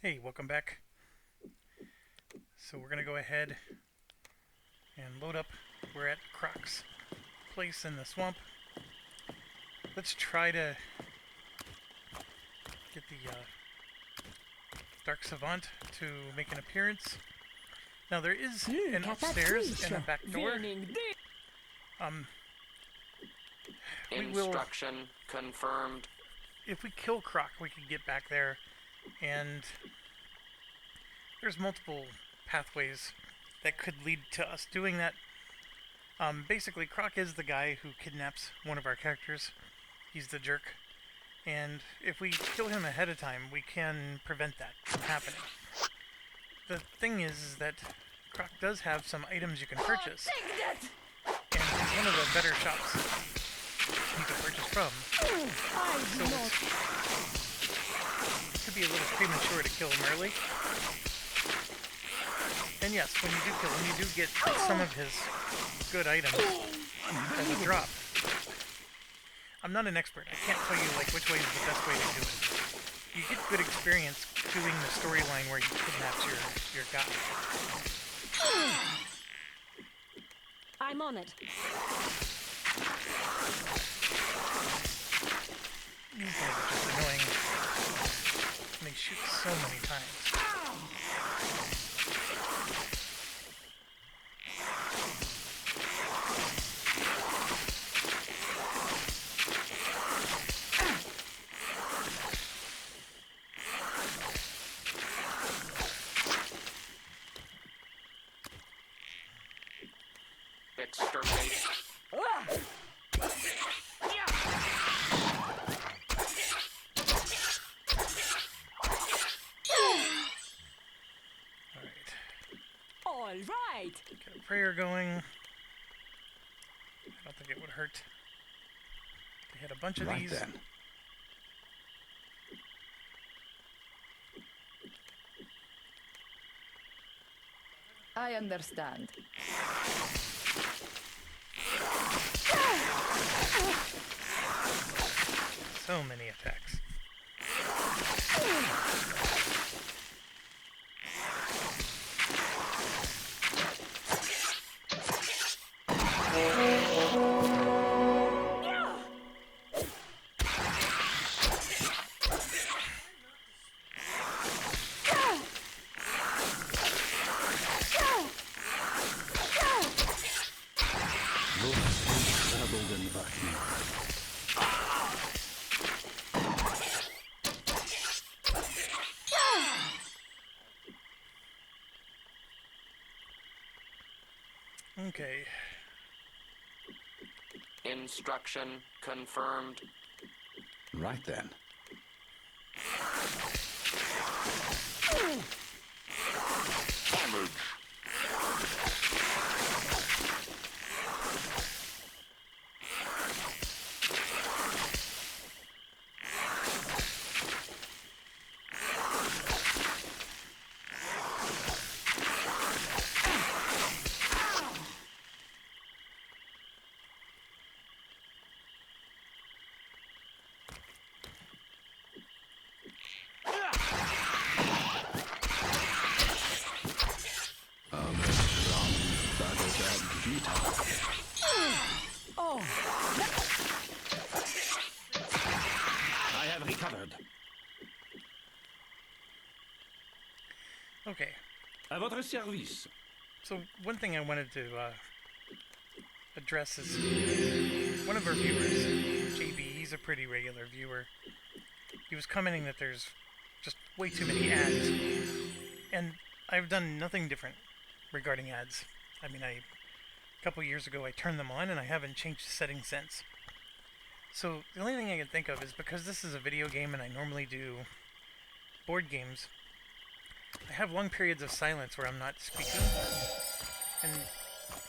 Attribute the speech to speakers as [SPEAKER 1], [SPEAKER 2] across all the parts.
[SPEAKER 1] Hey, welcome back. So we're gonna go ahead and load up. We're at Croc's place in the swamp. Let's try to get the Dark Savant to make an appearance. Now there is an upstairs and a back door. Um, we will.
[SPEAKER 2] Instruction confirmed.
[SPEAKER 1] If we kill Croc, we can get back there, and there's multiple pathways that could lead to us doing that. Basically, Croc is the guy who kidnaps one of our characters. He's the jerk. And if we kill him ahead of time, we can prevent that from happening. The thing is that Croc does have some items you can purchase. And he's one of the better shops you can purchase from. So it could be a little premature to kill him early. And yes, when you do kill him, you do get some of his good items as a drop. I'm not an expert. I can't tell you which way is the best way to do it. You get good experience doing the storyline where you kidnap your guy.
[SPEAKER 3] I'm on it.
[SPEAKER 1] These guys are just annoying. And they shoot so many times.
[SPEAKER 2] Exterminate.
[SPEAKER 3] All right.
[SPEAKER 1] Get a prayer going. I don't think it would hurt to hit a bunch of these.
[SPEAKER 4] Then.
[SPEAKER 5] I understand.
[SPEAKER 1] So many attacks. Okay.
[SPEAKER 2] Instruction confirmed.
[SPEAKER 4] Right then.
[SPEAKER 3] Oh,
[SPEAKER 4] I have recovered.
[SPEAKER 1] Okay.
[SPEAKER 4] À votre service.
[SPEAKER 1] So one thing I wanted to address is one of our viewers, JB, he's a pretty regular viewer. He was commenting that there's just way too many ads. And I've done nothing different regarding ads. I mean, a couple years ago I turned them on and I haven't changed the settings since. So the only thing I can think of is because this is a video game and I normally do board games, I have long periods of silence where I'm not speaking. And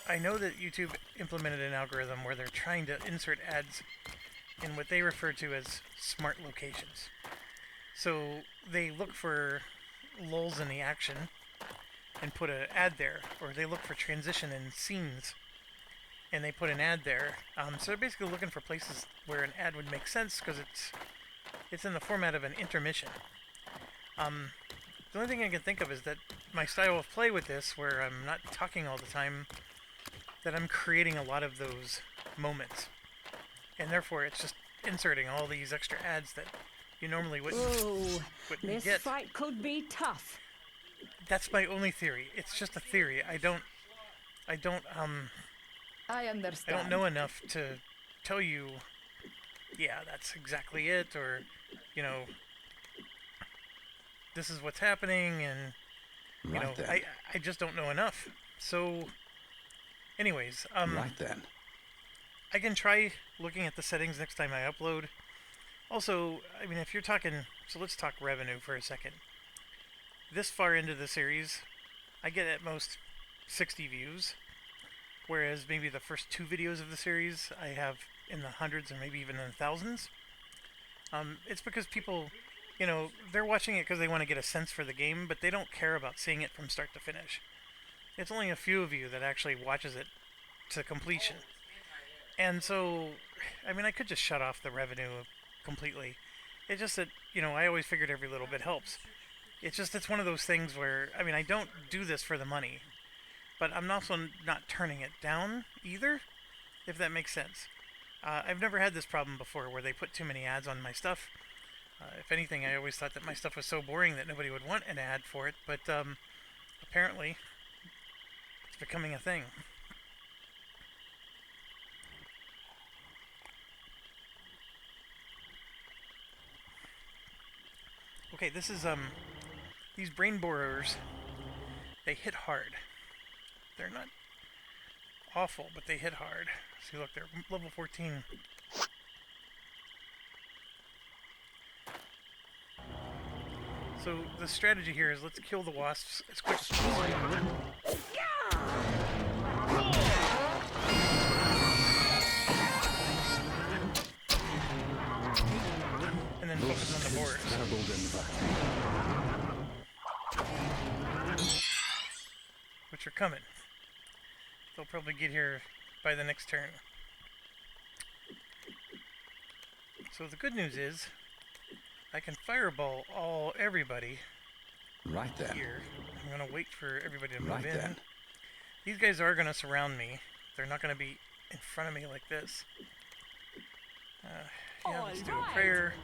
[SPEAKER 1] I know that YouTube implemented an algorithm where they're trying to insert ads in what they refer to as smart locations. So they look for lulls in the action and put an ad there, or they look for transition in scenes and they put an ad there. So they're basically looking for places where an ad would make sense because it's in the format of an intermission. The only thing I can think of is that my style of play with this, where I'm not talking all the time, that I'm creating a lot of those moments. And therefore, it's just inserting all these extra ads that you normally
[SPEAKER 3] Oh,
[SPEAKER 1] wouldn't
[SPEAKER 3] this
[SPEAKER 1] get.
[SPEAKER 3] fight could be tough.
[SPEAKER 1] That's my only theory. It's just a theory. I don't
[SPEAKER 5] I
[SPEAKER 1] I
[SPEAKER 5] understand.
[SPEAKER 1] don't know enough to tell you, yeah, that's exactly it, or, you know, this is what's happening, and, you know,
[SPEAKER 4] Right then.
[SPEAKER 1] I just don't know enough. So, anyways,
[SPEAKER 4] Right then.
[SPEAKER 1] I can try looking at the settings next time I upload. Also, I mean, if you're talking, so let's talk revenue for a second. This far into the series, I get at most 60 views, whereas maybe the first 2 videos of the series I have in the hundreds or maybe even in the thousands. It's because people, you know, they're watching it because they want to get a sense for the game, but they don't care about seeing it from start to finish. It's only a few of you that actually watches it to completion. And so, I mean, I could just shut off the revenue completely. It's just that, you know, I always figured every little bit helps. It's one of those things where, I mean, I don't do this for the money, but I'm also not turning it down either, if that makes sense. I've never had this problem before where they put too many ads on my stuff. If anything, I always thought that my stuff was so boring that nobody would want an ad for it, but apparently it's becoming a thing. Okay, this is these brain borers. They hit hard. They're not awful, but they hit hard. See, look, they're level 14. So the strategy here is let's kill the wasps as quick as possible. And then focus on the boars. Which are coming. They'll probably get here by the next turn. So the good news is I can fireball everybody
[SPEAKER 4] Right then.
[SPEAKER 1] here. I'm gonna wait for everybody to move
[SPEAKER 4] Right
[SPEAKER 1] in.
[SPEAKER 4] then.
[SPEAKER 1] These guys are gonna surround me. They're not gonna be in front of me like this. Yeah, let's do a
[SPEAKER 3] Alright.
[SPEAKER 1] prayer.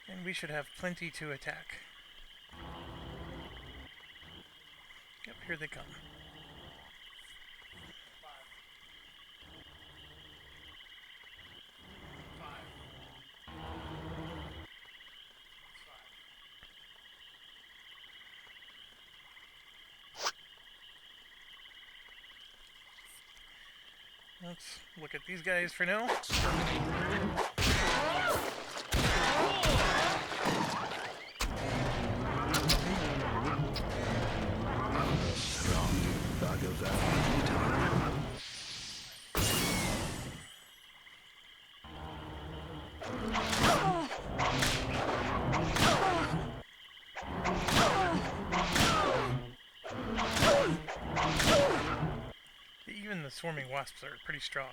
[SPEAKER 1] And we should have plenty to attack. Yep, here they come. Let's look at these guys for now.
[SPEAKER 4] Strong bug of that.
[SPEAKER 1] Even the swarming wasps are pretty strong.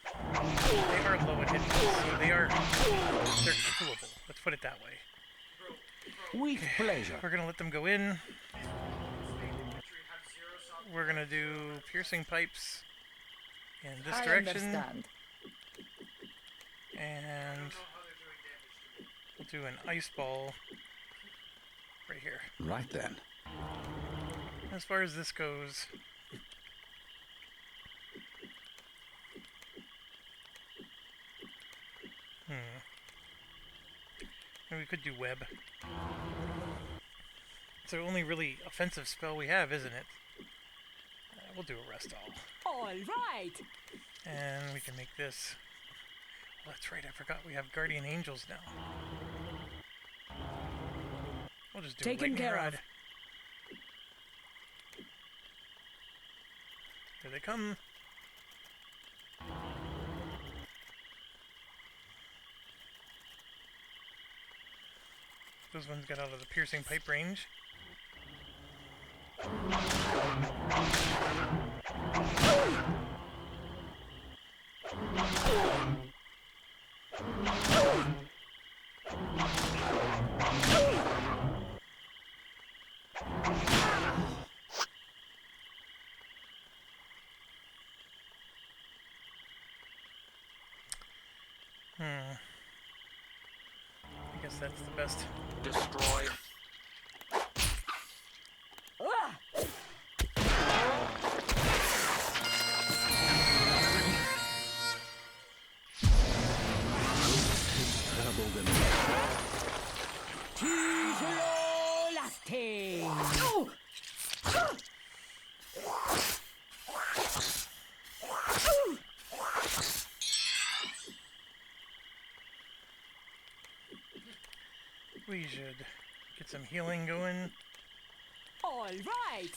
[SPEAKER 1] They are low at hit points, so they're killable. Let's put it that way.
[SPEAKER 4] With pleasure.
[SPEAKER 1] We're gonna let them go in. We're gonna do piercing pipes in this
[SPEAKER 5] I
[SPEAKER 1] direction,
[SPEAKER 5] understand.
[SPEAKER 1] and we'll do an ice ball right here.
[SPEAKER 4] Right then.
[SPEAKER 1] As far as this goes, and we could do web. It's the only really offensive spell we have, isn't it? We'll do a rest all.
[SPEAKER 3] All right.
[SPEAKER 1] And we can make this. Oh, that's right, I forgot we have guardian angels now. We'll just do a
[SPEAKER 3] Taken
[SPEAKER 1] lightning
[SPEAKER 3] care
[SPEAKER 1] rod.
[SPEAKER 3] of.
[SPEAKER 1] Here they come. Those ones got out of the piercing pipe range. I guess that's the best.
[SPEAKER 2] Destroy.
[SPEAKER 4] Troubled and
[SPEAKER 3] Lactate.
[SPEAKER 1] We should get some healing going.
[SPEAKER 3] All right.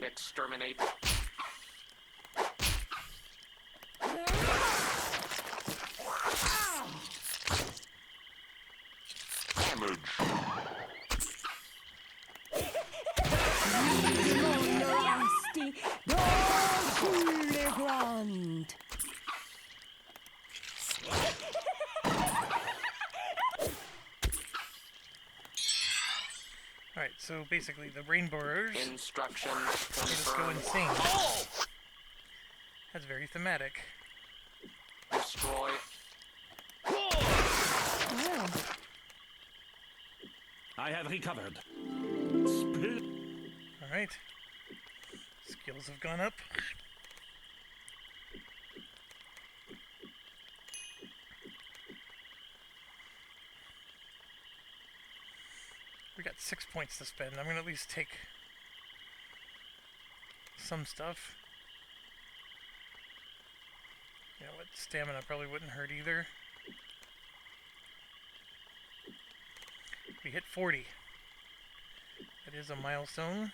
[SPEAKER 2] Exterminate.
[SPEAKER 3] Nasty. Don't ground.
[SPEAKER 1] Alright, so basically the rainbowers
[SPEAKER 2] Instruction
[SPEAKER 1] just go
[SPEAKER 2] confirmed.
[SPEAKER 1] insane. That's very thematic.
[SPEAKER 2] Destroy.
[SPEAKER 6] I have recovered.
[SPEAKER 1] Alright. Skills have gone up. We got 6 points to spend. I'm gonna at least take some stuff. You know what? Stamina probably wouldn't hurt either. We hit 40. That is a milestone.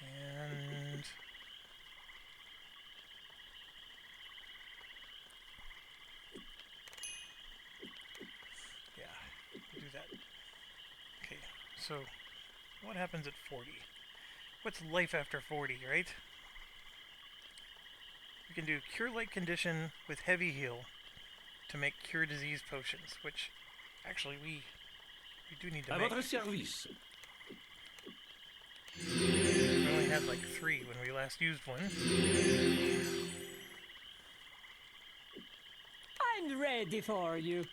[SPEAKER 1] And yeah, we'll do that. Okay, so what happens at 40? What's life after 40, right? We can do cure light condition with heavy heal to make cure disease potions, which actually we do need to
[SPEAKER 6] À
[SPEAKER 1] make.
[SPEAKER 6] votre service.
[SPEAKER 1] We only had like 3 when we last used one.
[SPEAKER 3] I'm ready for you.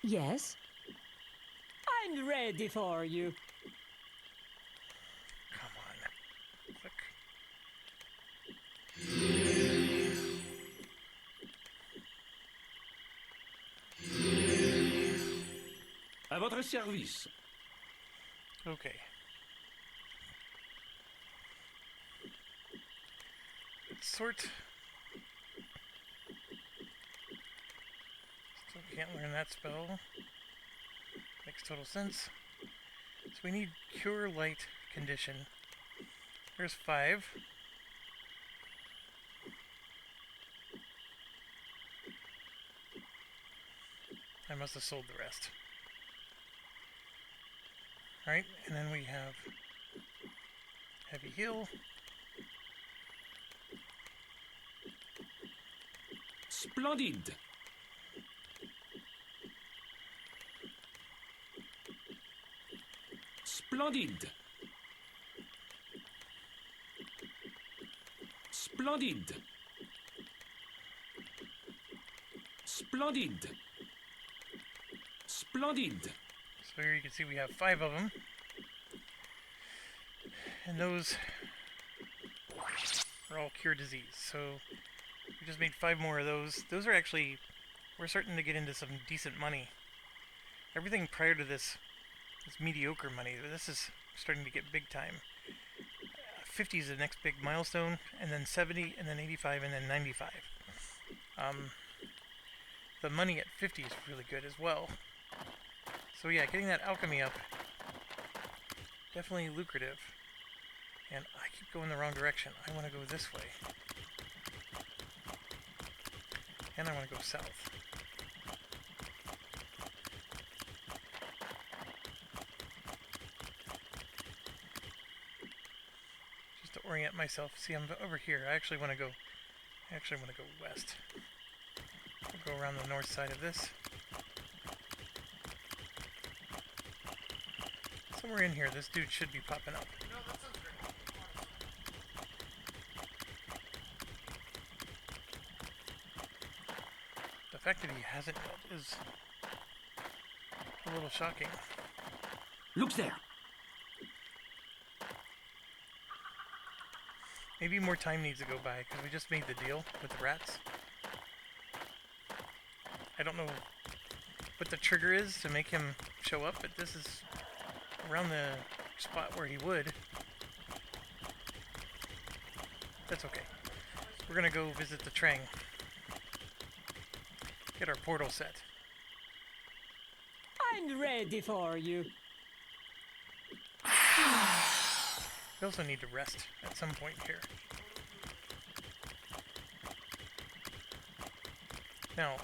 [SPEAKER 3] Yes? I'm ready for you.
[SPEAKER 1] Come on. Click.
[SPEAKER 6] À votre service.
[SPEAKER 1] Okay. Let's sort. Still can't learn that spell. Makes total sense. So we need cure light condition. There's 5. I must have sold the rest. Alright, and then we have heavy heal.
[SPEAKER 6] Splendide. Splendide. Splendide. Splendide. Splendide.
[SPEAKER 1] So here you can see we have 5 of them. And those are all cure disease. So we just made 5 more of those. Those are actually, we're starting to get into some decent money. Everything prior to this is mediocre money. This is starting to get big time. 50 is the next big milestone, and then 70, and then 85, and then 95. The money at 50 is really good as well. So yeah, getting that alchemy up, definitely lucrative. And I keep going the wrong direction. I want to go this way. And I want to go south. Just to orient myself. See, I'm over here. I actually want to go west. We'll go around the north side of this. Somewhere in here, this dude should be popping up. fact that he hasn't yet is a little shocking.
[SPEAKER 6] Look there.
[SPEAKER 1] Maybe more time needs to go by, because we just made the deal with the rats. I don't know what the trigger is to make him show up, but this is around the spot where he would. That's okay. We're gonna go visit the Trang. Get our portal set.
[SPEAKER 3] I'm ready for you.
[SPEAKER 1] We also need to rest at some point here. Now,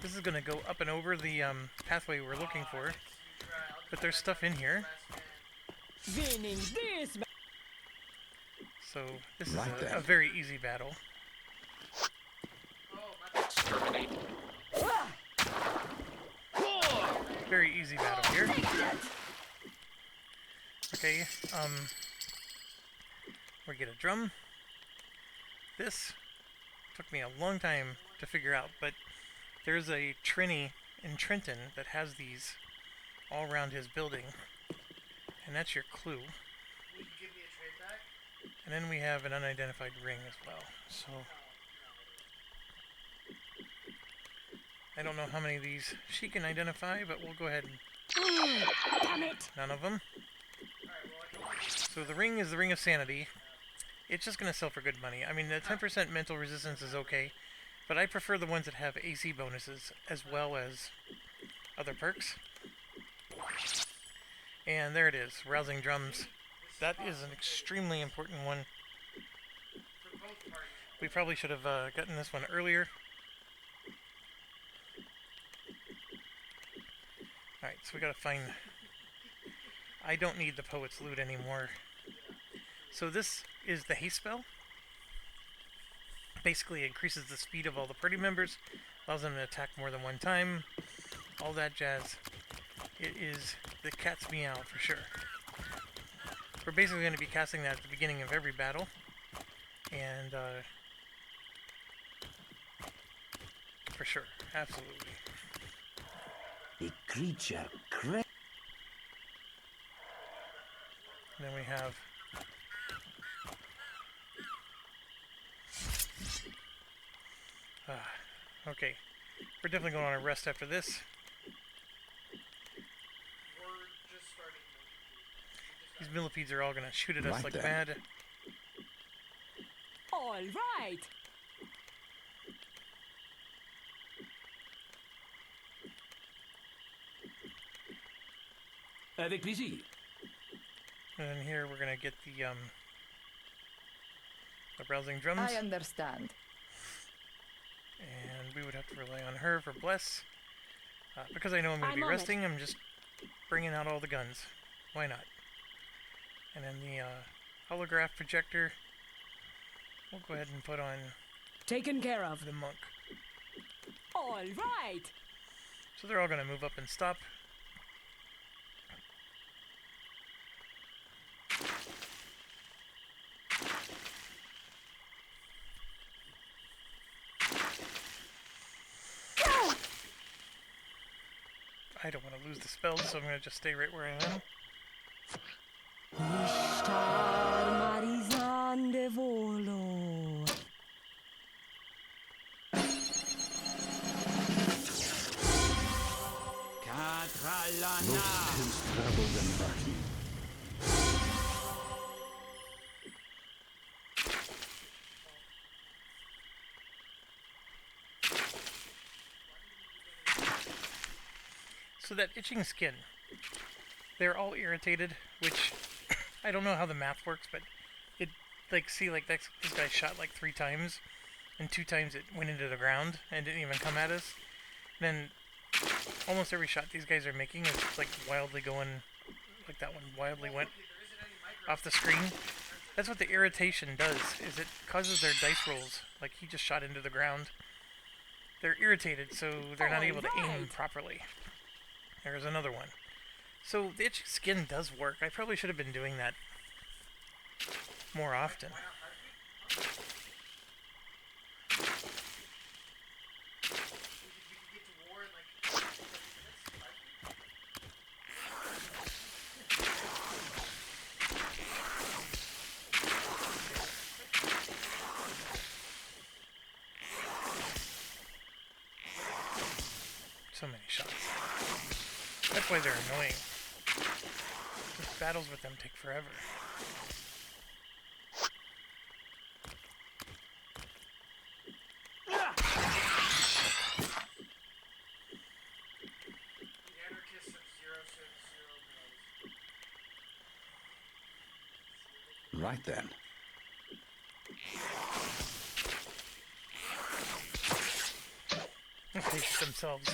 [SPEAKER 1] this is gonna go up and over the pathway we're looking for, but there's stuff in here.
[SPEAKER 3] Winning this.
[SPEAKER 1] So this is
[SPEAKER 4] Right
[SPEAKER 1] a
[SPEAKER 4] then.
[SPEAKER 1] very easy battle.
[SPEAKER 2] Exterminate.
[SPEAKER 1] Very easy battle here. Okay, we get a drum. This took me a long time to figure out, but there's a Trini in Trenton that has these all around his building, and that's your clue. And then we have an unidentified ring as well, so I don't know how many of these she can identify, but we'll go ahead and...
[SPEAKER 3] Damn it.
[SPEAKER 1] None of them. So the ring is the Ring of Sanity. It's just going to sell for good money. I mean, the 10% mental resistance is okay, but I prefer the ones that have AC bonuses as well as other perks. And there it is, Rousing Drums. That is an extremely important one. We probably should have gotten this one earlier. Alright, so we gotta find... I don't need the Poet's Loot anymore. So this is the haste spell. Basically increases the speed of all the party members, allows them to attack more than one time, all that jazz. It is the cat's meow for sure. We're basically going to be casting that at the beginning of every battle, and for sure, absolutely.
[SPEAKER 4] The creature
[SPEAKER 1] And then we have okay, we're definitely going on a rest after this. These millipedes are all going to shoot at us
[SPEAKER 4] Right
[SPEAKER 1] like
[SPEAKER 4] then.
[SPEAKER 1] mad.
[SPEAKER 3] All right.
[SPEAKER 6] Avec plaisir.
[SPEAKER 1] And then here we're going to get the Rousing Drums.
[SPEAKER 5] I understand.
[SPEAKER 1] And we would have to rely on her for Bless. Because I know I'm going to
[SPEAKER 3] I'm
[SPEAKER 1] be
[SPEAKER 3] on it.
[SPEAKER 1] resting, I'm just bringing out all the guns. Why not? And then the holograph projector, we'll go ahead and put on
[SPEAKER 3] Taken care of.
[SPEAKER 1] the monk.
[SPEAKER 3] All right.
[SPEAKER 1] So they're all going to move up and stop. I don't want to lose the spells, so I'm going to just stay right where I am.
[SPEAKER 3] Ishtar Marizan de Volo.
[SPEAKER 6] Katralana.
[SPEAKER 4] Most traveled and marten.
[SPEAKER 1] So that itching skin, they're all irritated, which I don't know how the math works, but it, like, see, like, this guy shot like 3 times, and 2 times it went into the ground and didn't even come at us. Then almost every shot these guys are making is like wildly going, like that one wildly went off the screen. That's what the irritation does, is it causes their dice rolls, like he just shot into the ground. They're irritated, so they're not able to aim
[SPEAKER 3] Alright.
[SPEAKER 1] properly. There's another one. So the itchy skin does work. I probably should have been doing that more often. So many shots. That's why they're annoying. Just battles with them take forever.
[SPEAKER 4] Right then.
[SPEAKER 1] They shoot themselves.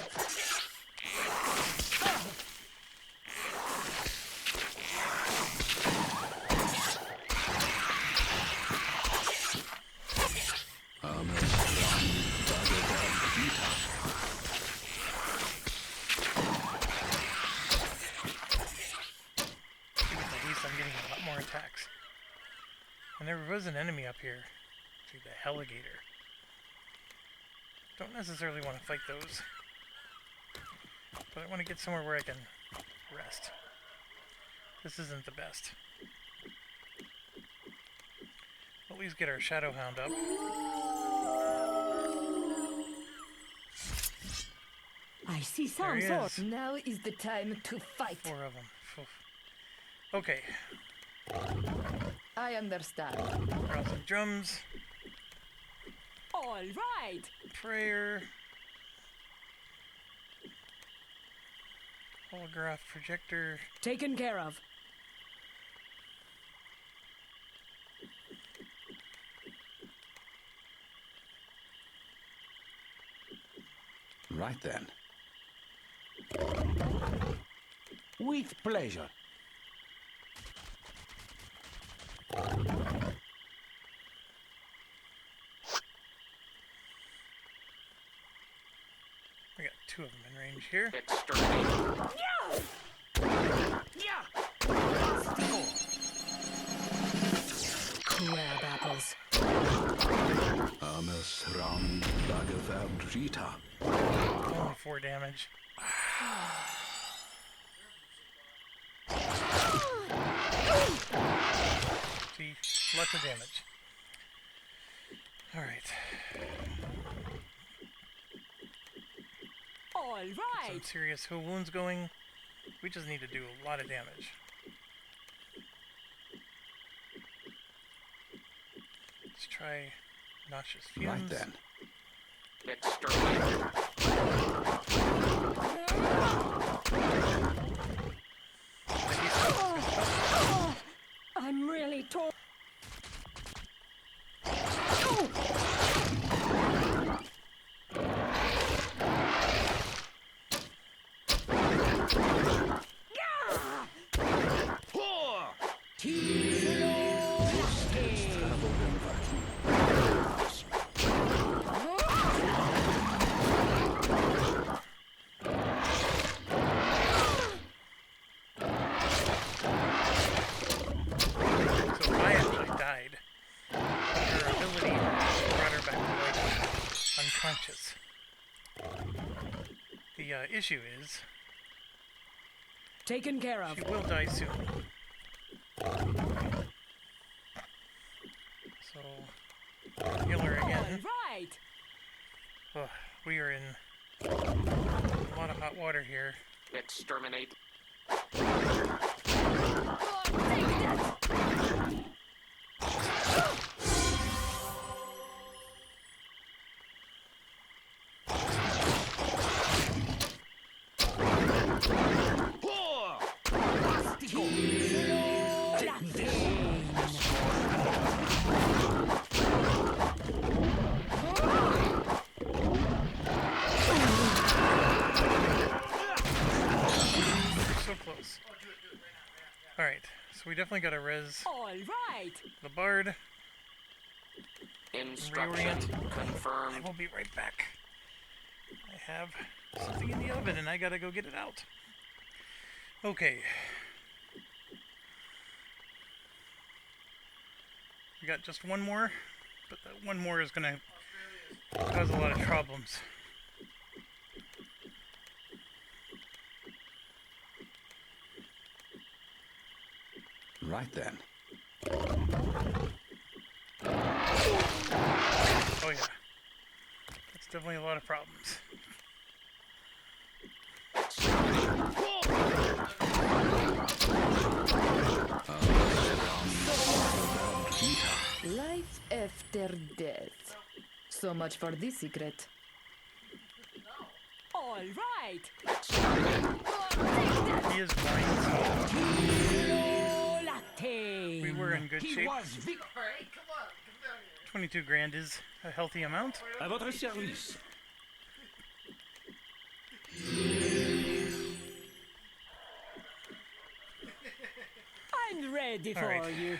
[SPEAKER 1] At least I'm getting a lot more attacks. And there was an enemy up here. See, the alligator. Don't necessarily want to fight those. But I want to get somewhere where I can rest. This isn't the best. At least get our Shadow Hound up.
[SPEAKER 3] I see
[SPEAKER 1] There
[SPEAKER 3] some
[SPEAKER 1] he
[SPEAKER 3] sort.
[SPEAKER 1] is.
[SPEAKER 5] Now is the time to fight.
[SPEAKER 1] 4 of them. Okay,
[SPEAKER 5] I understand.
[SPEAKER 1] draw some drums.
[SPEAKER 3] All right.
[SPEAKER 1] Prayer. Holograph projector.
[SPEAKER 3] Taken care of.
[SPEAKER 4] Right then. With pleasure.
[SPEAKER 1] We got 2 of them in range here.
[SPEAKER 2] Exterminate.
[SPEAKER 3] Crab apples.
[SPEAKER 4] Ames ram bagafab rita.
[SPEAKER 1] Only 4 damage. See, lots of damage. Alright.
[SPEAKER 3] All
[SPEAKER 1] Some
[SPEAKER 3] right.
[SPEAKER 1] serious heal wounds going. We just need to do a lot of damage. Let's try nauseous fumes.
[SPEAKER 4] Right then.
[SPEAKER 2] Exterminate.
[SPEAKER 3] I'm really torn.
[SPEAKER 1] So I actually died. Her ability brought her back to life, unconscious. The issue is
[SPEAKER 3] Taken care of.
[SPEAKER 1] she will die soon. So heal her
[SPEAKER 3] All
[SPEAKER 1] again.
[SPEAKER 3] right.
[SPEAKER 1] Ugh, we are in a lot of hot water here.
[SPEAKER 2] Exterminate.
[SPEAKER 1] So close. Alright, so we definitely gotta res
[SPEAKER 3] All right.
[SPEAKER 1] the bard.
[SPEAKER 2] Instruction
[SPEAKER 1] Reorient. I
[SPEAKER 2] confirmed.
[SPEAKER 1] will be right back. I have something in the oven and I gotta go get it out. Okay. We got just one more, but that one more is gonna cause a lot of problems.
[SPEAKER 4] Right then.
[SPEAKER 1] Oh yeah. That's definitely a lot of problems.
[SPEAKER 5] So much for this secret.
[SPEAKER 3] All right.
[SPEAKER 1] He is blind, so
[SPEAKER 3] Latte.
[SPEAKER 1] we were in good
[SPEAKER 6] He
[SPEAKER 1] shape.
[SPEAKER 6] was Vic.
[SPEAKER 1] 22 grand is a healthy amount.
[SPEAKER 6] À votre service.
[SPEAKER 3] I'm ready for
[SPEAKER 1] right.
[SPEAKER 3] you.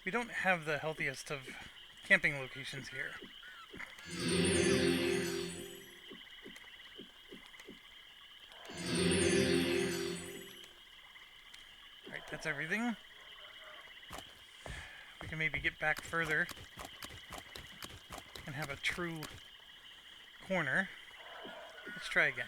[SPEAKER 1] We don't have the healthiest of camping locations here. Alright, that's everything. We can maybe get back further and have a true corner. Let's try again.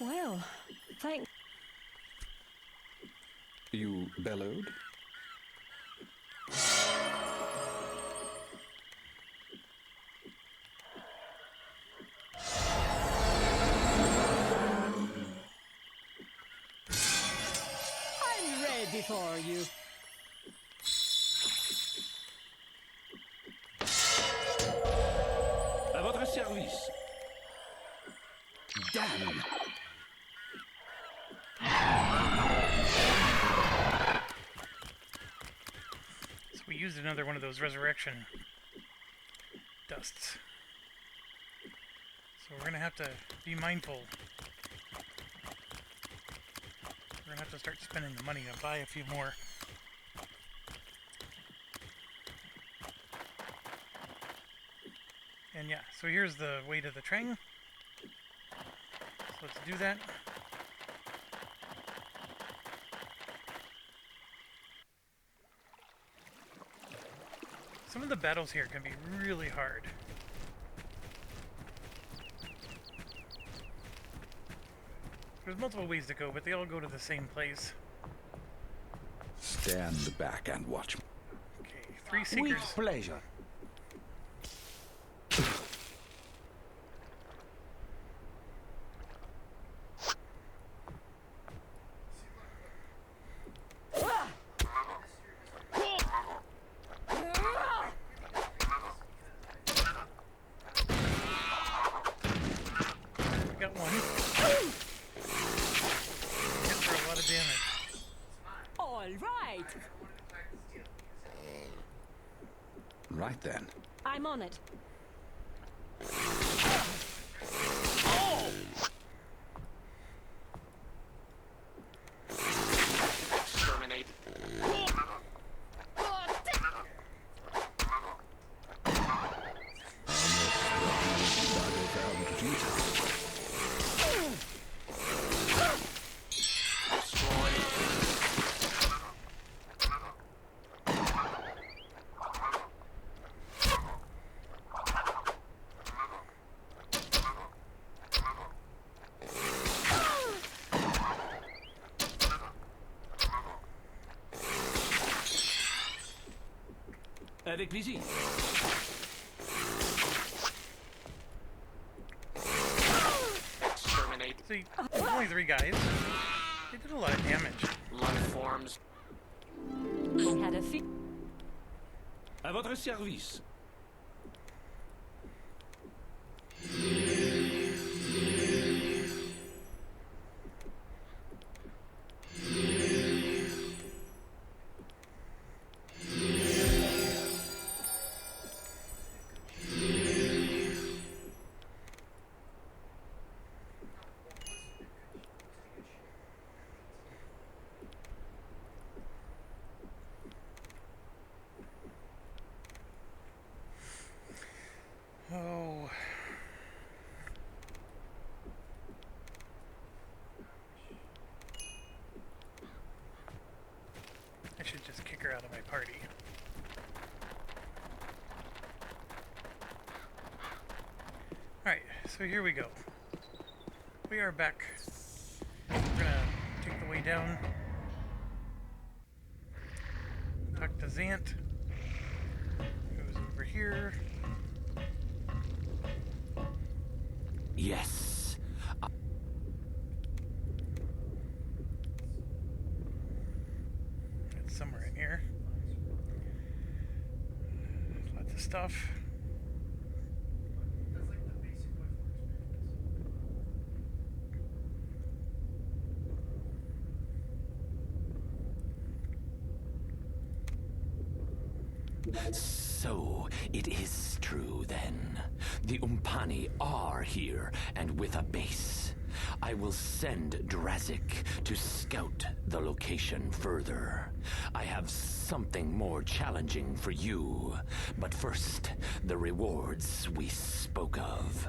[SPEAKER 3] Well, thank.
[SPEAKER 4] You bellowed?
[SPEAKER 3] I'm ready for you.
[SPEAKER 6] À votre service.
[SPEAKER 4] Damn!
[SPEAKER 1] So we used another one of those resurrection dusts. So we're gonna have to be mindful. We're gonna have to start spending the money to buy a few more. And yeah, so here's the way to the train. So let's do that. Some of the battles here can be really hard. There's multiple ways to go, but they all go to the same place.
[SPEAKER 4] Stand back and watch me.
[SPEAKER 1] Okay, 3
[SPEAKER 4] With
[SPEAKER 1] seekers.
[SPEAKER 4] pleasure.
[SPEAKER 1] We got one. Hit for a lot of damage.
[SPEAKER 3] All right.
[SPEAKER 4] Right then.
[SPEAKER 3] I'm on it.
[SPEAKER 2] Exterminate.
[SPEAKER 6] Avec plaisir.
[SPEAKER 2] Exterminate.
[SPEAKER 1] See, there's only 3 guys. They did a lot of damage.
[SPEAKER 2] Life forms.
[SPEAKER 3] I had a feeling.
[SPEAKER 6] À votre service.
[SPEAKER 1] Oh. I should just kick her out of my party. Alright, so here we go. We are back. We're gonna take the way down. Talk to Zant. Who's over here.
[SPEAKER 6] Yes.
[SPEAKER 1] stuff.
[SPEAKER 7] So, it is true then. The Umpani are here and with a base. I will send Drazik to scout the location further. I have something more challenging for you. But first, the rewards we spoke of.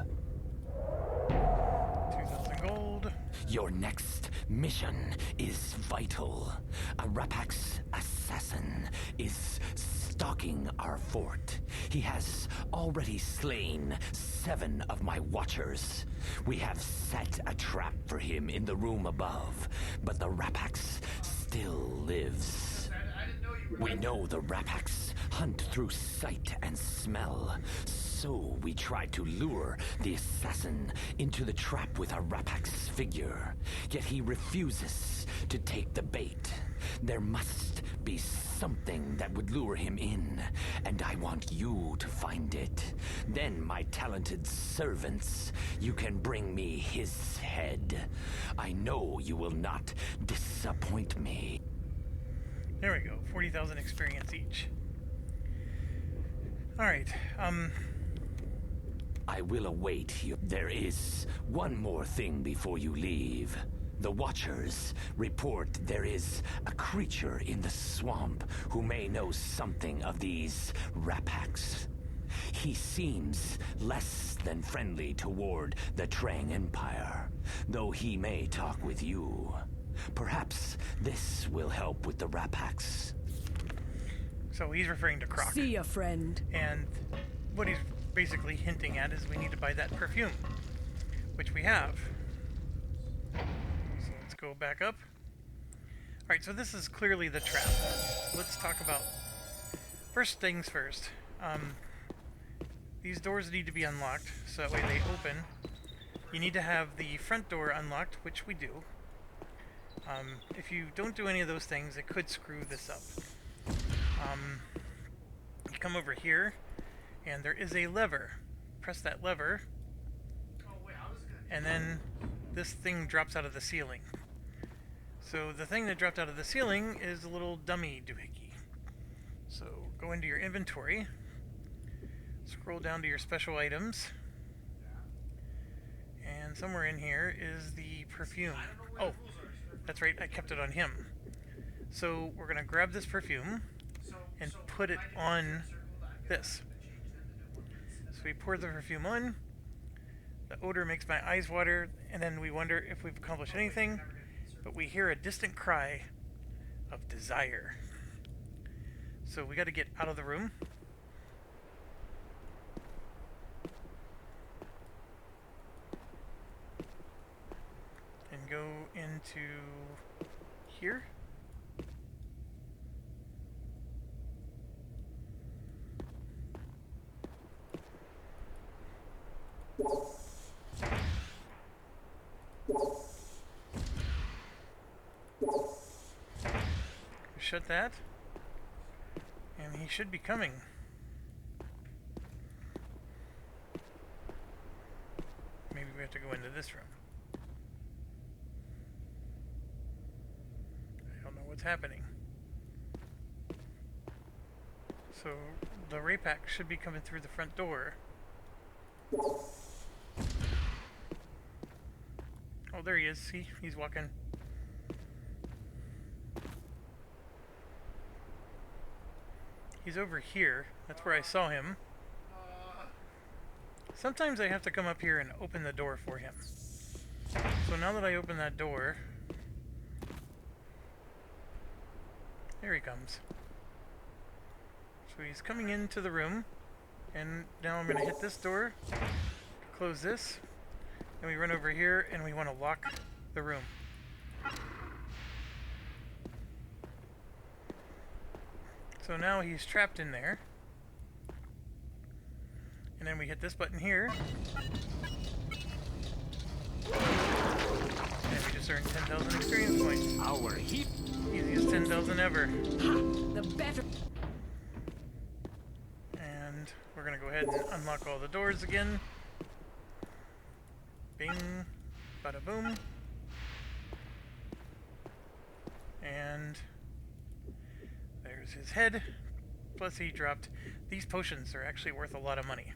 [SPEAKER 1] 2,000 gold.
[SPEAKER 7] Your next mission is vital. A Rapax assassin is stalking our fort. He has already slain 7 of my watchers. We have set a trap for him in the room above, but the Rapax still lives. We know the Rapax hunt through sight and smell, so we try to lure the assassin into the trap with a Rapax figure. Yet he refuses to take the bait. There must be something that would lure him in, and I want you to find it. Then, my talented servants, you can bring me his head. I know you will not disappoint me.
[SPEAKER 1] There we go. 40,000 experience each. Alright,
[SPEAKER 7] I will await you. There is one more thing before you leave. The Watchers report there is a creature in the swamp who may know something of these Rapax. He seems less than friendly toward the Trang Empire, though he may talk with you. Perhaps this will help with the Rapax.
[SPEAKER 1] so he's referring to Croc.
[SPEAKER 3] See ya, friend.
[SPEAKER 1] And what he's basically hinting at is we need to buy that perfume, which we have. So let's go back up. Alright, so this is clearly the trap. Let's talk about... First things first. These doors need to be unlocked, so that way they open. You need to have the front door unlocked, which we do. If you don't do any of those things, it could screw this up. You come over here, and there is a lever. Press that lever, and then this thing drops out of the ceiling. So the thing that dropped out of the ceiling is a little dummy doohickey. So go into your inventory, scroll down to your special items, and somewhere in here is the perfume. Oh, that's right, I kept it on him. So we're going to grab this perfume and put it on this. So we pour the perfume on, the odor makes my eyes water, and then we wonder if we've accomplished anything, but we hear a distant cry of desire. So we got to get out of the room. And go into here. Shut that. And he should be coming. Maybe we have to go into this room. I don't know what's happening. So the Rapak should be coming through the front door. Oh, there he is. See? He's walking. He's over here. That's where I saw him. Sometimes I have to come up here and open the door for him. So now that I open that door... There he comes. So he's coming into the room. And now I'm going to hit this door. Close this. And we run over here and we want to lock the room. So now he's trapped in there. And then we hit this button here. And we just earned 10,000 experience points.
[SPEAKER 6] Our heat.
[SPEAKER 1] Easiest 10,000 ever.
[SPEAKER 3] The better.
[SPEAKER 1] And And we're gonna go ahead and unlock all the doors again. Bing, bada boom. And there's his head. Plus he dropped, these potions are actually worth a lot of money.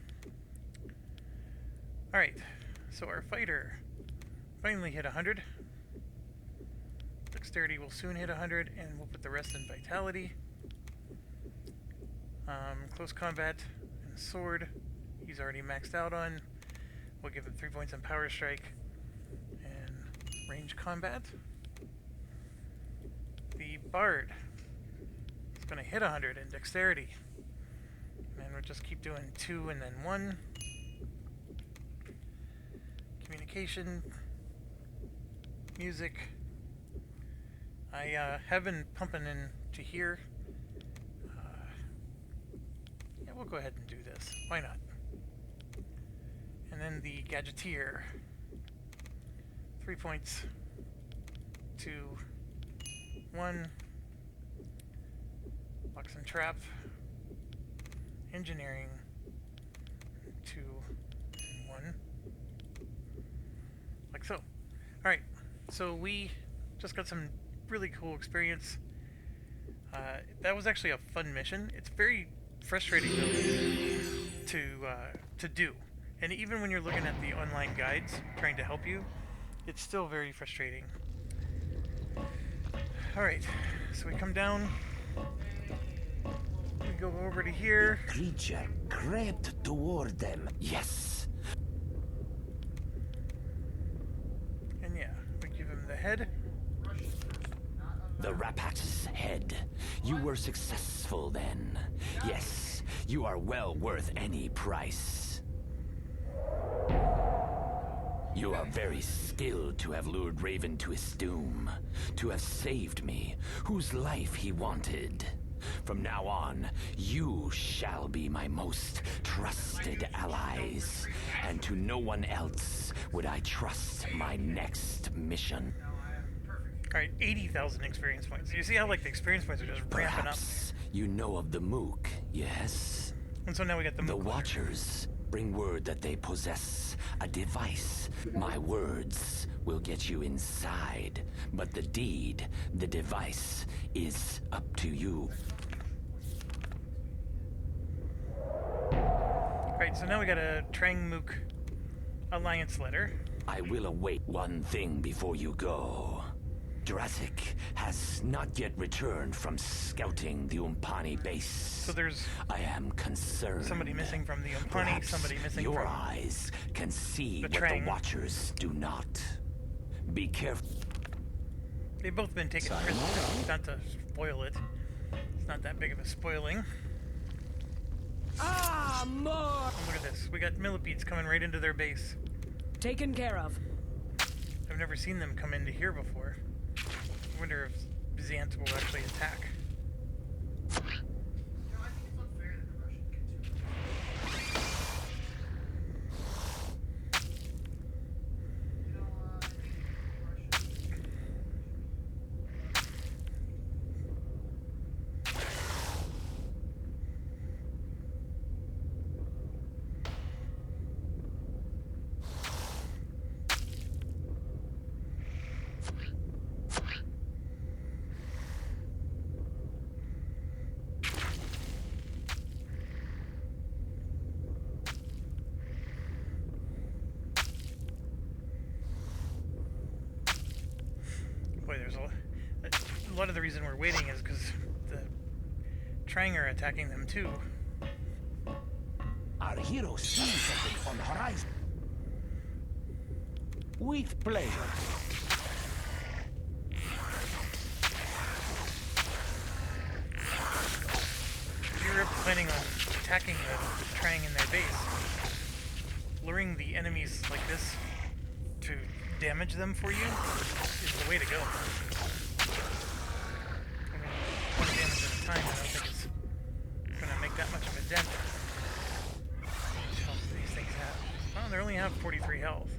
[SPEAKER 1] Alright, so our fighter finally hit 100. Dexterity will soon hit 100, and we'll put the rest in vitality. Close combat and sword, he's already maxed out on. We'll give him 3 points on power strike and range combat. The bard is going to hit 100 in dexterity, and we'll just keep doing 2 and then 1. Communication, music. I have been pumping in to here. Yeah, we'll go ahead and do this. Why not? And then the gadgeteer. 3 points. 2, 1. Box and trap. Engineering. 2 and 1. Like so. Alright, so we just got some really cool experience. That was actually a fun mission. It's very frustrating though to do, and even when you're looking at the online guides trying to help you, it's still very frustrating. Alright, so we come down, we go over to here.
[SPEAKER 7] Creature crept toward them. Yes.
[SPEAKER 1] And yeah, we give him the head.
[SPEAKER 7] The Rapax's head. You were successful then. Yes, you are well worth any price. You are very skilled to have lured Raven to his doom, to have saved me, whose life he wanted. From now on, you shall be my most trusted allies, and to no one else would I trust my next mission.
[SPEAKER 1] Alright, 80,000 experience points. You see how like the experience points are just ramping up.
[SPEAKER 7] Perhaps you know of the Mook, yes?
[SPEAKER 1] And so now we got the
[SPEAKER 7] The
[SPEAKER 1] Mook.
[SPEAKER 7] Watchers bring word that they possess a device. My words will get you inside, but the deed, the device, is up to you.
[SPEAKER 1] Alright, so now we got a Trang Mook alliance letter.
[SPEAKER 7] I will await one thing before you go. Jurassic has not yet returned from scouting the Umpani base.
[SPEAKER 1] So there's
[SPEAKER 7] I am concerned.
[SPEAKER 1] somebody missing from the Umpani,
[SPEAKER 7] Perhaps
[SPEAKER 1] somebody missing
[SPEAKER 7] your
[SPEAKER 1] from
[SPEAKER 7] eyes can see
[SPEAKER 1] the
[SPEAKER 7] what
[SPEAKER 1] Trang.
[SPEAKER 7] the Watchers do not. Be careful.
[SPEAKER 1] They've both been taken prisoners. Not to spoil it. It's not that big of a spoiling.
[SPEAKER 3] Ah, more!
[SPEAKER 1] Oh, look at this. We got millipedes coming right into their base.
[SPEAKER 3] Taken care of.
[SPEAKER 1] I've never seen them come into here before. I wonder if Xant will actually attack. Boy, there's a lot of the reason we're waiting is because the Trang are attacking them too.
[SPEAKER 7] Our hero sees something on the horizon. With pleasure.
[SPEAKER 1] If you're planning on attacking the Trang in their base, luring the enemies like this to damage them for you is the way to go. I mean, one damage at a time, I don't think it's gonna make that much of a dent. How much health do these things have? Oh, they only have 43 health.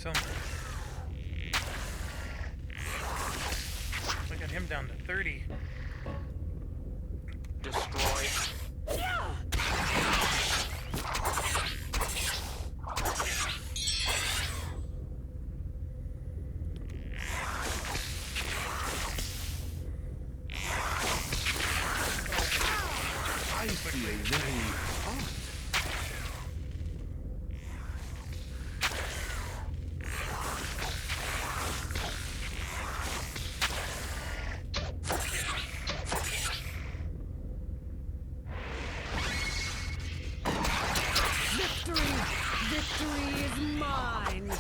[SPEAKER 1] So we got him down to 30.
[SPEAKER 2] Destroyed.
[SPEAKER 6] I feel very hot.
[SPEAKER 3] Victory! Victory is mine!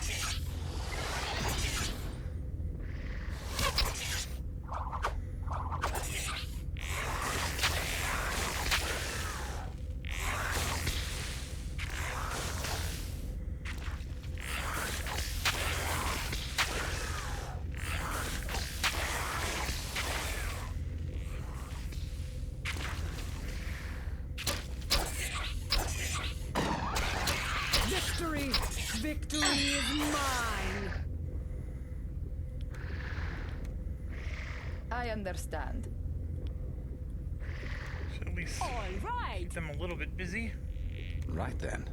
[SPEAKER 3] Victory! Victory is mine!
[SPEAKER 5] I understand.
[SPEAKER 1] Should at least
[SPEAKER 3] All right!
[SPEAKER 1] keep them a little bit busy.
[SPEAKER 4] Right then.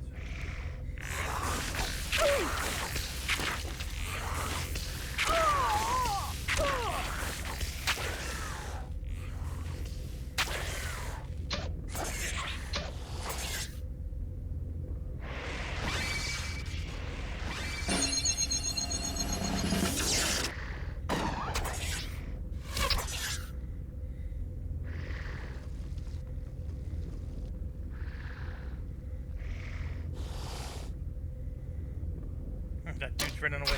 [SPEAKER 1] That dude's running away.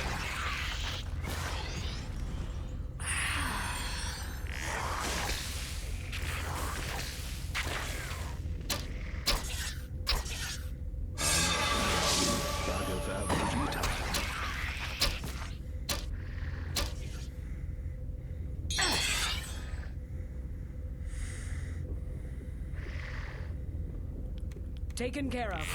[SPEAKER 3] Taken care of.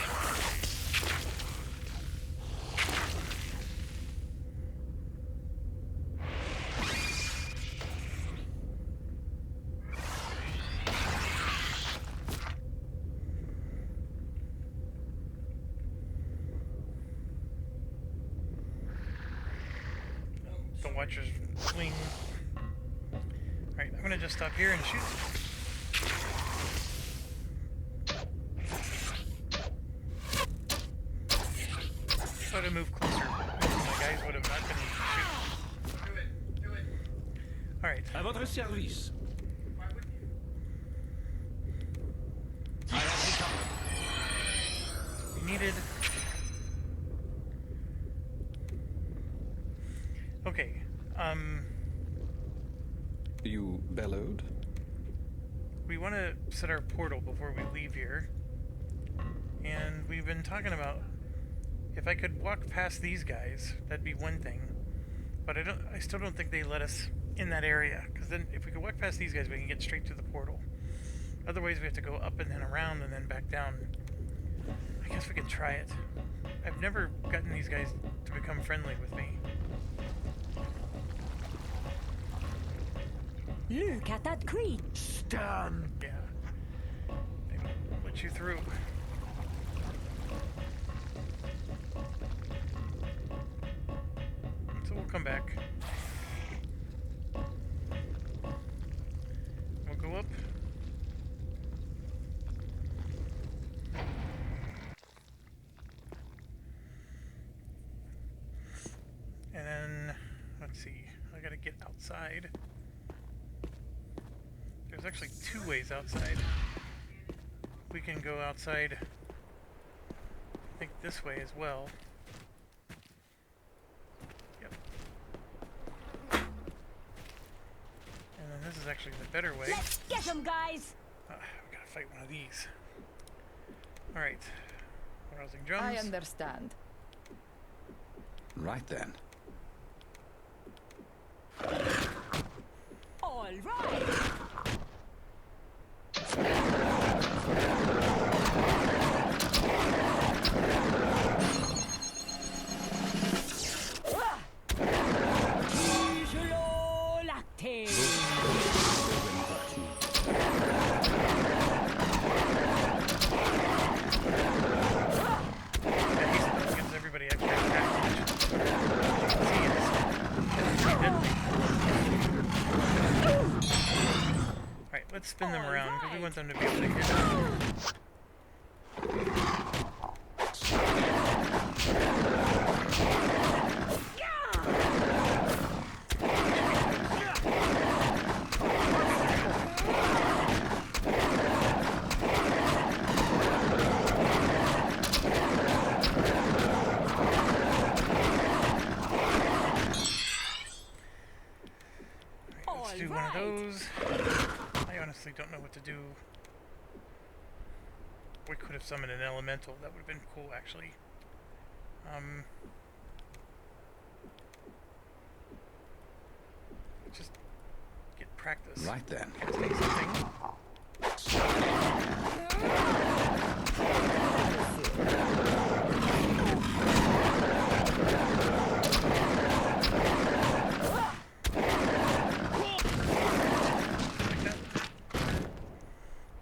[SPEAKER 1] The Watchers swing. Alright, I'm gonna just stop here and shoot. If I'd have moved closer, most of my guys would have not been shooting. Alright,
[SPEAKER 6] À votre service.
[SPEAKER 1] we needed... Okay,
[SPEAKER 4] You bellowed?
[SPEAKER 1] we want to set our portal before we leave here. And we've been talking about if I could walk past these guys, that'd be one thing. But I still don't think they let us in that area. Because then if we could walk past these guys, we can get straight to the portal. Otherwise, we have to go up and then around and then back down. I guess we could try it. I've never gotten these guys to become friendly with me.
[SPEAKER 3] Look at that creature!
[SPEAKER 6] Stand.
[SPEAKER 1] Yeah. They won't let you through. So we'll come back. We'll go up. And then, let's see, I gotta get outside. There's actually two ways outside. We can go outside, I think this way as well. Yep. And then this is actually the better way.
[SPEAKER 3] Let's get them, guys!
[SPEAKER 1] We gotta fight one of these. Alright. Rousing drums.
[SPEAKER 5] I understand.
[SPEAKER 4] Right then.
[SPEAKER 3] All right!
[SPEAKER 1] spin them
[SPEAKER 3] All
[SPEAKER 1] around because we
[SPEAKER 3] right.
[SPEAKER 1] want them to be able to hit. Let's do one of those. I honestly don't know what to do. We could have summoned an elemental. That would have been cool, actually. Just get practice.
[SPEAKER 4] Right then.
[SPEAKER 1] Casting something. Like that.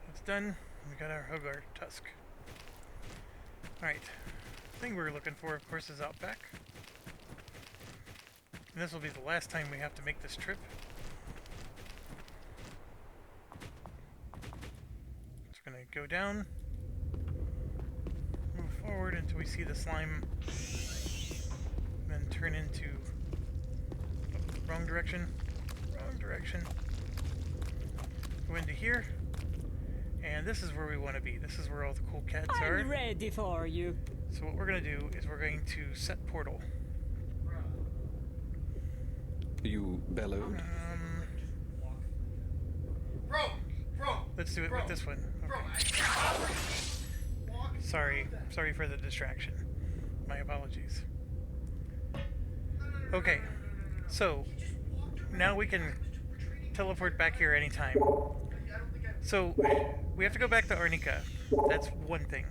[SPEAKER 1] That's done. We got our Hogar Tusk. Alright. The thing we're looking for, of course, is out back. And this will be the last time we have to make this trip. So we're going to go down, move forward until we see the slime, then turn into... oh, wrong direction. Wrong direction. Go into here. And this is where we want to be. This is where all the cool cats are.
[SPEAKER 3] I'm ready for you.
[SPEAKER 1] So what we're going to do is we're going to set portal.
[SPEAKER 4] You bellowed?
[SPEAKER 1] Let's do it with this one. Okay. Sorry for the distraction. My apologies. Okay, so now we can teleport back here anytime. So we have to go back to Arnica. That's one thing.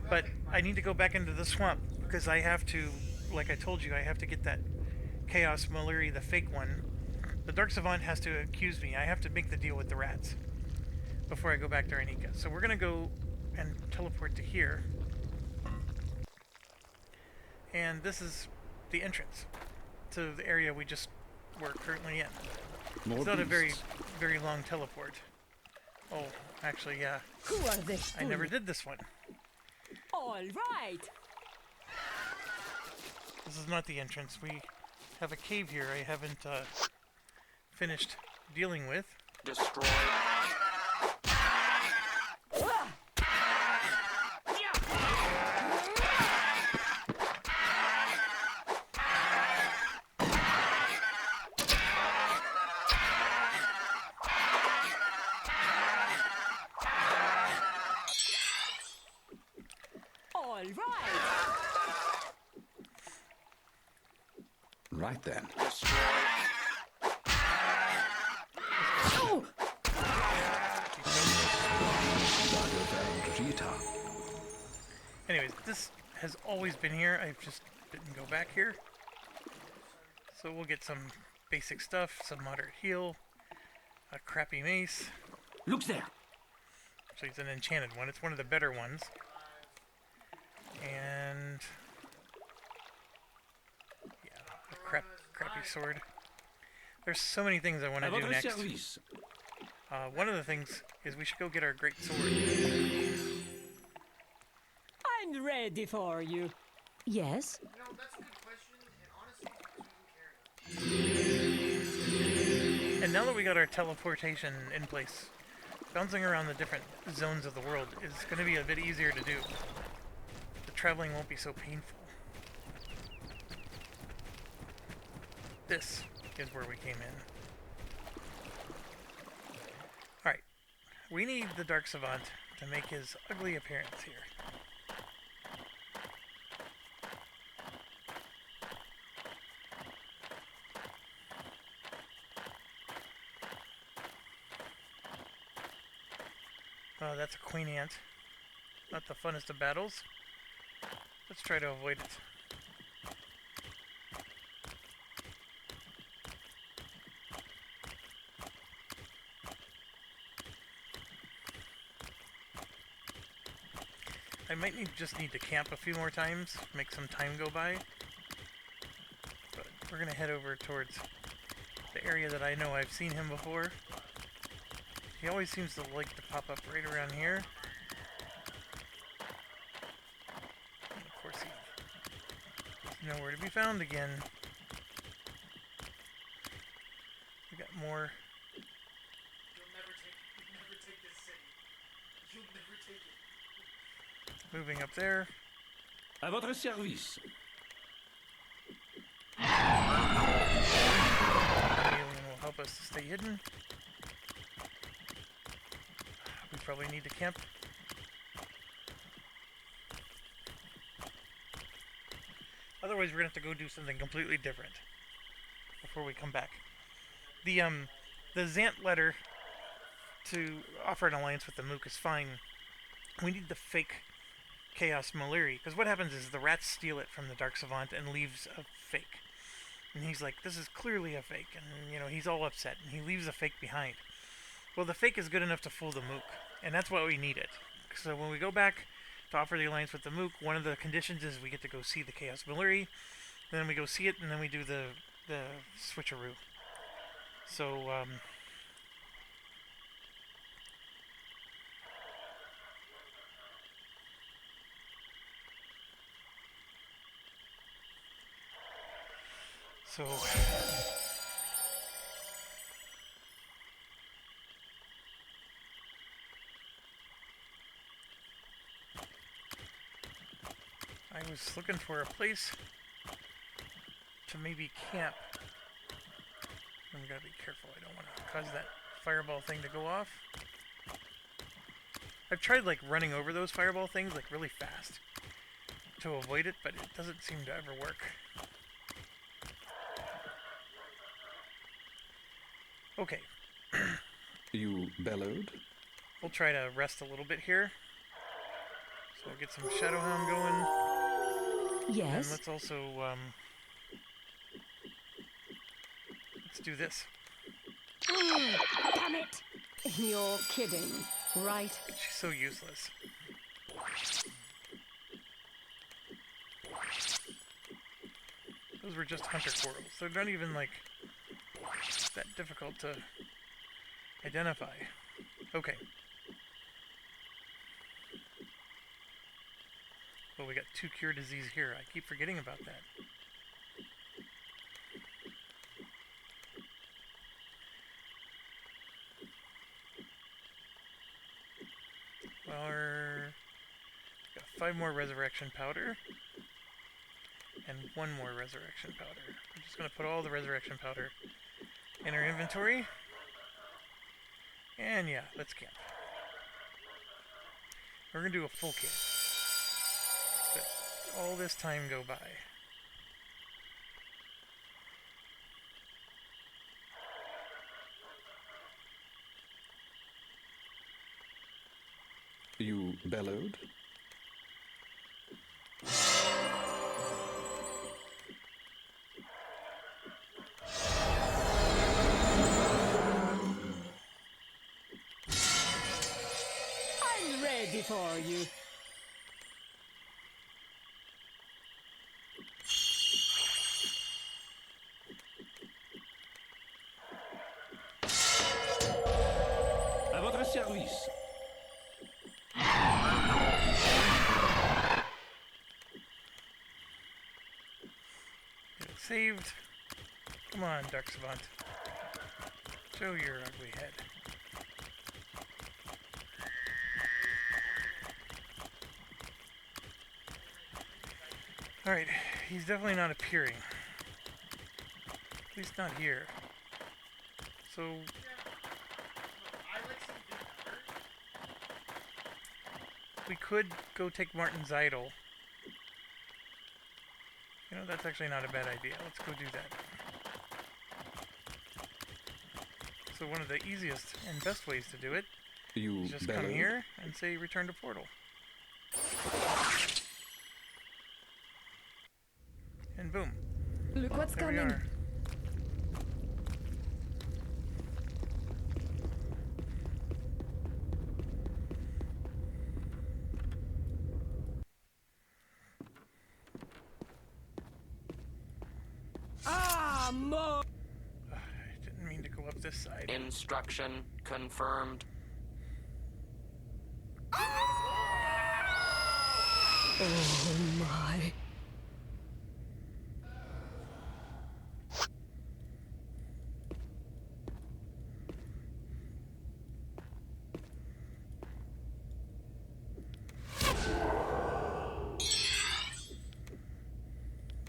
[SPEAKER 1] But I need to go back into the swamp because I have to, like I told you, I have to get that Chaos Maluri, the fake one. The Dark Savant has to accuse me. I have to make the deal with the rats before I go back to Arnica. So we're gonna go and teleport to here. And this is the entrance to the area we just were currently in.
[SPEAKER 4] More
[SPEAKER 1] It's not a very,
[SPEAKER 4] beasts.
[SPEAKER 1] very long teleport. Oh, actually, yeah.
[SPEAKER 5] Who are they?
[SPEAKER 1] I never did this one.
[SPEAKER 3] All right.
[SPEAKER 1] This is not the entrance. We have a cave here I haven't finished dealing with.
[SPEAKER 2] Destroy.
[SPEAKER 3] All right.
[SPEAKER 4] Right then.
[SPEAKER 2] Destroy.
[SPEAKER 1] Anyways, this has always been here. I just didn't go back here. So we'll get some basic stuff, some moderate heal, a crappy mace.
[SPEAKER 6] Look there.
[SPEAKER 1] Actually, it's an enchanted one. It's one of the better ones. And yeah, a crappy sword. There's so many things I want
[SPEAKER 6] À
[SPEAKER 1] to do
[SPEAKER 6] votre
[SPEAKER 1] next.
[SPEAKER 6] service.
[SPEAKER 1] One of the things is we should go get our great sword.
[SPEAKER 3] I'm ready for you.
[SPEAKER 5] Yes?
[SPEAKER 8] You know, that's a good question, and honestly,
[SPEAKER 1] And now that we got our teleportation in place, bouncing around the different zones of the world is going to be a bit easier to do. The traveling won't be so painful. This is where we came in. Alright, we need the Dark Savant to make his ugly appearance here. Oh, that's a queen ant. Not the funnest of battles. Let's try to avoid it. I might just need to camp a few more times, make some time go by. But we're gonna head over towards the area that I know I've seen him before. He always seems to like to pop up right around here. And of course, he's nowhere to be found again. We got more.
[SPEAKER 8] You'll never take this city. You'll never take it.
[SPEAKER 1] Moving up there.
[SPEAKER 6] À votre service.
[SPEAKER 1] Alien will help us to stay hidden. We probably need to camp. Otherwise, we're gonna have to go do something completely different before we come back. The Zant letter to offer an alliance with the Mook is fine. We need the fake Chaos Maliri, because what happens is the rats steal it from the Dark Savant and leaves a fake. And he's like, this is clearly a fake, and you know, he's all upset, and he leaves a fake behind. Well, the fake is good enough to fool the Mook, and that's why we need it. So when we go back to offer the alliance with the Mook, one of the conditions is we get to go see the Chaos Maliri, then we go see it, and then we do the switcheroo. So, So, I was looking for a place to maybe camp. I'm gotta be careful, I don't want to cause that fireball thing to go off. I've tried like running over those fireball things like really fast to avoid it, but it doesn't seem to ever work. Okay.
[SPEAKER 4] You bellowed?
[SPEAKER 1] We'll try to rest a little bit here. So I'll get some Shadowhound going. And
[SPEAKER 3] Yes.
[SPEAKER 1] let's also, let's do this.
[SPEAKER 3] Damn it! You're kidding, right?
[SPEAKER 1] She's so useless. Those were just hunter portals. They're not even, like, that difficult to identify. Okay. Well, we got 2 cure disease here. I keep forgetting about that. Our got 5 more resurrection powder and 1 more resurrection powder. We're just gonna put all the resurrection powder in our inventory. And yeah, let's camp. We're gonna do a full camp. Let all this time go by.
[SPEAKER 4] You bellowed?
[SPEAKER 3] I'm ready for you.
[SPEAKER 6] À votre service.
[SPEAKER 1] Get it saved. Come on, Dark Savant. Show your ugly head. Alright, he's definitely not appearing. At least not here. So... we could go take Marten's idol. You know, that's actually not a bad idea. Let's go do that. So one of the easiest and best ways to do it
[SPEAKER 4] You
[SPEAKER 1] is just
[SPEAKER 4] bellowed?
[SPEAKER 1] come here and say return to portal. And boom.
[SPEAKER 5] Look what's
[SPEAKER 1] There we
[SPEAKER 5] coming.
[SPEAKER 1] are.
[SPEAKER 3] Ah, more.
[SPEAKER 1] I didn't mean to go up this side.
[SPEAKER 2] Instruction confirmed.
[SPEAKER 3] Oh my.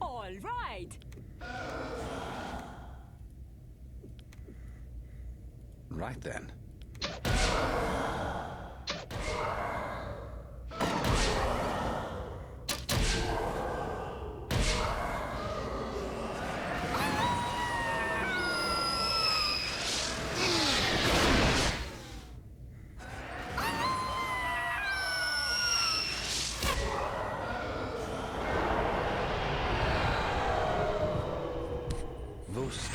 [SPEAKER 3] All right.
[SPEAKER 4] Right then. Those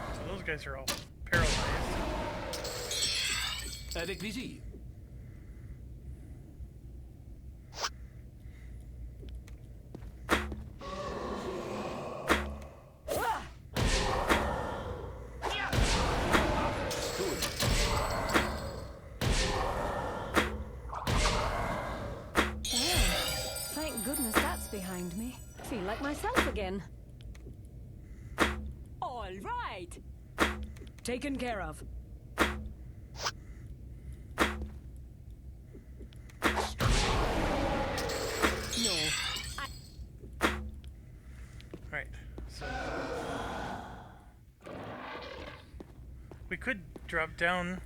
[SPEAKER 1] So those guys are all paralyzed.
[SPEAKER 6] Avec plaisir.
[SPEAKER 3] Thank goodness that's behind me. Feel like myself again. All right. Taken care of. No.
[SPEAKER 1] Right. So we could drop down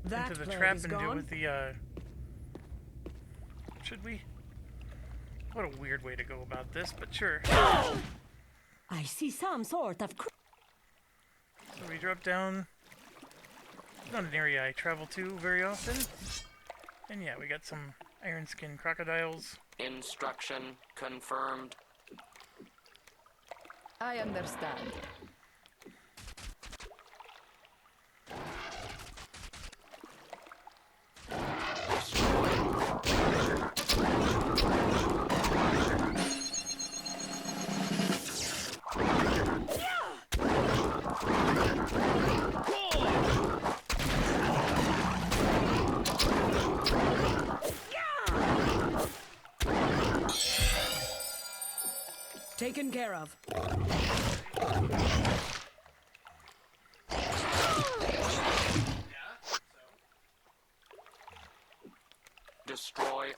[SPEAKER 3] That
[SPEAKER 1] into the
[SPEAKER 3] plague
[SPEAKER 1] trap
[SPEAKER 3] is
[SPEAKER 1] and deal
[SPEAKER 3] gone.
[SPEAKER 1] with the. Should we? What a weird way to go about this, but sure.
[SPEAKER 3] I see some sort of.
[SPEAKER 1] So we drop down. It's not an area I travel to very often. And yeah, we got some iron skin crocodiles.
[SPEAKER 2] Instruction confirmed.
[SPEAKER 5] I understand.
[SPEAKER 3] Taken care of.
[SPEAKER 2] Destroy.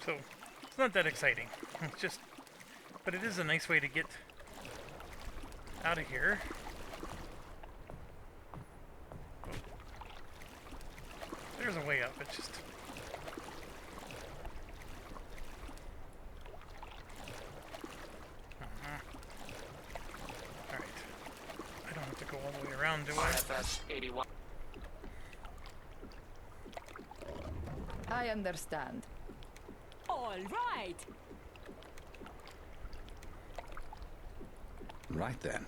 [SPEAKER 1] So it's not that exciting. It's just, but it is a nice way to get out of here. Oh. There's a way up. It's just. All right. I don't have to go all the way around, do I?
[SPEAKER 2] RFS 81.
[SPEAKER 5] I understand.
[SPEAKER 3] All right.
[SPEAKER 4] right then.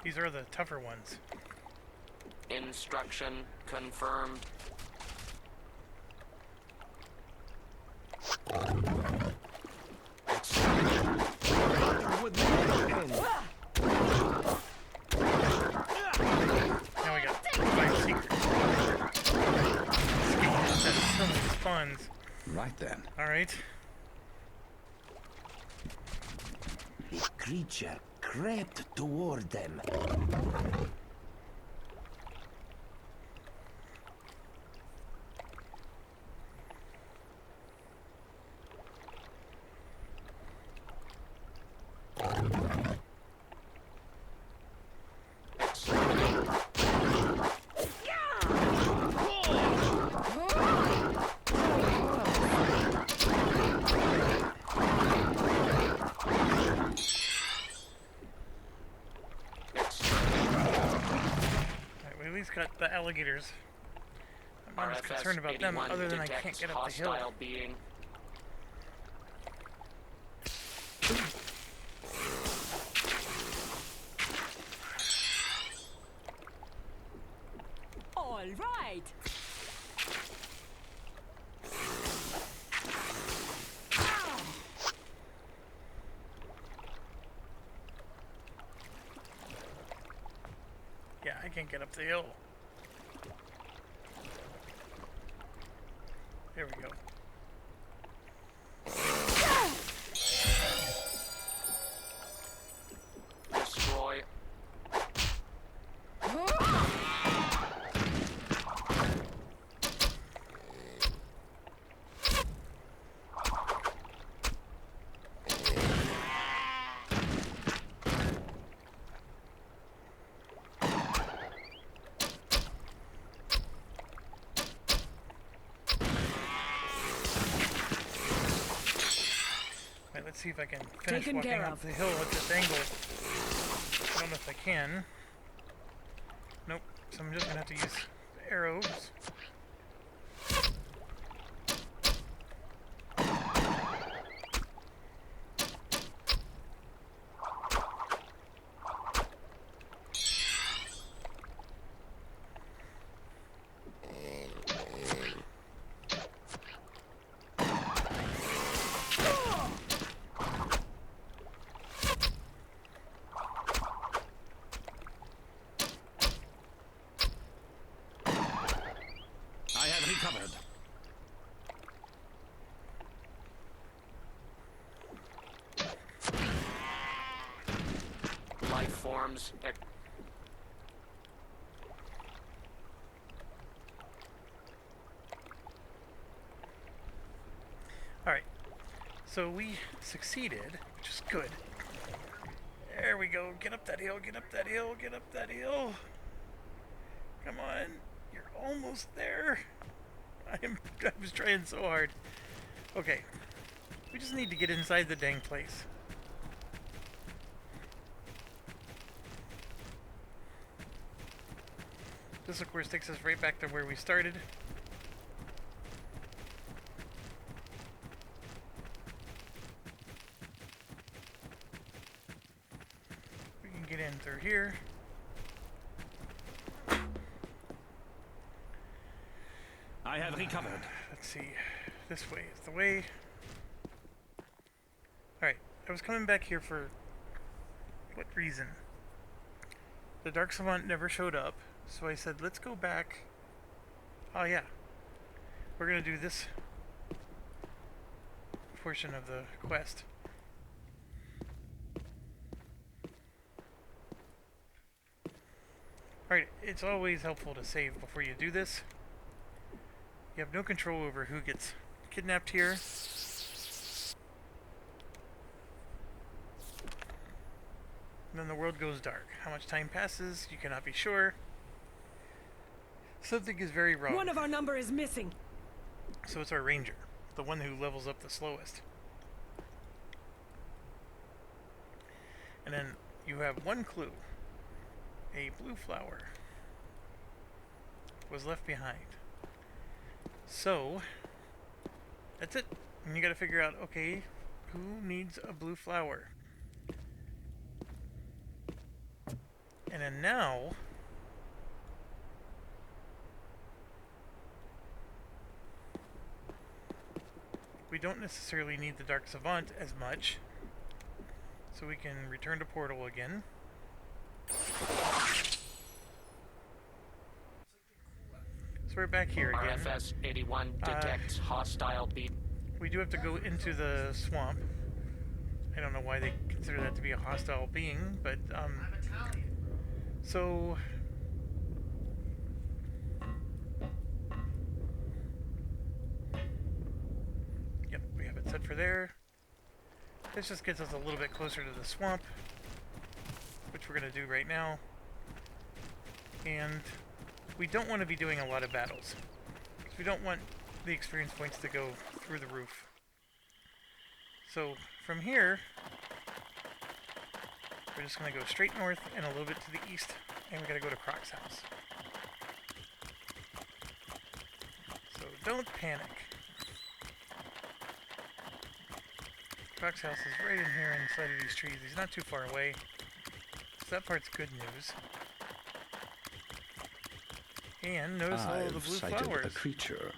[SPEAKER 1] These are the tougher ones.
[SPEAKER 2] Instruction confirmed.
[SPEAKER 1] Now we got 5 secrets. That's so many spawns.
[SPEAKER 4] Right then.
[SPEAKER 1] Alright.
[SPEAKER 7] The creature crept toward them.
[SPEAKER 1] He's got the alligators. I'm not as
[SPEAKER 2] RFS
[SPEAKER 1] concerned about them
[SPEAKER 2] 81
[SPEAKER 1] other than I
[SPEAKER 2] detects
[SPEAKER 1] can't get up the hill.
[SPEAKER 2] hostile being.
[SPEAKER 3] All right.
[SPEAKER 1] Yeah, I can't get up the hill. There we go.
[SPEAKER 2] Destroy.
[SPEAKER 1] Right, let's see if I can finish
[SPEAKER 3] Taken
[SPEAKER 1] walking
[SPEAKER 3] care
[SPEAKER 1] up
[SPEAKER 3] of.
[SPEAKER 1] the hill at this angle. I don't know if I can. Nope, so I'm just gonna have to use arrows.
[SPEAKER 6] I have recovered.
[SPEAKER 2] Life forms.
[SPEAKER 1] Alright, so we succeeded, which is good. There we go, get up that hill, get up that hill, get up that hill. Come on, you're almost there. I was trying so hard. Okay, we just need to get inside the dang place. This of course takes us right back to where we started. We can get in through here.
[SPEAKER 6] I have recovered.
[SPEAKER 1] Let's see. This way is the way. Alright, I was coming back here for what reason? The Dark Savant never showed up, so I said, let's go back. Oh yeah. We're gonna do this portion of the quest. Alright, it's always helpful to save before you do this. You have no control over who gets kidnapped here. And then the world goes dark. How much time passes, you cannot be sure. Something is very wrong.
[SPEAKER 3] One of our number is missing.
[SPEAKER 1] So it's our ranger, the one who levels up the slowest. And then you have one clue. A blue flower was left behind. So, that's it. And you gotta figure out, okay, who needs a blue flower? And then now, we don't necessarily need the Dark Savant as much. So we can return to Portal again. So we're back here again.
[SPEAKER 2] RFS 81 detects hostile being.
[SPEAKER 1] We do have to go into the swamp. I don't know why they consider that to be a hostile being, but
[SPEAKER 8] I'm Italian.
[SPEAKER 1] so yep, we have it set for there. This just gets us a little bit closer to the swamp, which we're gonna do right now. And we don't want to be doing a lot of battles, because we don't want the experience points to go through the roof. So from here, we're just going to go straight north and a little bit to the east. And we got to go to Croc's house. So don't panic. Croc's house is right in here inside of these trees. He's not too far away. So that part's good news. And notice all of the
[SPEAKER 4] I've
[SPEAKER 1] blue
[SPEAKER 4] sighted
[SPEAKER 1] flowers.
[SPEAKER 4] a creature.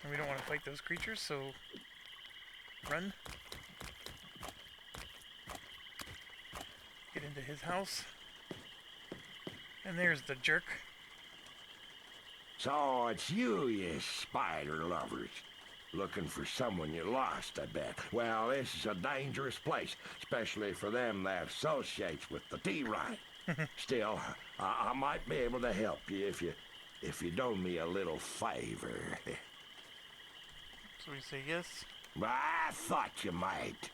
[SPEAKER 1] And we don't want to fight those creatures, so run. Get into his house. And there's the jerk.
[SPEAKER 9] So it's you spider lovers. Looking for someone you lost, I bet. Well, this is a dangerous place, especially for them that associates with the T-Rite. Still, I might be able to help you if you do me a little favor.
[SPEAKER 1] So we say yes.
[SPEAKER 9] I thought you might.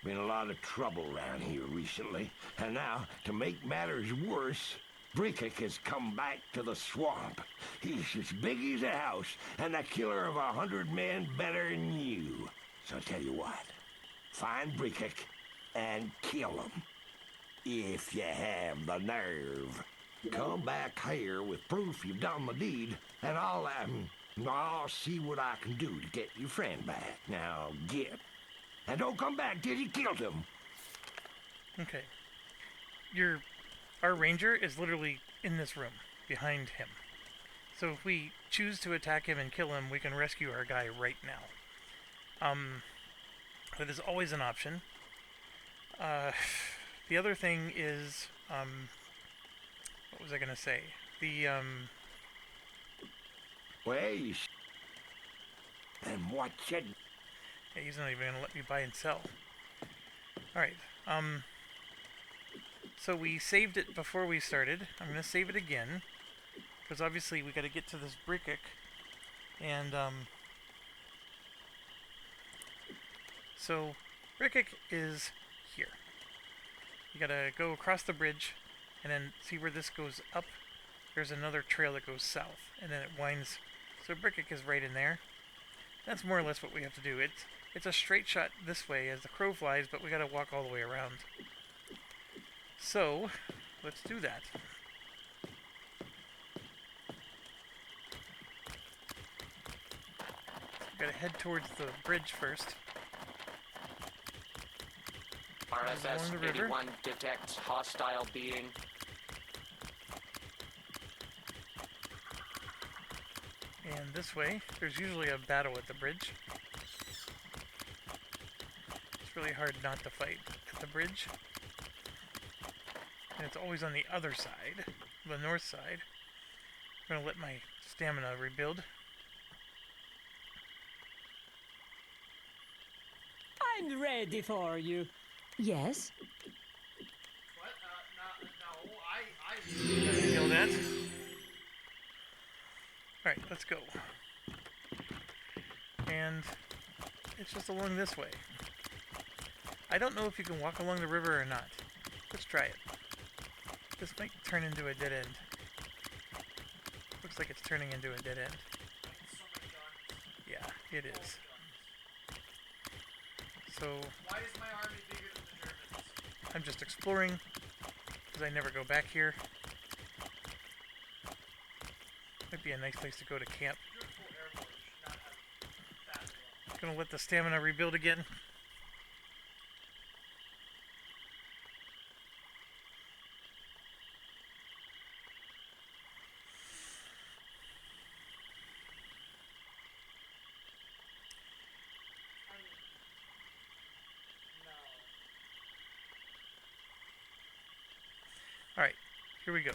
[SPEAKER 9] Been a lot of trouble around here recently, and now, to make matters worse, Brickik has come back to the swamp. He's as big as a house, and a killer of 100 men better than you. So I tell you what, find Brickik and kill him. If you have the nerve. Come back here with proof you've done the deed, and I'll see what I can do to get your friend back. Now, get. And don't come back till you killed him.
[SPEAKER 1] Okay. Our ranger is literally in this room, behind him. So if we choose to attack him and kill him, we can rescue our guy right now. That is always an option. The other thing is, what was I gonna say?
[SPEAKER 9] Well, and what you...
[SPEAKER 1] Yeah, he's not even gonna let me buy and sell. Alright, so we saved it before we started. I'm gonna save it again, because obviously we gotta get to this Brickik, and, so, Brickik is here. You gotta go across the bridge, and then see where this goes up. There's another trail that goes south, and then it winds. So Brickik is right in there. That's more or less what we have to do. It's a straight shot this way as the crow flies, but we gotta walk all the way around. So, let's do that. We gotta head towards the bridge first.
[SPEAKER 2] RSS
[SPEAKER 1] Along the river.
[SPEAKER 2] 81 detects hostile being.
[SPEAKER 1] And this way, there's usually a battle at the bridge. It's really hard not to fight at the bridge. And it's always on the other side, the north side. I'm gonna let my stamina rebuild.
[SPEAKER 3] I'm ready for you. Yes?
[SPEAKER 8] What? No, I...
[SPEAKER 1] Gotta kill that. Alright, let's go. And it's just along this way. I don't know if you can walk along the river or not. Let's try it. This might turn into a dead end. Looks like it's turning into a dead end.
[SPEAKER 8] So many guns.
[SPEAKER 1] Yeah, it is.
[SPEAKER 8] Guns.
[SPEAKER 1] So
[SPEAKER 8] Why is my army bigger than the Germans?
[SPEAKER 1] I'm just exploring, because I never go back here. Might be a nice place to go to camp.
[SPEAKER 8] Your full airborne should not have that well.
[SPEAKER 1] Gonna let the stamina rebuild again.
[SPEAKER 8] No.
[SPEAKER 1] Alright, here we go.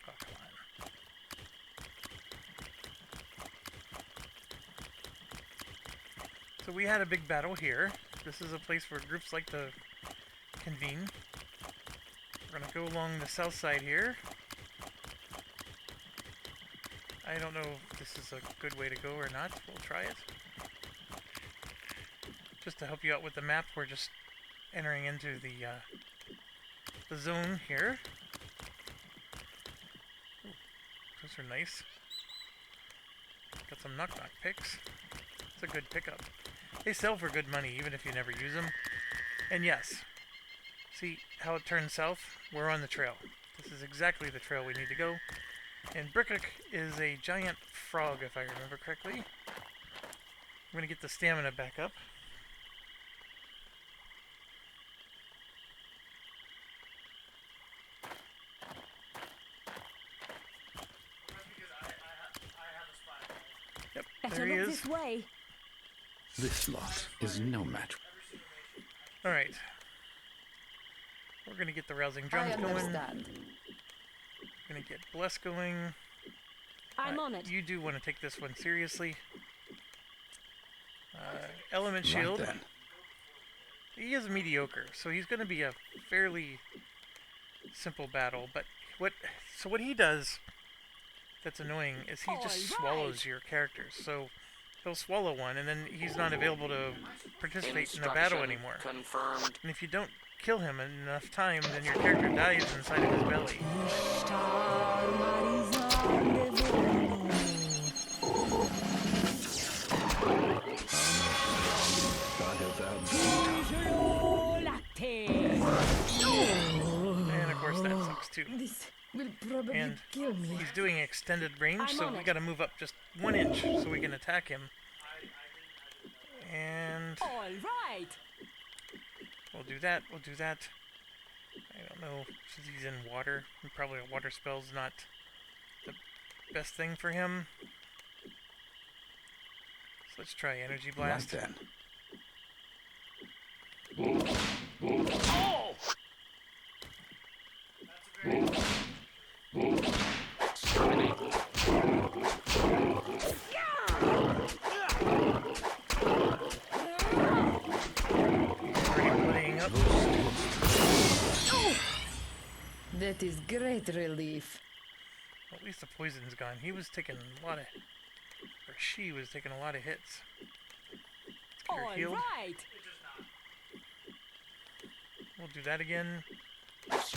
[SPEAKER 1] Oh, come on. So we had a big battle here. This is a place where groups like to convene. We're gonna go along the south side here. I don't know if this is a good way to go or not. We'll try it. Just to help you out with the map, we're just entering into the zone here. Ooh, those are nice. Got some knock-knock picks. It's a good pickup. They sell for good money even if you never use them. And yes, see how it turns south? We're on the trail. This is exactly the trail we need to go. And Brickik is a giant frog, if I remember correctly. I'm going to get the stamina back up.
[SPEAKER 8] That's because I have a spot.
[SPEAKER 1] Yep,
[SPEAKER 3] Better
[SPEAKER 1] there he
[SPEAKER 3] look
[SPEAKER 1] is.
[SPEAKER 3] this way.
[SPEAKER 4] This lot is no match.
[SPEAKER 1] Alright. We're going to get the rousing
[SPEAKER 5] I
[SPEAKER 1] drums going.
[SPEAKER 5] understand.
[SPEAKER 1] Going to get Bless going.
[SPEAKER 3] I'm on it.
[SPEAKER 1] You do want to take this one seriously. Element
[SPEAKER 4] Right
[SPEAKER 1] Shield.
[SPEAKER 4] then.
[SPEAKER 1] He is mediocre, so he's going to be a fairly simple battle. But what he does that's annoying is he just swallows your characters. So he'll swallow one, and then he's not available to participate in the battle
[SPEAKER 2] Instruction
[SPEAKER 1] anymore.
[SPEAKER 2] confirmed.
[SPEAKER 1] And if you don't kill him in enough time, then your character dies inside of his belly. And of course that sucks too.
[SPEAKER 5] This will probably
[SPEAKER 1] And
[SPEAKER 5] kill me.
[SPEAKER 1] he's doing extended range,
[SPEAKER 3] I'm
[SPEAKER 1] so
[SPEAKER 3] on
[SPEAKER 1] we
[SPEAKER 3] it.
[SPEAKER 1] gotta move up just 1 inch so we can attack him. And
[SPEAKER 3] All right.
[SPEAKER 1] we'll do that, we'll do that. I don't know, since he's in water, probably a water spell's not the best thing for him. So let's try Energy
[SPEAKER 4] Right
[SPEAKER 1] Blast.
[SPEAKER 4] then.
[SPEAKER 1] Already bloodying up.
[SPEAKER 5] That is great relief.
[SPEAKER 1] At least the poison's gone. He was taking a lot of, or she was taking a lot of hits. Let's get her
[SPEAKER 3] All
[SPEAKER 1] healed.
[SPEAKER 3] right.
[SPEAKER 1] We'll do that again. It's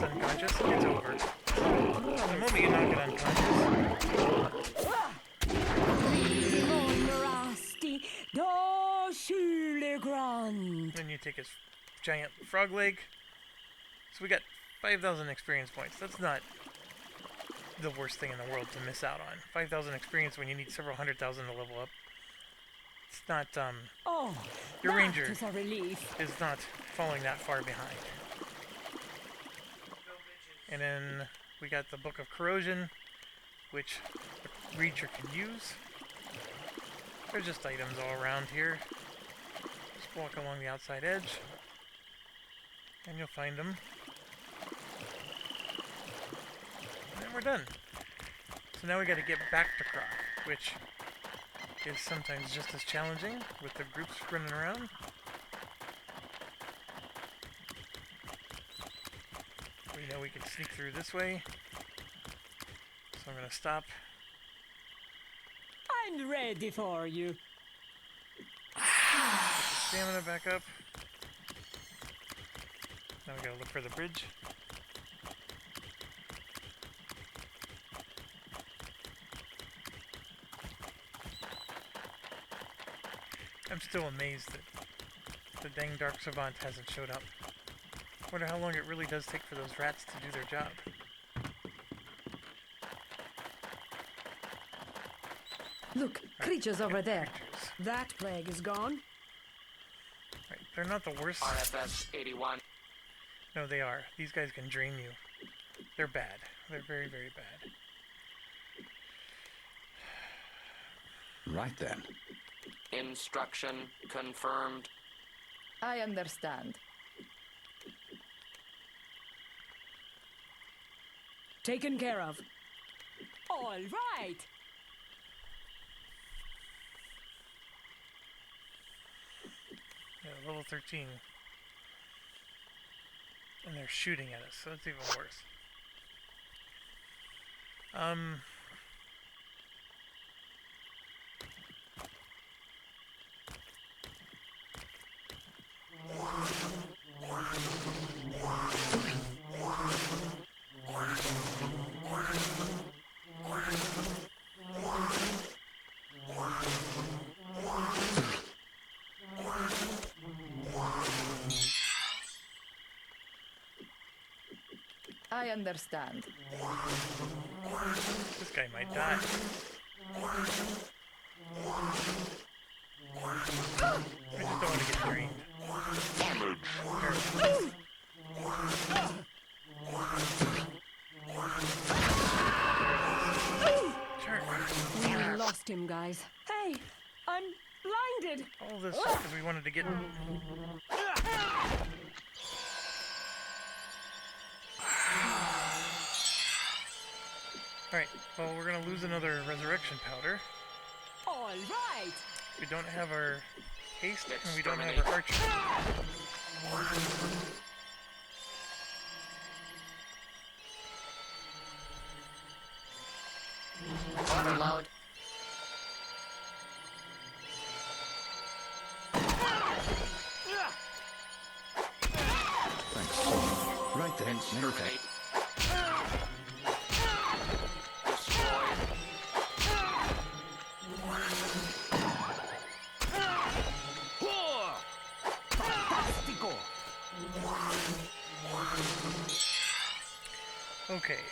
[SPEAKER 1] unconscious. It's over. The moment you knock it unconscious,
[SPEAKER 3] Rasti, do Schule Grant.
[SPEAKER 1] then you take his giant frog leg. So we got 5,000 experience points. That's not the worst thing in the world to miss out on. 5,000 experience when you need several 100,000 to level up. It's not,
[SPEAKER 3] Oh,
[SPEAKER 1] Your
[SPEAKER 3] that
[SPEAKER 1] ranger.
[SPEAKER 3] is a relief.
[SPEAKER 1] is not falling that far behind. And then we got the Book of Corrosion, which the Reacher can use. There's just items all around here. Just walk along the outside edge, and you'll find them. And then we're done. So now we got to get back to Croc, which is sometimes just as challenging with the groups running around. We know we can sneak through this way, so I'm going to stop.
[SPEAKER 3] I'm ready for you.
[SPEAKER 1] Stamina back up. Now we gotta look for the bridge. I'm still amazed that the dang Dark Savant hasn't showed up. Wonder how long it really does take for those rats to do their job.
[SPEAKER 5] Look, creatures over there.
[SPEAKER 1] Creatures.
[SPEAKER 3] That plague is gone.
[SPEAKER 1] Right, they're not the worst.
[SPEAKER 2] RFS 81.
[SPEAKER 1] No, they are. These guys can drain you. They're bad. They're very, very bad.
[SPEAKER 4] Right then.
[SPEAKER 2] Instruction confirmed.
[SPEAKER 5] I understand.
[SPEAKER 3] Taken care of. All right.
[SPEAKER 1] Yeah, level 13. And they're shooting at us, so that's even worse.
[SPEAKER 5] I understand.
[SPEAKER 1] This guy might die. I just don't want to get drained.
[SPEAKER 3] We lost him, guys. Hey, I'm blinded.
[SPEAKER 1] All this because we wanted to get. Alright, well, we're gonna lose another resurrection powder.
[SPEAKER 3] All right.
[SPEAKER 1] We don't have our haste and we don't have our archer.
[SPEAKER 2] Overload.
[SPEAKER 4] Thanks so much. Right then, never
[SPEAKER 2] Exterminate.
[SPEAKER 7] Fantastico!
[SPEAKER 1] Okay.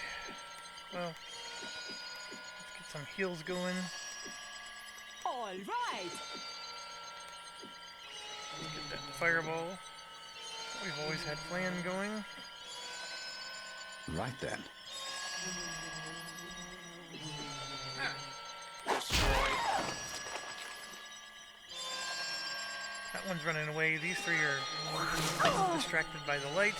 [SPEAKER 1] Well, let's get some heals going.
[SPEAKER 3] All right.
[SPEAKER 1] Let's get that fireball. We've always had plan going.
[SPEAKER 4] Right then.
[SPEAKER 1] That one's running away. These three are distracted by the light.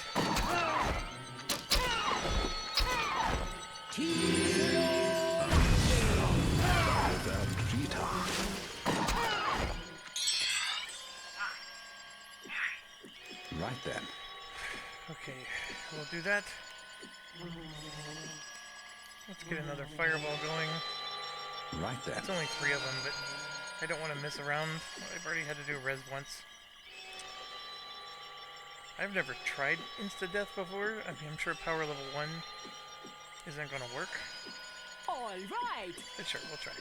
[SPEAKER 4] Right then.
[SPEAKER 1] Okay, we'll do that. Let's get another fireball going.
[SPEAKER 4] Right then.
[SPEAKER 1] It's only 3 of them, but I don't want to mess around. I've already had to do res once. I've never tried insta-death before. I mean, I'm sure power level 1 isn't going to work.
[SPEAKER 3] All right.
[SPEAKER 1] But sure, we'll try.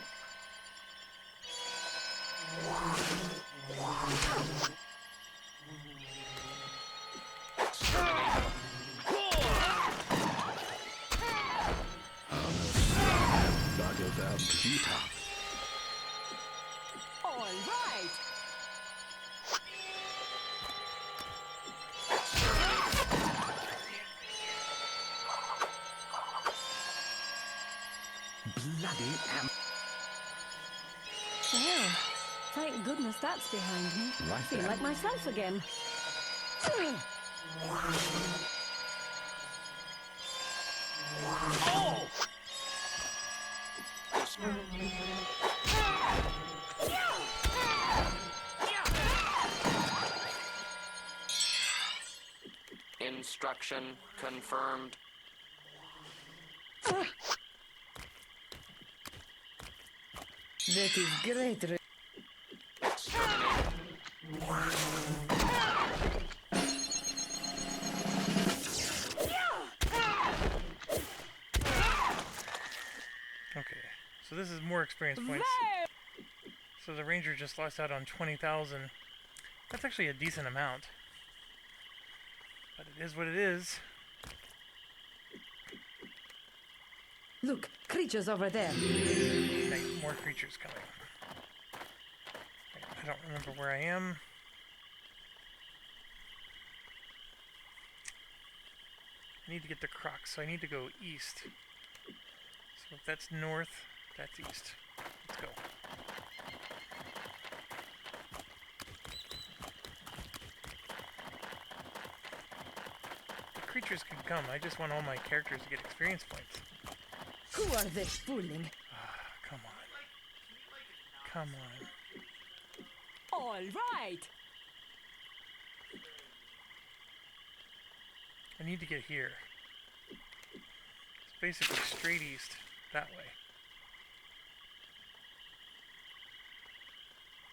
[SPEAKER 3] All right.
[SPEAKER 7] Bloody am.
[SPEAKER 3] Well, thank goodness that's behind me.
[SPEAKER 4] Right
[SPEAKER 3] Feel
[SPEAKER 4] then.
[SPEAKER 3] like myself again.
[SPEAKER 2] Instruction confirmed.
[SPEAKER 5] That is great.
[SPEAKER 2] Exterminate.
[SPEAKER 1] Okay, so this is more experience points. So the ranger just lost out on 20,000. That's actually a decent amount. But it is what it is.
[SPEAKER 5] Look, creatures over there.
[SPEAKER 1] Okay, more creatures coming. Okay, I don't remember where I am. I need to get the crocs, so I need to go east. So if that's north, that's east. Let's go. The creatures can come. I just want all my characters to get experience points.
[SPEAKER 5] Who are they fooling?
[SPEAKER 1] Come on. Come on.
[SPEAKER 3] All right.
[SPEAKER 1] I need to get here. It's basically straight east, that way.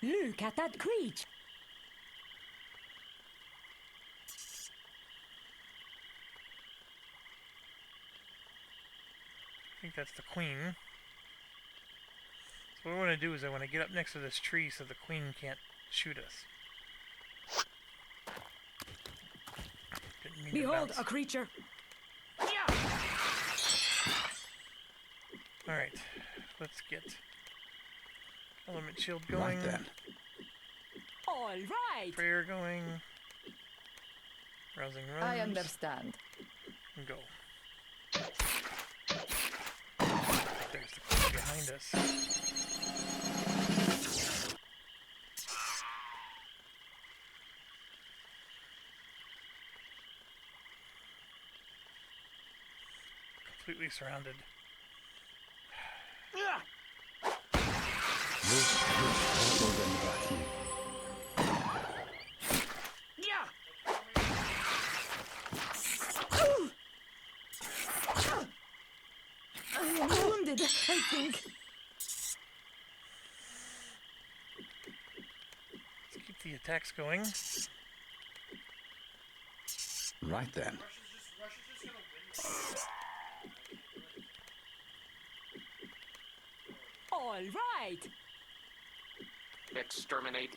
[SPEAKER 3] Look at that creature.
[SPEAKER 1] I think that's the queen. So what I want to do is I want to get up next to this tree so the queen can't shoot us. Didn't mean to
[SPEAKER 3] Behold
[SPEAKER 1] bounce.
[SPEAKER 3] a creature.
[SPEAKER 1] Alright, let's get element shield going.
[SPEAKER 4] Right then.
[SPEAKER 3] All right.
[SPEAKER 1] Prayer going. Rousing runs.
[SPEAKER 5] I understand.
[SPEAKER 1] And go. There's the creature behind us. Completely surrounded.
[SPEAKER 5] I am wounded, I think.
[SPEAKER 1] Let's keep the attacks going.
[SPEAKER 4] Right then.
[SPEAKER 8] Russia's just gonna win this.
[SPEAKER 3] All right.
[SPEAKER 2] Exterminate.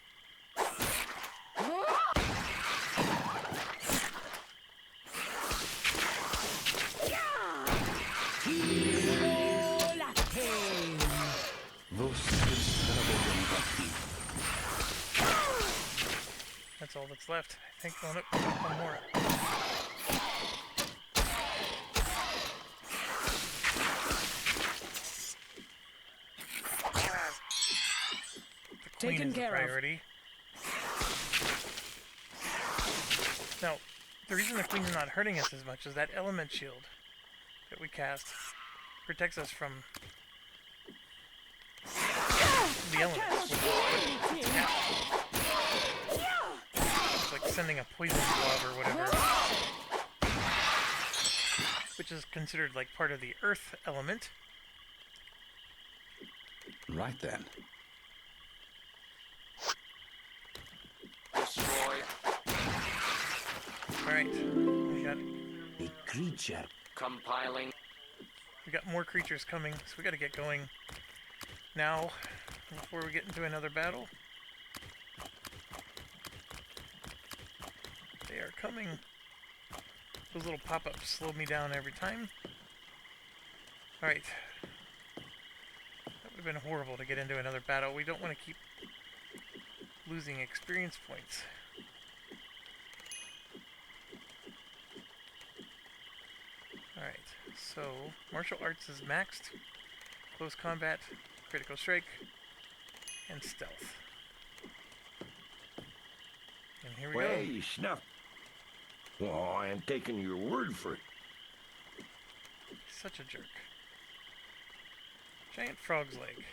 [SPEAKER 1] That's all that's left. I think. Oh, no, one more. The queen
[SPEAKER 3] Taken
[SPEAKER 1] is the
[SPEAKER 3] care of.
[SPEAKER 1] priority. Now, the reason the queen's not hurting us as much is that element shield that we cast protects us from the elements. It's like sending a poison glove or whatever, which is considered like part of the earth element.
[SPEAKER 4] Right then.
[SPEAKER 2] Destroy.
[SPEAKER 1] Alright,
[SPEAKER 9] A creature.
[SPEAKER 2] Compiling.
[SPEAKER 1] we got more creatures coming, so we gotta get going now before we get into another battle. They are coming. Those little pop-ups slow me down every time. Alright. That would have been horrible to get into another battle. We don't want to keep losing experience points. Alright, so martial arts is maxed. Close combat, critical strike, and stealth. And here we
[SPEAKER 9] Well,
[SPEAKER 1] go.
[SPEAKER 9] you snuffed. Well, I am taking your word for it.
[SPEAKER 1] Such a jerk. Giant frog's leg.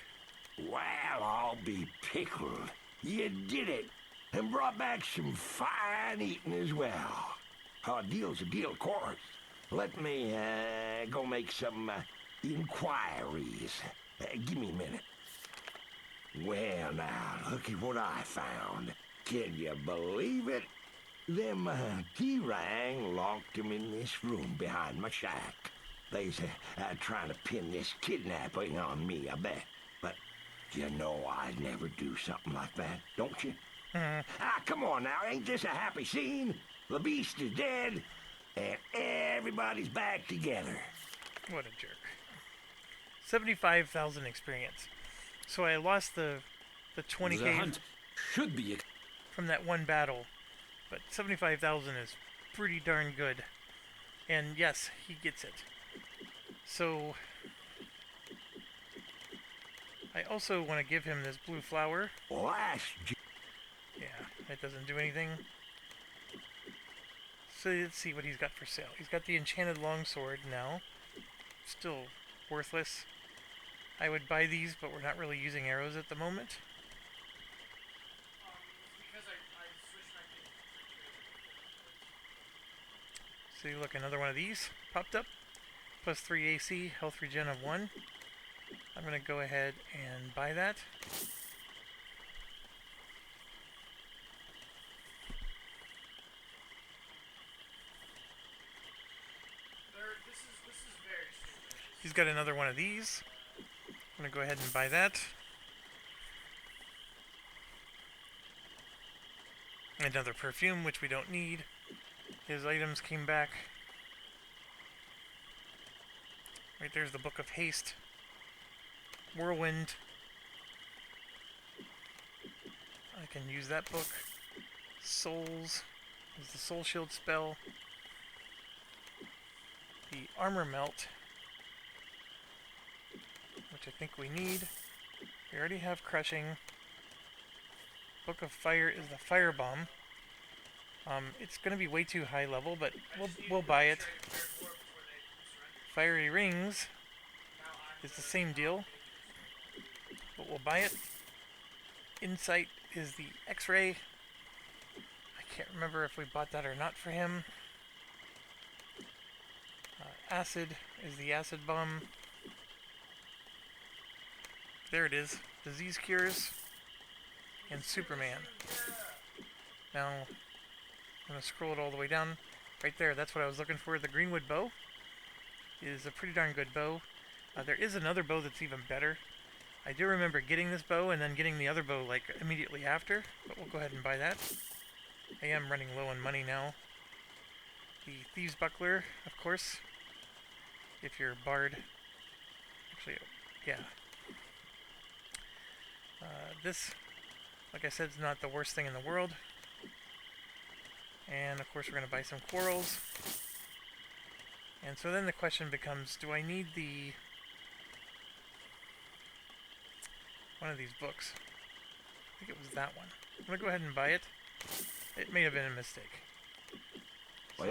[SPEAKER 9] Well, I'll be pickled. You did it, and brought back some fine eating as well. A deal's a deal, of course. Let me go make some inquiries. Give me a minute. Well, now, look at what I found. Can you believe it? Them T-Rang locked him in this room behind my shack. They's trying to pin this kidnapping on me, I bet. But you know I'd never do something like that, don't you? Come on now, ain't this a happy scene? The beast is dead, and everybody's back together.
[SPEAKER 1] What a jerk. 75,000 experience. So I lost the
[SPEAKER 6] The
[SPEAKER 1] 20k
[SPEAKER 6] hunt should be
[SPEAKER 1] from that one battle, but 75,000 is pretty darn good. And yes, he gets it. So I also want to give him this blue flower.
[SPEAKER 9] Last
[SPEAKER 1] Yeah, it doesn't do anything. So let's see what he's got for sale. He's got the enchanted longsword now. Still worthless. I would buy these, but we're not really using arrows at the moment.
[SPEAKER 8] Because I switched my thing.
[SPEAKER 1] See, look, another one of these popped up. Plus 3 AC, health regen of 1. I'm going to go ahead and buy that.
[SPEAKER 8] This is very stupid.
[SPEAKER 1] He's got another one of these. I'm going to go ahead and buy that. Another perfume, which we don't need. His items came back. Right there's the Book of Haste. Whirlwind. I can use that book. Souls is the Soul Shield spell. The Armor Melt, which I think we need. We already have Crushing. Book of Fire is the Fire Bomb. It's going to be way too high level, but we'll buy it. Fiery Rings is the same deal, but we'll buy it. Insight is the X-Ray. I can't remember if we bought that or not for him. Acid is the Acid Bomb. There it is. Disease Cures and Superman. Now, I'm going to scroll it all the way down. Right there, that's what I was looking for. The Greenwood Bow is a pretty darn good bow. There is another bow that's even better. I do remember getting this bow and then getting the other bow like immediately after, but we'll go ahead and buy that. I am running low on money now. The Thieves Buckler, of course, if you're a bard. Actually, yeah. This, like I said, is not the worst thing in the world. And of course we're going to buy some corals. And so then the question becomes, do I need one of these books? I think it was that one. I'm going to go ahead and buy it. It may have been a mistake. So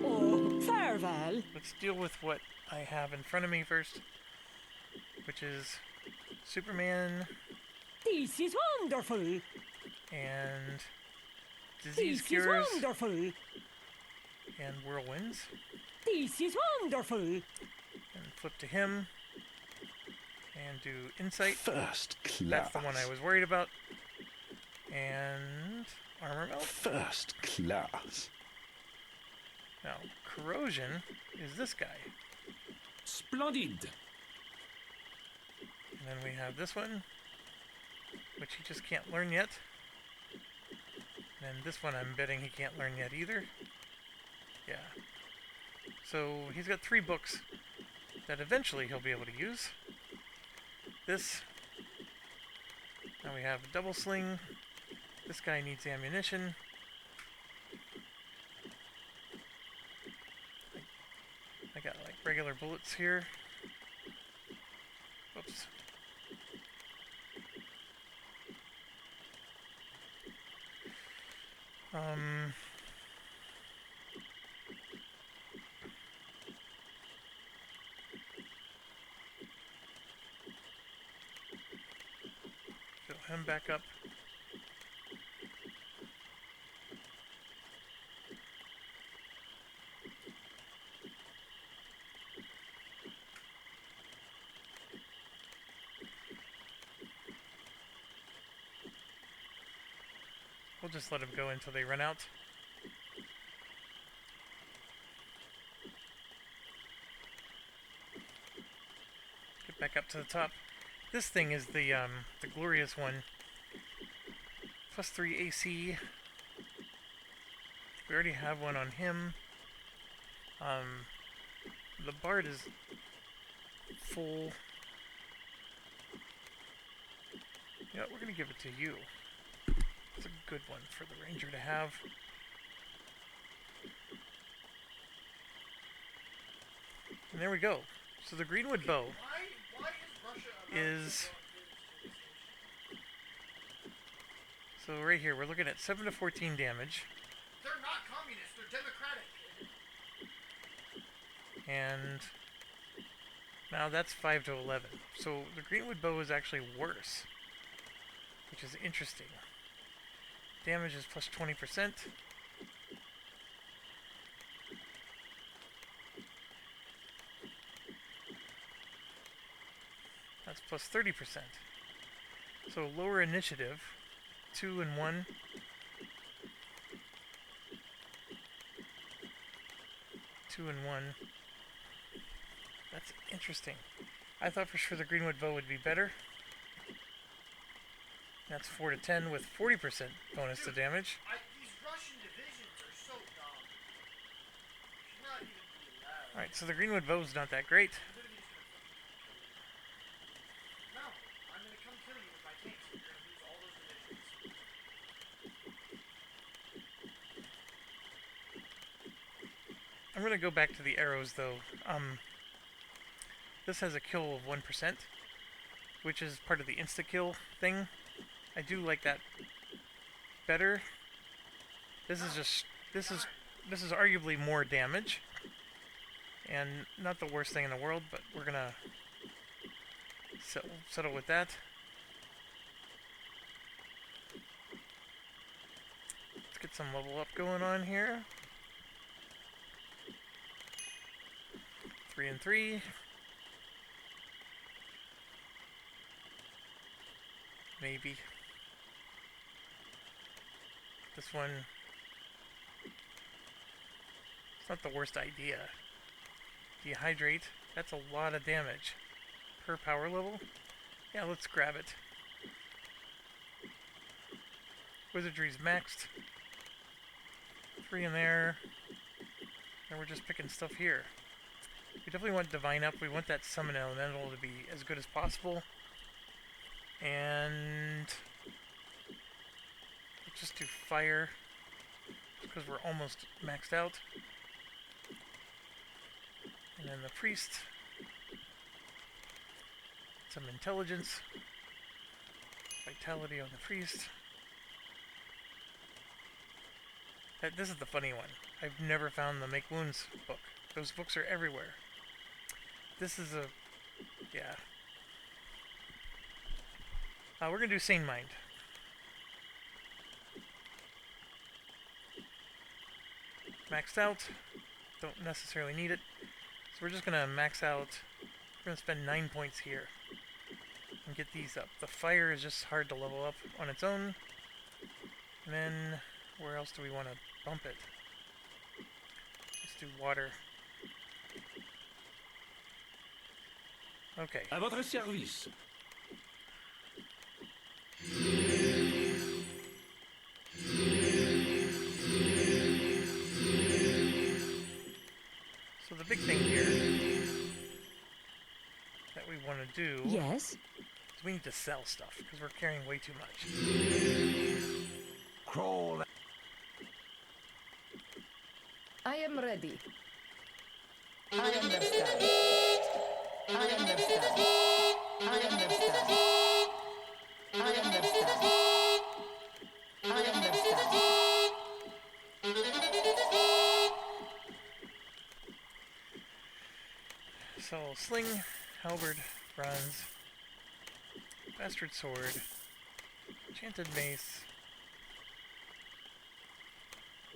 [SPEAKER 3] Oh, farewell.
[SPEAKER 1] let's deal with what I have in front of me first, which is Superman
[SPEAKER 3] This is wonderful.
[SPEAKER 1] and Disease
[SPEAKER 3] This is
[SPEAKER 1] Cures
[SPEAKER 3] wonderful.
[SPEAKER 1] and Whirlwinds.
[SPEAKER 3] This is wonderful.
[SPEAKER 1] And flip to him and do Insight.
[SPEAKER 4] First class.
[SPEAKER 1] That's the one I was worried about. And Armor Melt.
[SPEAKER 4] First class.
[SPEAKER 1] Now, Corrosion is this guy.
[SPEAKER 6] Splendid.
[SPEAKER 1] And then we have this one, which he just can't learn yet. And this one I'm betting he can't learn yet either. Yeah. So he's got 3 books that eventually he'll be able to use. This. Now we have a Double Sling. This guy needs ammunition. I got like regular bullets here. Oops. Fill him back up. We'll just let them go until they run out. Get back up to the top. This thing is the glorious one. +3 AC. We already have one on him. The Bard is full. Yeah, we're gonna give it to you. It's a good one for the Ranger to have. And there we go. So the Greenwood Bow
[SPEAKER 8] Why is Russia
[SPEAKER 1] is... So right here, we're looking at 7 to 14 damage.
[SPEAKER 8] They're not communists, they're democratic.
[SPEAKER 1] And now that's 5 to 11. So the Greenwood Bow is actually worse, which is interesting. Damage is +20%. That's +30%. So lower initiative, 2 and 1. 2 and 1. That's interesting. I thought for sure the Greenwood Bow would be better. That's 4 to 10 with 40% bonus to damage.
[SPEAKER 8] These Russian divisions are so dumb. Should not even be allowed.
[SPEAKER 1] Alright, so the Greenwood Bow's not that great. I'm gonna go back to the arrows though. This has a kill of 1%, which is part of the insta-kill thing. I do like that better. This is arguably more damage, and not the worst thing in the world, but we're gonna settle with that. Let's get some level up going on here. 3 and 3. Maybe. This one, it's not the worst idea. Dehydrate, that's a lot of damage per power level. Yeah, let's grab it. Wizardry's maxed. 3 in there. And we're just picking stuff here. We definitely want Divine up. We want that Summon Elemental to be as good as possible. And let's just do Fire, because we're almost maxed out. And then the Priest. Some Intelligence. Vitality on the Priest. This is the funny one. I've never found the Make Wounds book. Those books are everywhere. This is a... yeah. We're going to do Sane Mind. Maxed out. Don't necessarily need it. So we're just going to max out. We're going to spend 9 points here. And get these up. The Fire is just hard to level up on its own. And then, where else do we want to bump it? Let's do Water. Okay.
[SPEAKER 6] À votre service.
[SPEAKER 1] So the big thing here that we want to do
[SPEAKER 3] Yes?
[SPEAKER 1] is we need to sell stuff because we're carrying way too much.
[SPEAKER 9] Crawl.
[SPEAKER 5] I am ready. I understand. I understand. I understand. I understand. I understand.
[SPEAKER 1] So Sling, Halberd, Bronze, Bastard Sword, Enchanted Mace,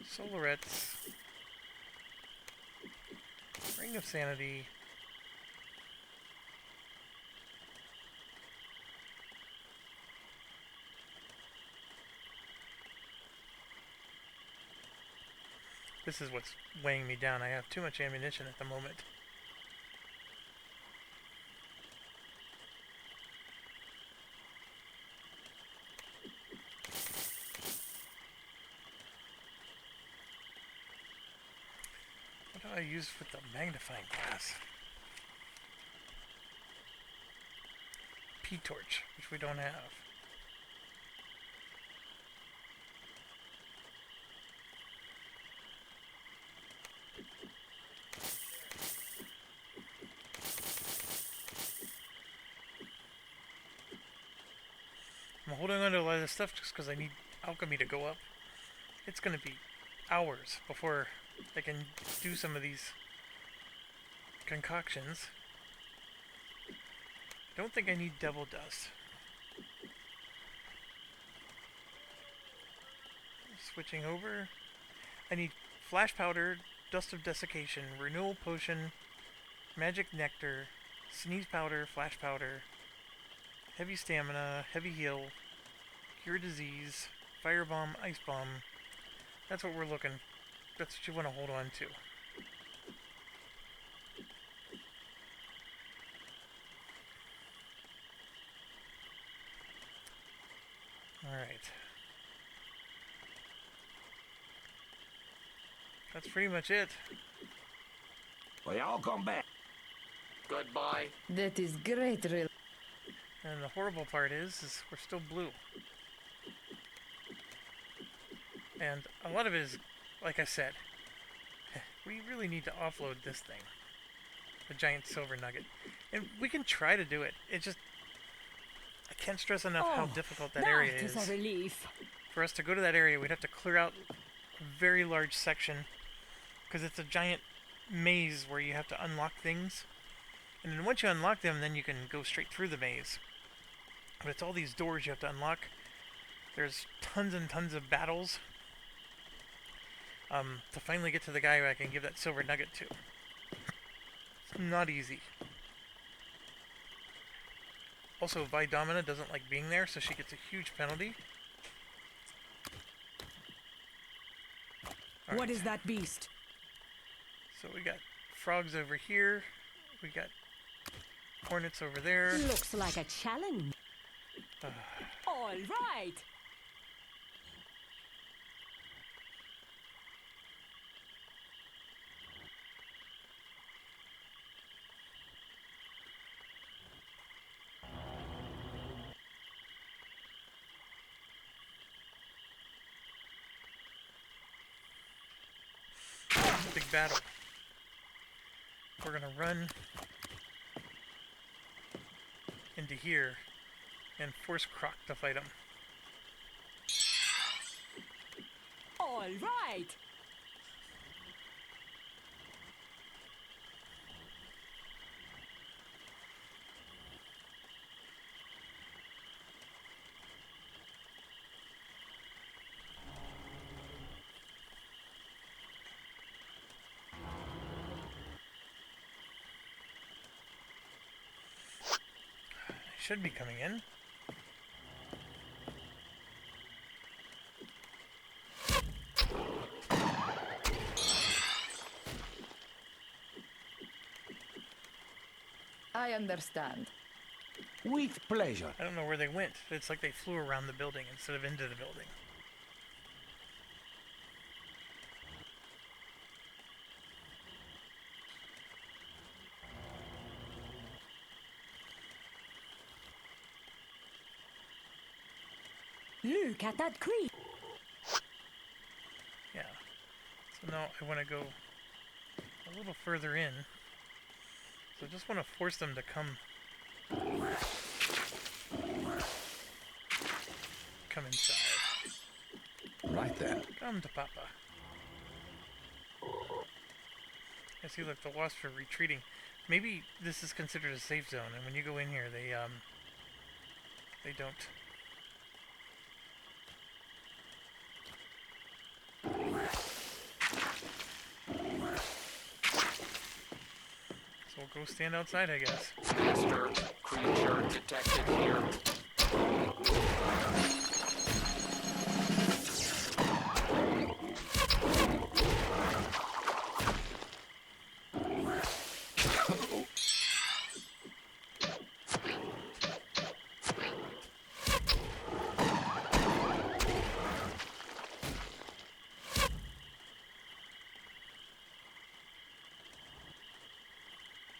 [SPEAKER 1] Solarettes, Ring of Sanity, this is what's weighing me down. I have too much ammunition at the moment. What do I use with the magnifying glass? P-torch, which we don't have. I'm holding on to a lot of this stuff just because I need alchemy to go up. It's going to be hours before I can do some of these concoctions. I don't think I need devil dust. Switching over. I need flash powder, dust of desiccation, renewal potion, magic nectar, sneeze powder, flash powder, heavy stamina, heavy heal, cure disease, fire bomb, ice bomb. That's what we're looking. That's what you want to hold on to. Alright. That's pretty much it.
[SPEAKER 9] Well, y'all come back.
[SPEAKER 2] Goodbye.
[SPEAKER 5] That is great, real.
[SPEAKER 1] And the horrible part is we're still blue. And a lot of it is, like I said, we really need to offload this thing. The giant silver nugget. And we can try to do it. It just... I can't stress enough how difficult that area is.
[SPEAKER 3] That is a relief.
[SPEAKER 1] For us to go to that area, we'd have to clear out a very large section. Because it's a giant maze where you have to unlock things. And then once you unlock them, then you can go straight through the maze. But it's all these doors you have to unlock. There's tons and tons of battles. To finally get to the guy who I can give that silver nugget to. It's not easy. Also, Vi Domina doesn't like being there, so she gets a huge penalty. All
[SPEAKER 3] What
[SPEAKER 1] right.
[SPEAKER 3] is that beast?
[SPEAKER 1] So we got frogs over here. We got hornets over there.
[SPEAKER 3] Looks like a challenge. All right.
[SPEAKER 1] Big battle. We're gonna run into here and force Croc to fight him.
[SPEAKER 3] All right.
[SPEAKER 1] Should be coming in.
[SPEAKER 5] I understand.
[SPEAKER 9] With pleasure.
[SPEAKER 1] I don't know where they went. It's like they flew around the building instead of into the building.
[SPEAKER 3] Look at that creep.
[SPEAKER 1] Yeah. So now I want to go a little further in. So I just want to force them to come inside.
[SPEAKER 4] Right then.
[SPEAKER 1] Come to Papa. I see, look, the wasps are retreating. Maybe this is considered a safe zone, and when you go in here, they don't. So we'll go stand outside, I guess.
[SPEAKER 2] Master, creature detected here.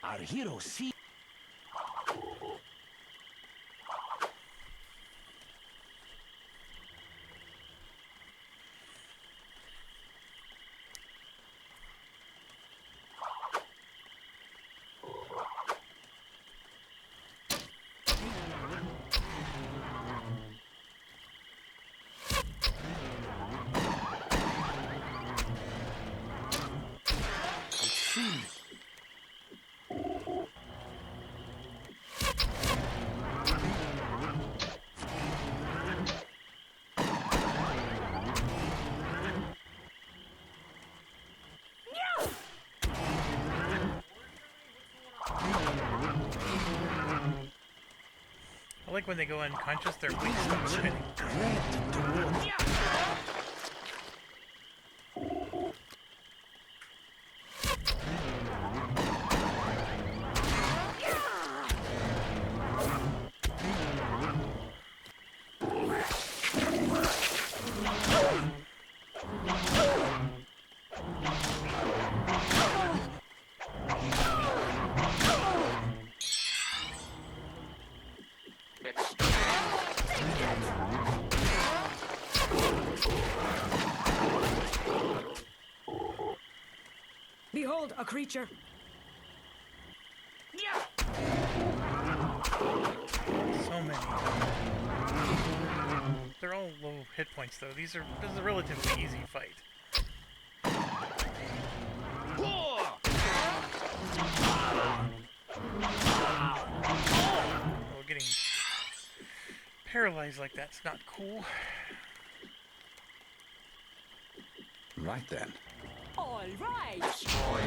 [SPEAKER 9] Our hero see.
[SPEAKER 1] I like when they go unconscious, their wings stop spinning.
[SPEAKER 2] It's
[SPEAKER 5] Behold, a creature.
[SPEAKER 1] So many. They're all low hit points though. This is a relatively easy fight. Oh, getting paralyzed like that's not cool.
[SPEAKER 4] Right then.
[SPEAKER 3] All right.
[SPEAKER 2] Destroy.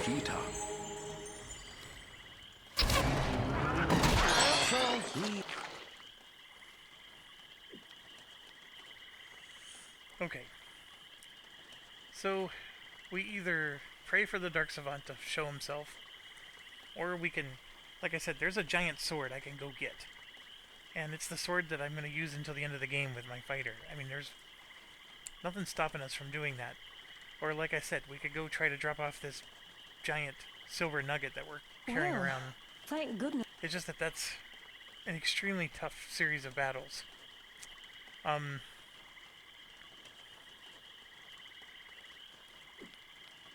[SPEAKER 4] Vita.
[SPEAKER 1] Okay. So, we either pray for the Dark Savant to show himself, or we can, like I said, there's a giant sword I can go get. And it's the sword that I'm going to use until the end of the game with my fighter. I mean, there's nothing stopping us from doing that. Or, like I said, we could go try to drop off this giant silver nugget that we're carrying
[SPEAKER 3] Well,
[SPEAKER 1] around.
[SPEAKER 3] Thank goodness.
[SPEAKER 1] It's just that that's an extremely tough series of battles.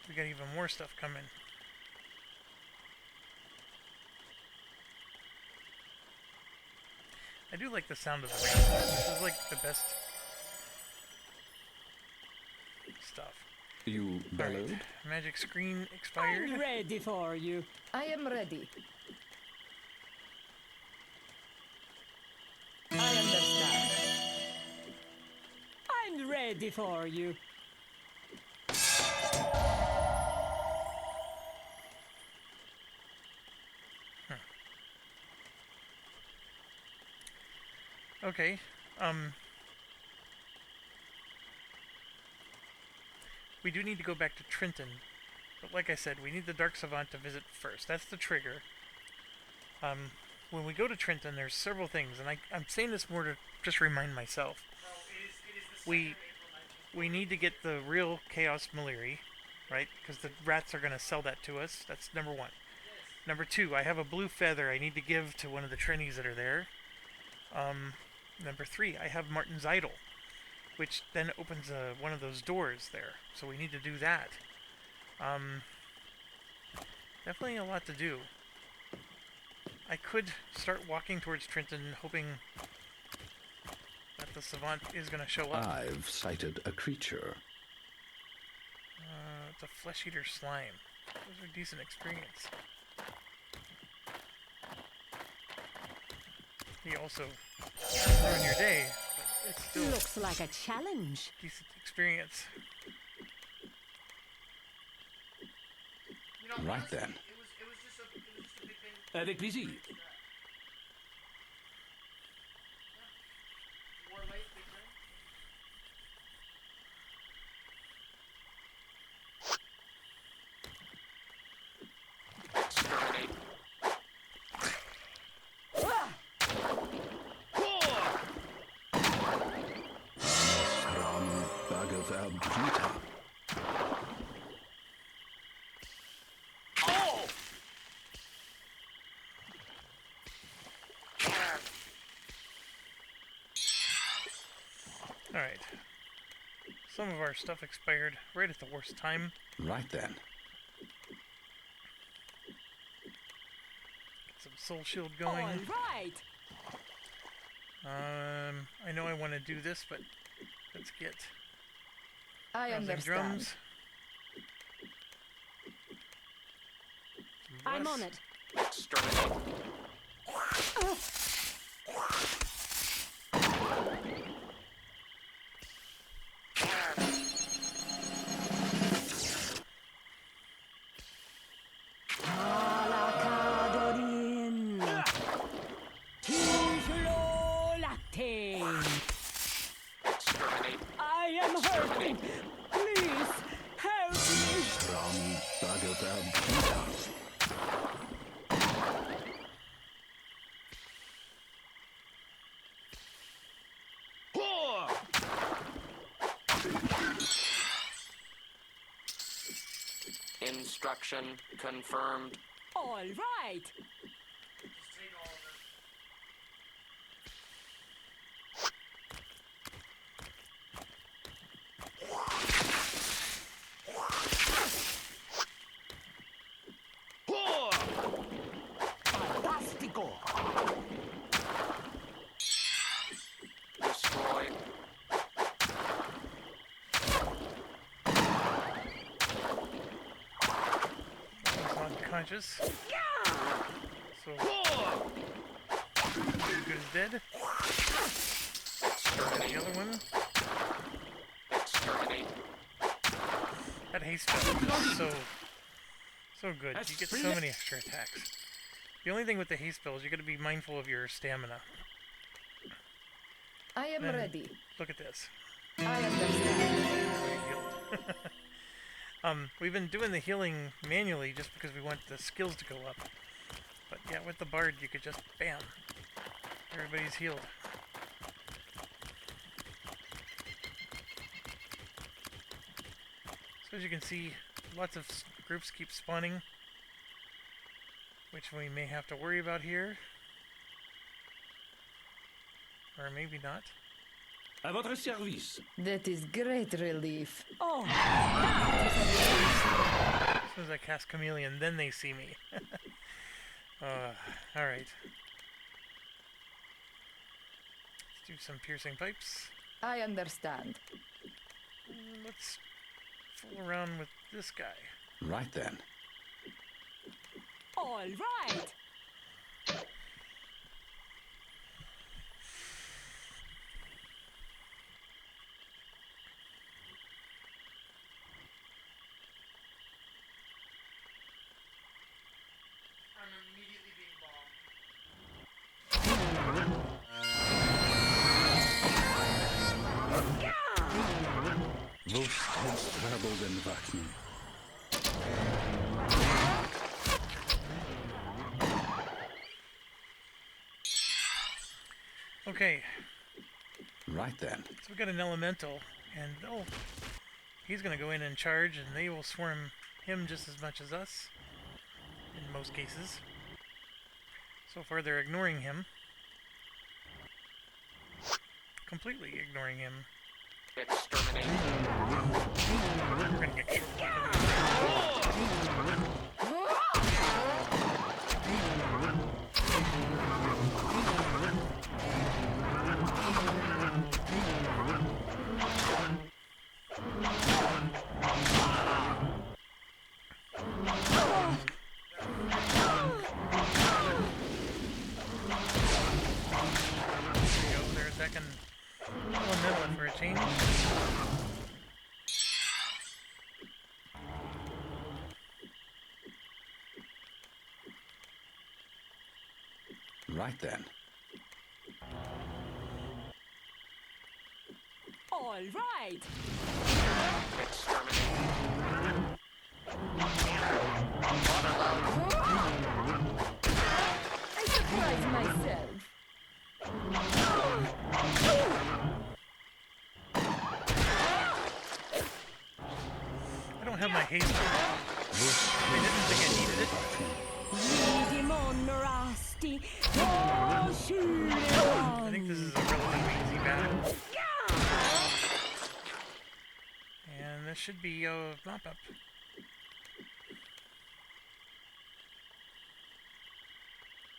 [SPEAKER 1] We got even more stuff coming. I do like the sound of the rain. This is like the best stuff.
[SPEAKER 4] You bellowed?
[SPEAKER 1] Alright, magic screen expired.
[SPEAKER 3] I'm ready for you.
[SPEAKER 5] I am ready. I understand.
[SPEAKER 3] I'm ready for you.
[SPEAKER 1] Okay, we do need to go back to Trenton, but like I said, we need the Dark Savant to visit first. That's the trigger. When we go to Trenton, there's several things, and I'm saying this more to just remind myself.
[SPEAKER 8] No, it is the 2nd of April,
[SPEAKER 1] We need to get the real Chaos Maliri, right? Because the rats are going to sell that to us. That's number one. Number two, I have a blue feather I need to give to one of the trainees that are there. Number three, I have Marten's Idol, which then opens one of those doors there. So we need to do that. Definitely a lot to do. I could start walking towards Trenton, hoping that the Savant is going to show up.
[SPEAKER 4] I've sighted a creature.
[SPEAKER 1] It's a flesh-eater slime. Those are decent experience. He also ruin your day, but it's still
[SPEAKER 3] Looks like a challenge.
[SPEAKER 1] decent experience.
[SPEAKER 8] You know,
[SPEAKER 4] Right
[SPEAKER 8] honestly,
[SPEAKER 4] then.
[SPEAKER 8] It was just a big thing.
[SPEAKER 6] Avec plaisir.
[SPEAKER 8] War life, big thing.
[SPEAKER 2] Exterminate.
[SPEAKER 4] From Bhagavad Gita.
[SPEAKER 1] Alright. Some of our stuff expired right at the worst time.
[SPEAKER 4] Right then.
[SPEAKER 1] Get some soul shield
[SPEAKER 3] All
[SPEAKER 1] going.
[SPEAKER 3] right.
[SPEAKER 1] I know I want to do this, but let's get
[SPEAKER 5] I
[SPEAKER 1] rousing
[SPEAKER 5] understand.
[SPEAKER 1] drums. Some
[SPEAKER 3] I'm
[SPEAKER 1] bless.
[SPEAKER 3] on it.
[SPEAKER 2] Exterminate.
[SPEAKER 3] Alakadorin. Tiflo lactate.
[SPEAKER 2] Exterminate.
[SPEAKER 3] I am hurting. Please help me.
[SPEAKER 4] From Bhagavad Gita.
[SPEAKER 2] Instruction confirmed.
[SPEAKER 3] All right.
[SPEAKER 8] Just take all of it.
[SPEAKER 9] Fantastico!
[SPEAKER 2] Destroyed.
[SPEAKER 1] He's not conscious. So good is dead.
[SPEAKER 2] Exterminate.
[SPEAKER 1] The other one.
[SPEAKER 2] Exterminate.
[SPEAKER 1] That haste spell is so good. You get so many extra attacks. The only thing with the haste spell is you got to be mindful of your stamina.
[SPEAKER 5] I am
[SPEAKER 1] Then
[SPEAKER 5] ready.
[SPEAKER 1] Look at this.
[SPEAKER 5] I understand.
[SPEAKER 1] Healed. We've been doing the healing manually just because we want the skills to go up. But yeah, with the bard, you could just bam. Everybody's healed. So as you can see, lots of groups keep spawning, which we may have to worry about here. Or maybe not.
[SPEAKER 6] À votre service.
[SPEAKER 5] That is great relief.
[SPEAKER 3] Oh,
[SPEAKER 1] As soon as I cast Chameleon, then they see me. Alright. Let's do some piercing pipes.
[SPEAKER 5] I understand.
[SPEAKER 1] Let's fool around with this guy.
[SPEAKER 4] Right then.
[SPEAKER 3] all right.
[SPEAKER 8] I'm immediately being bombed.
[SPEAKER 4] Wo steht Verbogen wachsen?
[SPEAKER 1] Okay,
[SPEAKER 4] Right then.
[SPEAKER 1] so we got an elemental, and he's gonna go in and charge, and they will swarm him just as much as us, in most cases. So far, they're ignoring him. Completely ignoring him.
[SPEAKER 2] Exterminate.
[SPEAKER 1] We're gonna get killed. They're attacking elemental for a change.
[SPEAKER 4] Right then.
[SPEAKER 3] All right.
[SPEAKER 2] Exterminate.
[SPEAKER 5] I surprise myself.
[SPEAKER 1] I don't have my haste. I didn't think I needed it.
[SPEAKER 3] Demon Rusty.
[SPEAKER 1] I think this is a relatively easy battle. And this should be a mop up.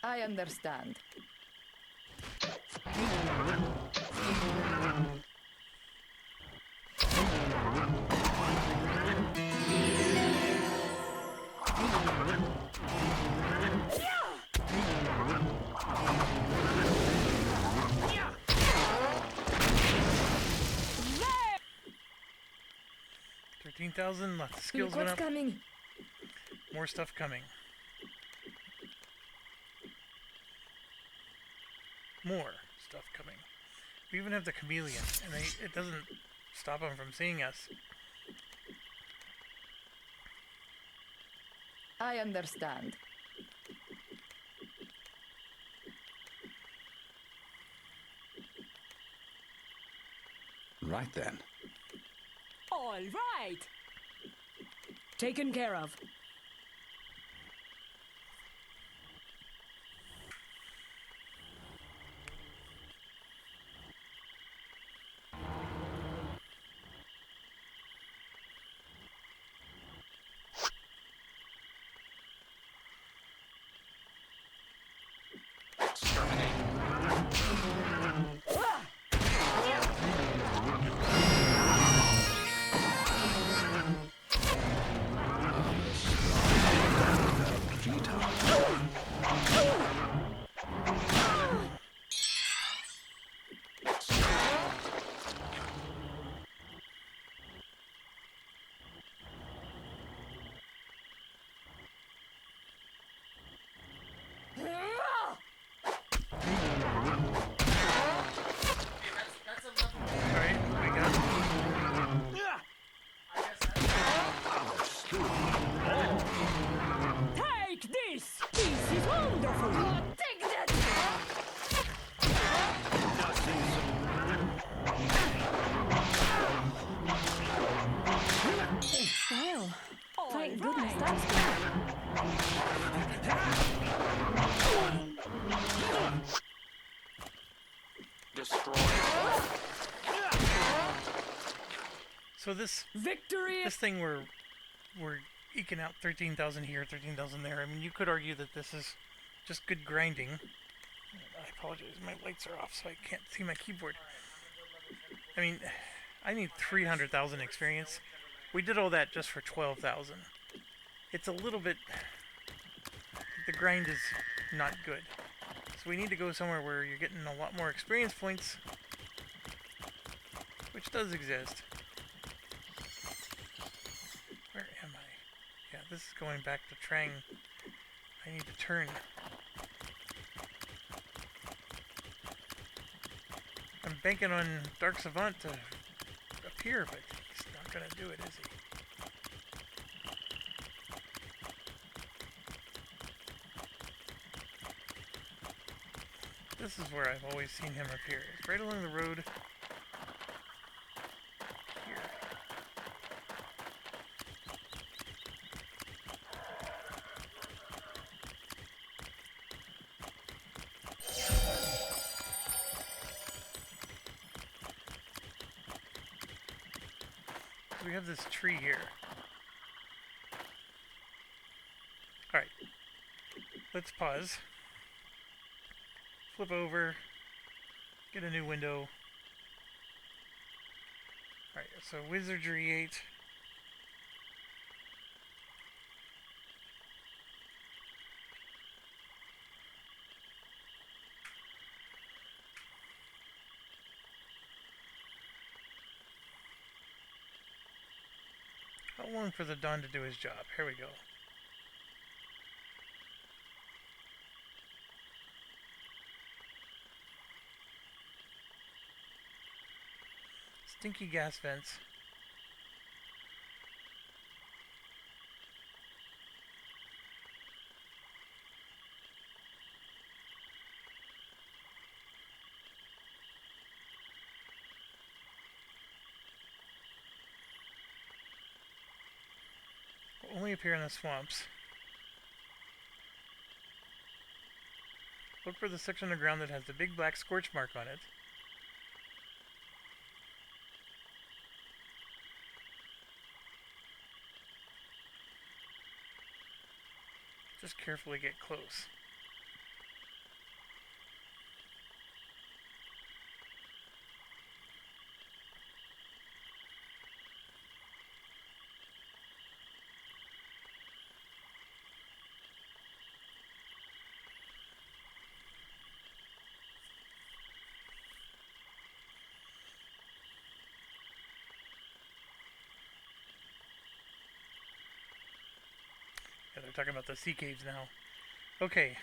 [SPEAKER 5] I understand.
[SPEAKER 3] There.
[SPEAKER 1] 13,000, lots of skills
[SPEAKER 5] Look
[SPEAKER 1] went
[SPEAKER 5] what's
[SPEAKER 1] up.
[SPEAKER 5] coming.
[SPEAKER 1] More stuff coming. More stuff coming. We even have the chameleon, and it doesn't stop them from seeing us.
[SPEAKER 5] I understand.
[SPEAKER 4] Right then.
[SPEAKER 3] All right. Taken care of.
[SPEAKER 8] That's a level.
[SPEAKER 1] Alright, we got.
[SPEAKER 8] I guess that's.
[SPEAKER 3] Take this! This is wonderful!
[SPEAKER 5] Take that! Well, thank goodness that's
[SPEAKER 2] Destroy.
[SPEAKER 1] So this
[SPEAKER 3] Victory!
[SPEAKER 1] thing we're eking out 13,000 here, 13,000 there. I mean, you could argue that this is just good grinding. I apologize, my lights are off, so I can't see my keyboard. I mean, I need 300,000 experience. We did all that just for 12,000. It's a little bit. The grind is not good. So we need to go somewhere where you're getting a lot more experience points, which does exist. Where am I? Yeah, this is going back to Trang. I need to turn. I'm banking on Dark Savant to appear, but he's not gonna do it, is he? This is where I've always seen him appear. It's right along the road. Here. We have this tree here. Alright. Let's pause. Flip over. Get a new window. Alright, so wizardry 8. How long for the Dawn to do his job? Here we go. Stinky gas vents. Will only appear in the swamps. Look for the section of ground that has the big black scorch mark on it. Just carefully get close. Yeah, they're talking about the sea caves now. Okay.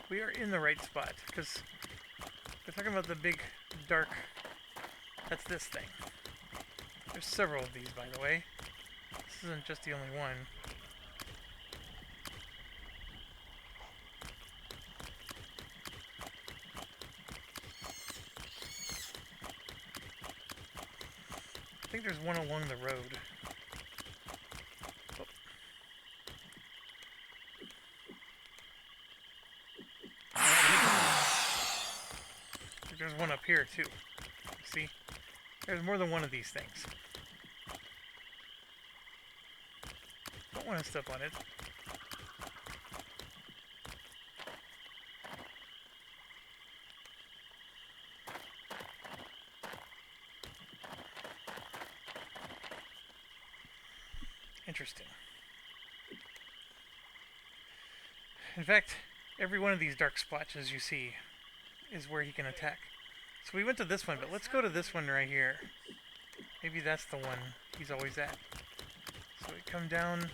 [SPEAKER 1] We are in the right spot, because they're talking about the big, dark... That's this thing. There's several of these, by the way. This isn't just the only one. think there's one along the road. Oh. I think there's one up here too. See? There's more than one of these things. Don't want to step on it. Interesting. In fact, every one of these dark splotches you see is where he can attack. So we went to this one, but let's go to this one right here. Maybe that's the one he's always at. So we come down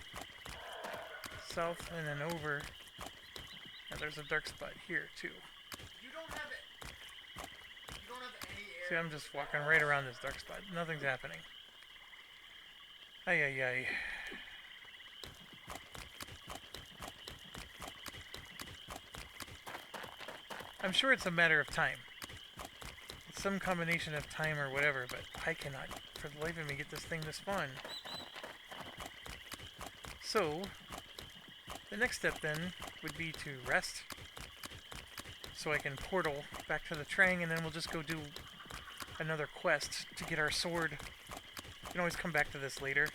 [SPEAKER 1] south and then over. And there's a dark spot here too.
[SPEAKER 8] You don't have it. You don't have any air.
[SPEAKER 1] See, I'm just walking right around this dark spot. Nothing's happening. Ay ay ay. I'm sure it's a matter of time. It's some combination of time or whatever, but I cannot, for the life of me, get this thing to spawn. So, the next step then would be to rest, so I can portal back to the Trang, and then we'll just go do another quest to get our sword. You can always come back to this later.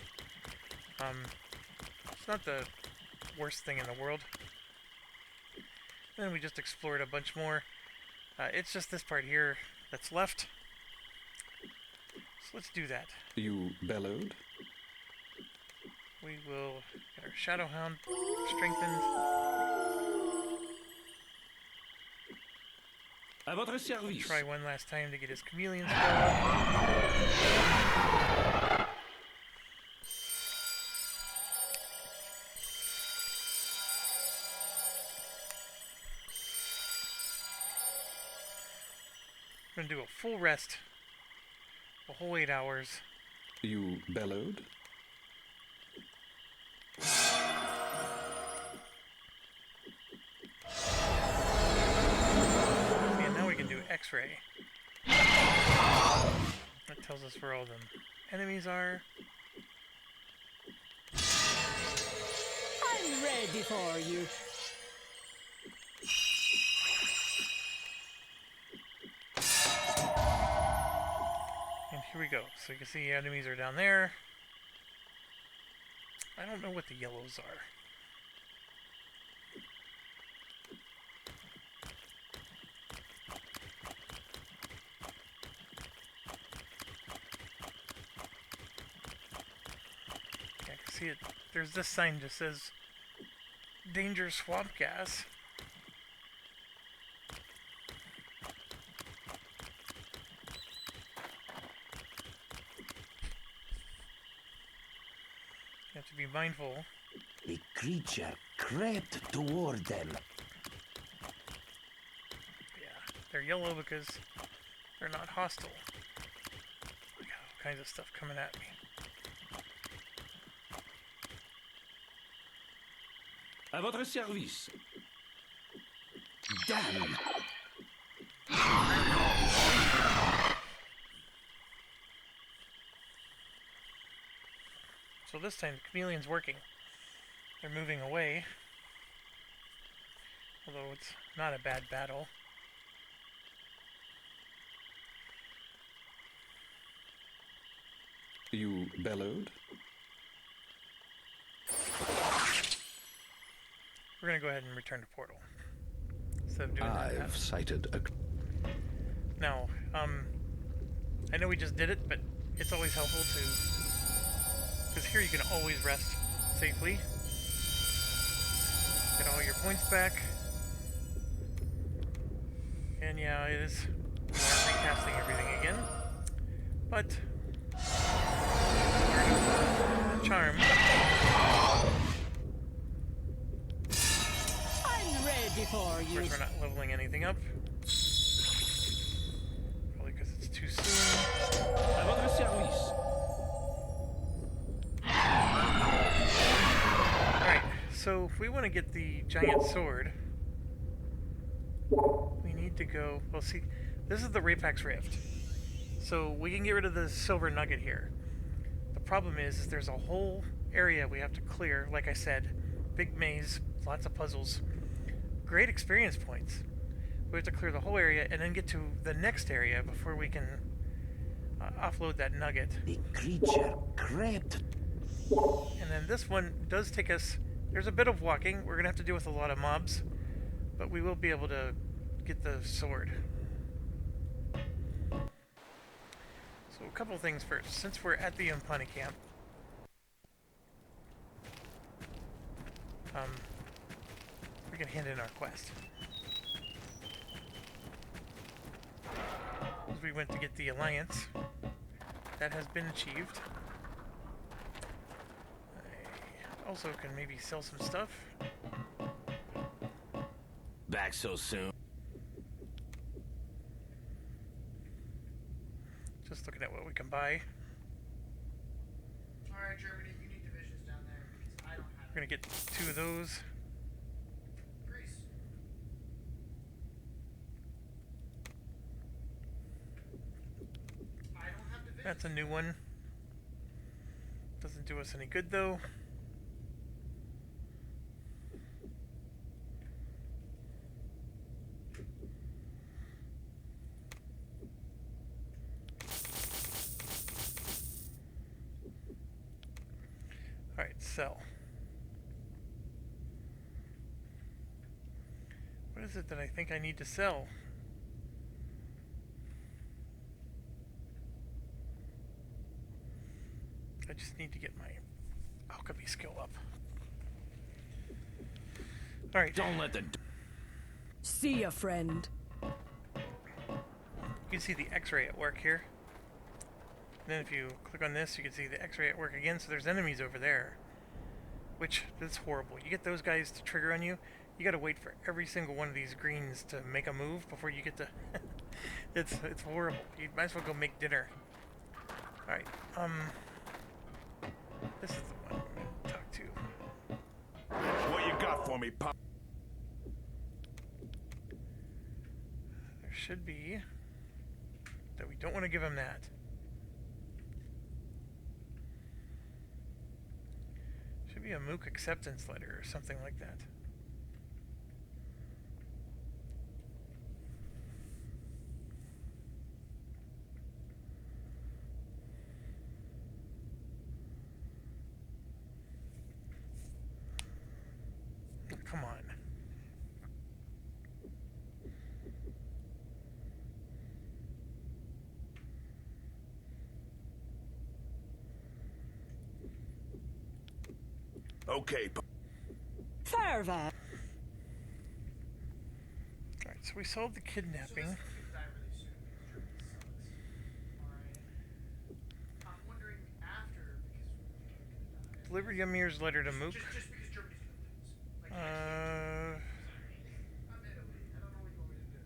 [SPEAKER 1] It's not the worst thing in the world. Then we just explored a bunch more. It's just this part here that's left. So let's do that.
[SPEAKER 4] You bellowed?
[SPEAKER 1] We will get our Shadow Hound strengthened.
[SPEAKER 6] À votre service.
[SPEAKER 1] Try one last time to get his chameleon spell up. We're gonna do a full rest, a whole 8 hours.
[SPEAKER 4] You bellowed?
[SPEAKER 1] And now we can do X-ray. That tells us where all the enemies are.
[SPEAKER 3] I'm ready for you.
[SPEAKER 1] And here we go. So you can see enemies are down there. I don't know what the yellows are. I can see it. There's this sign that says danger swamp gas. You have to be mindful.
[SPEAKER 9] The creature crept toward them.
[SPEAKER 1] Yeah, they're yellow because they're not hostile. I got all kinds of stuff coming at me.
[SPEAKER 6] À votre service.
[SPEAKER 9] Damn!
[SPEAKER 1] So this time the chameleon's working. They're moving away. Although it's not a bad battle.
[SPEAKER 4] You bellowed?
[SPEAKER 1] We're gonna go ahead and return to Portal. Instead of doing that.
[SPEAKER 4] I've sighted a...
[SPEAKER 1] Now, I know we just did it, but it's always helpful to... Because here you can always rest safely. Get all your points back. And yeah, it is... We are recasting everything again. But... Charm.
[SPEAKER 3] I'm ready for
[SPEAKER 1] Of
[SPEAKER 3] you.
[SPEAKER 1] course, we're not leveling anything up. Probably because it's too soon.
[SPEAKER 6] À votre service.
[SPEAKER 1] Alright, so if we want to get the giant sword, we need to go... Well, see, this is the Rapax Rift. So we can get rid of the silver nugget here. problem is there's a whole area we have to clear. Like I said, big maze, lots of puzzles, great experience points. We have to clear the whole area and then get to the next area before we can offload that nugget.
[SPEAKER 7] The creature crept.
[SPEAKER 1] And then this one does take us... There's a bit of walking. We're going to have to deal with a lot of mobs. But we will be able to get the sword. So a couple things first. Since we're at the Umpani camp... we can hand in our quest. As we went to get the Alliance. That has been achieved. I also can maybe sell some stuff.
[SPEAKER 7] Back so soon.
[SPEAKER 1] Just looking at what we can buy.
[SPEAKER 8] Alright, Germany, you need divisions down there because I don't have
[SPEAKER 1] We're gonna get 2 of those.
[SPEAKER 8] Greece. I don't have divisions.
[SPEAKER 1] That's a new one. Doesn't do us any good though. Alright, sell. What is it that I think I need to sell? I just need to get my alchemy skill up. Alright.
[SPEAKER 7] Don't let the...
[SPEAKER 5] See ya, friend.
[SPEAKER 1] You can see the X-ray at work here. And then if you click on this, you can see the X-ray at work again. So there's enemies over there, which that's horrible. You get those guys to trigger on you. You got to wait for every single one of these greens to make a move before you get to. it's horrible. You might as well go make dinner. All right. This is the one I'm gonna talk to.
[SPEAKER 10] What you got for me, pop?
[SPEAKER 1] There should be. That we don't want to give him that. Should be a MOOC acceptance letter or something like that. Come on.
[SPEAKER 10] Okay,
[SPEAKER 3] Farva.
[SPEAKER 1] Alright, so we solved the kidnapping.
[SPEAKER 8] Could die really soon because Germany sucks. Alright. I'm wondering after because we're
[SPEAKER 1] Deliver Ymir's letter to Mook.
[SPEAKER 8] just because Germany's gonna lose. Like,
[SPEAKER 1] Uh,
[SPEAKER 8] I'm Italy. I don't know what you want me to do.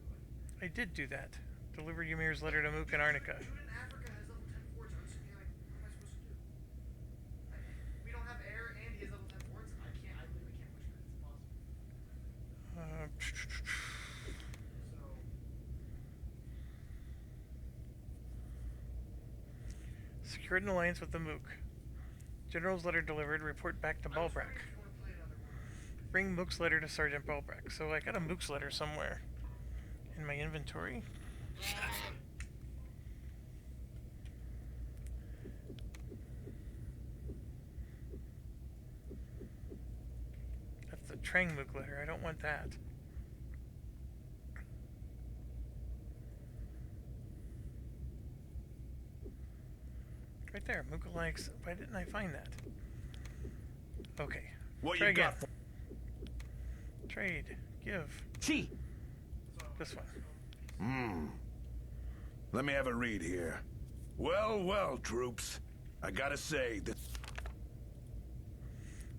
[SPEAKER 8] Like,
[SPEAKER 1] I did do that. Deliver Ymir's letter to Mook and Arnica.
[SPEAKER 8] Dude in Africa has level 10 forts. I'm just being like, what am I supposed to do? We don't have air and he has level 10 forts. I literally can't push it. It's impossible. So,
[SPEAKER 1] Secured an alliance with the Mook. General's letter delivered. Report back to
[SPEAKER 8] I was wondering
[SPEAKER 1] Balbrack.
[SPEAKER 8] if you want to play another one.
[SPEAKER 1] Bring Mook's letter to Sergeant Balbrack. So I got a Mook's letter somewhere in my inventory. That's the Trang Mook letter. I don't want that. Right there, Mook likes. Why didn't I find that? Okay.
[SPEAKER 10] what
[SPEAKER 1] Try
[SPEAKER 10] you
[SPEAKER 1] again.
[SPEAKER 10] got for
[SPEAKER 1] Trade. Give.
[SPEAKER 7] Gee,
[SPEAKER 1] This one.
[SPEAKER 10] Let me have a read here. Well, well, troops. I gotta say that...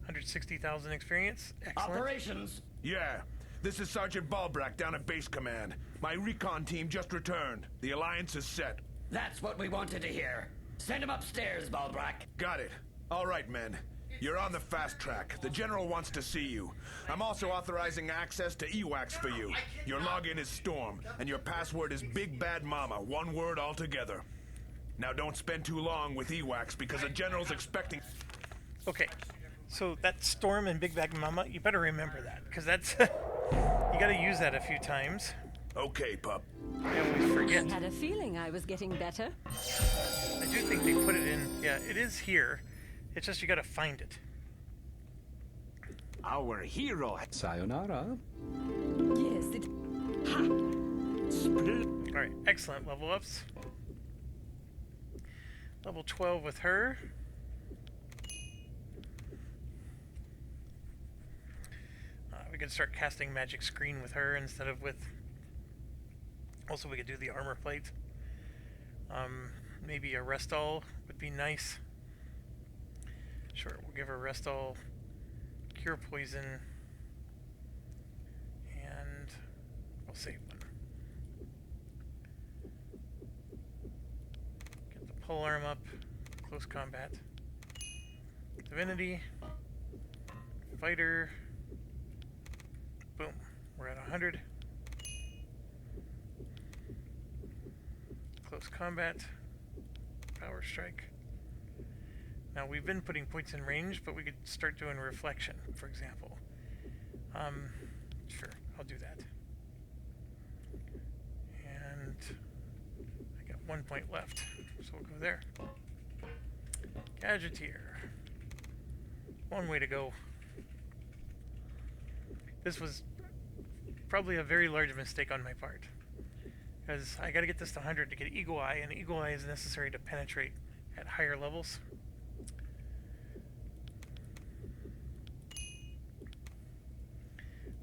[SPEAKER 1] 160,000 experience. Excellent.
[SPEAKER 7] operations.
[SPEAKER 10] Yeah, this is Sergeant Balbrack down at Base Command. My recon team just returned. The alliance is set.
[SPEAKER 7] That's what we wanted to hear. Send him upstairs, Balbrack.
[SPEAKER 10] Got it. All right, men. You're on the fast track. The General wants to see you. I'm also authorizing access to EWAX for you. Your login is Storm, and your password is Big Bad Mama, one word altogether. Now don't spend too long with ewax because the general's expecting...
[SPEAKER 1] Okay, so that Storm and Big Bag Mama, you better remember that, because that's... you gotta use that a few times.
[SPEAKER 10] Okay, pup.
[SPEAKER 1] I always forget.
[SPEAKER 3] I had a feeling I was getting better.
[SPEAKER 1] I do think they put it in... Yeah, it is here. It's just you gotta find it.
[SPEAKER 6] Our hero had
[SPEAKER 4] Sayonara.
[SPEAKER 5] Yes, it.
[SPEAKER 1] Alright, excellent level ups. Level 12 with her. We could start casting magic screen with her instead of with... Also, we could do the armor plate. Maybe a rest all would be nice. Sure, we'll give her rest all, cure poison, and we'll save one. Get the pole arm up, close combat, divinity, fighter. Boom, we're at 100. Close combat, power strike. Now we've been putting points in range, but we could start doing reflection, for example. Sure, I'll do that. And I got 1 point left, so we'll go there. Gadgeteer. One way to go. This was probably a very large mistake on my part, because I got to get this to 100 to get Eagle Eye, and Eagle Eye is necessary to penetrate at higher levels.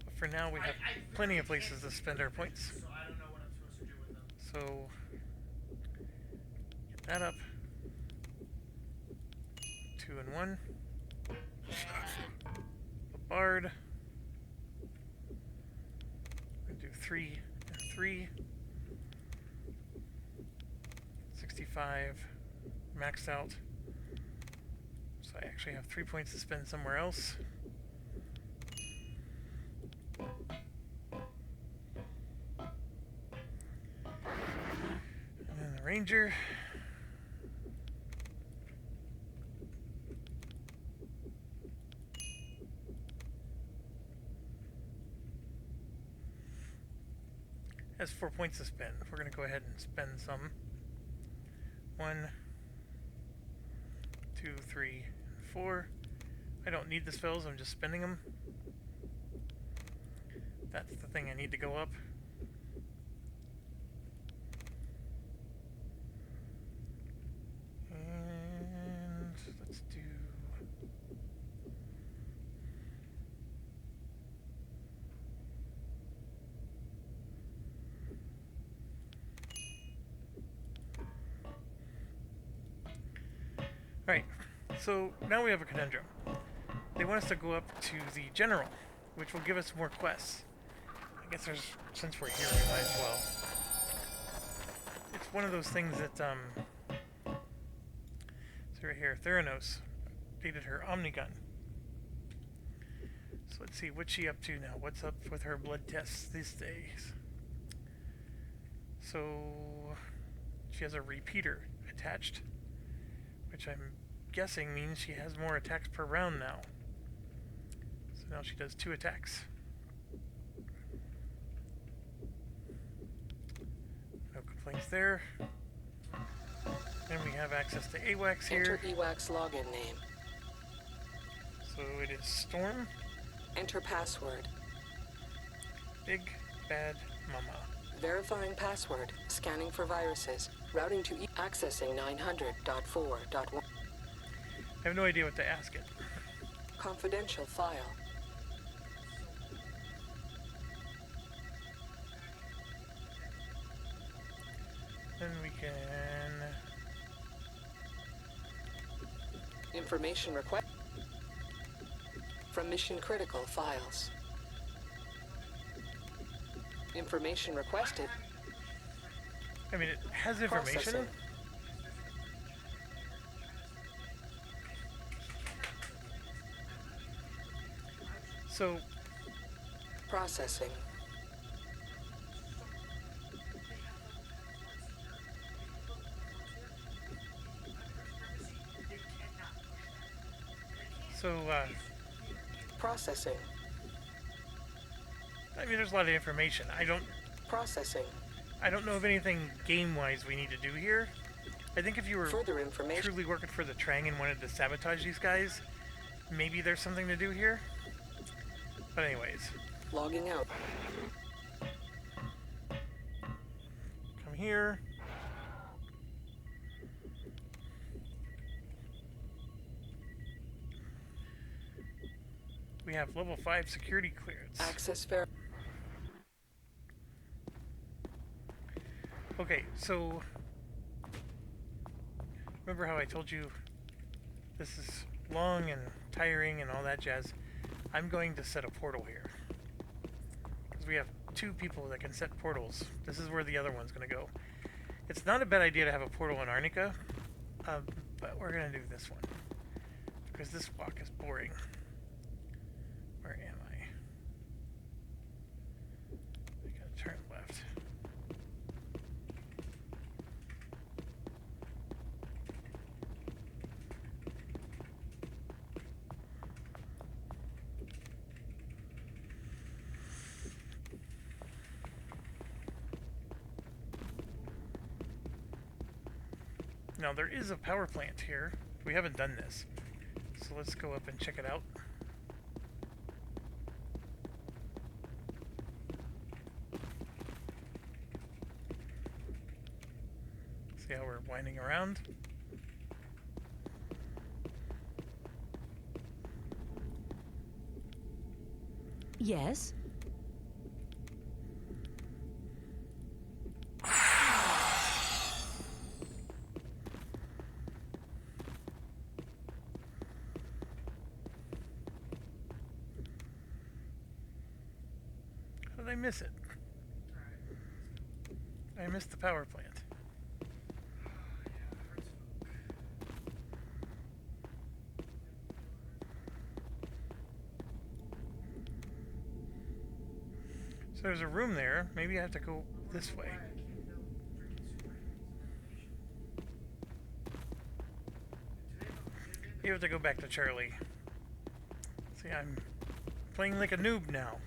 [SPEAKER 1] But for now, we have plenty of places to spend our points.
[SPEAKER 8] So I don't know what I'm supposed to do with them.
[SPEAKER 1] So get that up. 2 and 1. The Bard. Do 3 and 3. 65 maxed out. So I actually have 3 points to spend somewhere else. And then the Ranger. Has 4 points to spend. We're going to go ahead and spend some. 1, 2, 3, 4. I don't need the spells, I'm just spending them. That's the thing I need to go up. And let's do... Alright, so now we have a conundrum. They want us to go up to the general, which will give us more quests. I guess since we're here, we might as well. It's one of those things that, so right here, Theranos updated her Omnigun. So let's see, what's she up to now? What's up with her blood tests these days? So, she has a repeater attached, which I'm guessing means she has more attacks per round now. So now she does 2 attacks. No complaints there. And we have access to AWACS here.
[SPEAKER 11] Enter EWACS login name.
[SPEAKER 1] So it is Storm.
[SPEAKER 11] Enter password.
[SPEAKER 1] Big Bad Mama.
[SPEAKER 11] Verifying password. Scanning for viruses. Routing to accessing 900.4.1.
[SPEAKER 1] I have no idea what to ask it.
[SPEAKER 11] Confidential file.
[SPEAKER 1] Then we can...
[SPEAKER 11] Information request. From mission critical files. Information requested.
[SPEAKER 1] I mean, it has information.
[SPEAKER 11] Processing.
[SPEAKER 1] So,
[SPEAKER 11] Processing.
[SPEAKER 1] So,
[SPEAKER 11] Processing.
[SPEAKER 1] I mean, there's a lot of information.
[SPEAKER 11] Processing.
[SPEAKER 1] I don't know of anything game-wise we need to do here. I think if you were
[SPEAKER 11] Further information.
[SPEAKER 1] truly working for the Trang and wanted to sabotage these guys, maybe there's something to do here. But anyways.
[SPEAKER 11] Logging out.
[SPEAKER 1] Come here. We have level 5 security clearance.
[SPEAKER 11] Access fair.
[SPEAKER 1] Okay, so remember how I told you this is long and tiring and all that jazz? I'm going to set a portal here. Because we have 2 people that can set portals. This is where the other one's going to go. It's not a bad idea to have a portal in Arnica, but we're going to do this one. Because this walk is boring. Where am I? I gotta turn left. Now there is a power plant here. We haven't done this. So let's go up and check it out. See how we're winding around?
[SPEAKER 3] Yes?
[SPEAKER 1] How did I miss it? I missed the power plant. So there's a room there. Maybe I have to go this way. You have to go back to Charlie. See, I'm playing like a noob now.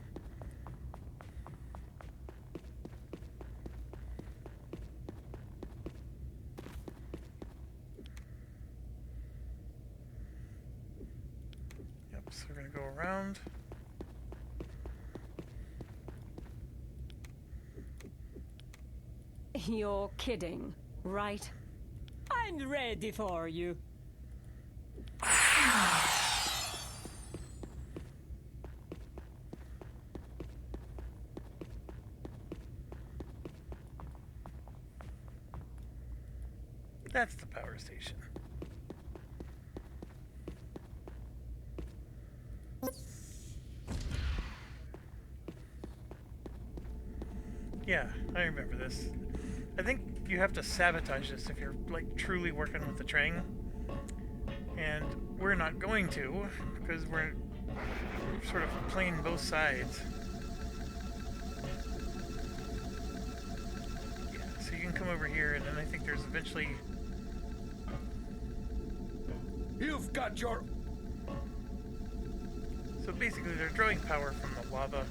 [SPEAKER 1] Yep, so we're gonna go around.
[SPEAKER 3] You're kidding, right? I'm ready for you.
[SPEAKER 1] That's the power station. Yeah, I remember this. I think you have to sabotage this if you're like truly working with the Trang. And we're not going to, because we're sort of playing both sides. Yeah, so you can come over here, and then I think there's eventually...
[SPEAKER 10] You've got your...
[SPEAKER 1] So basically they're drawing power from the lava.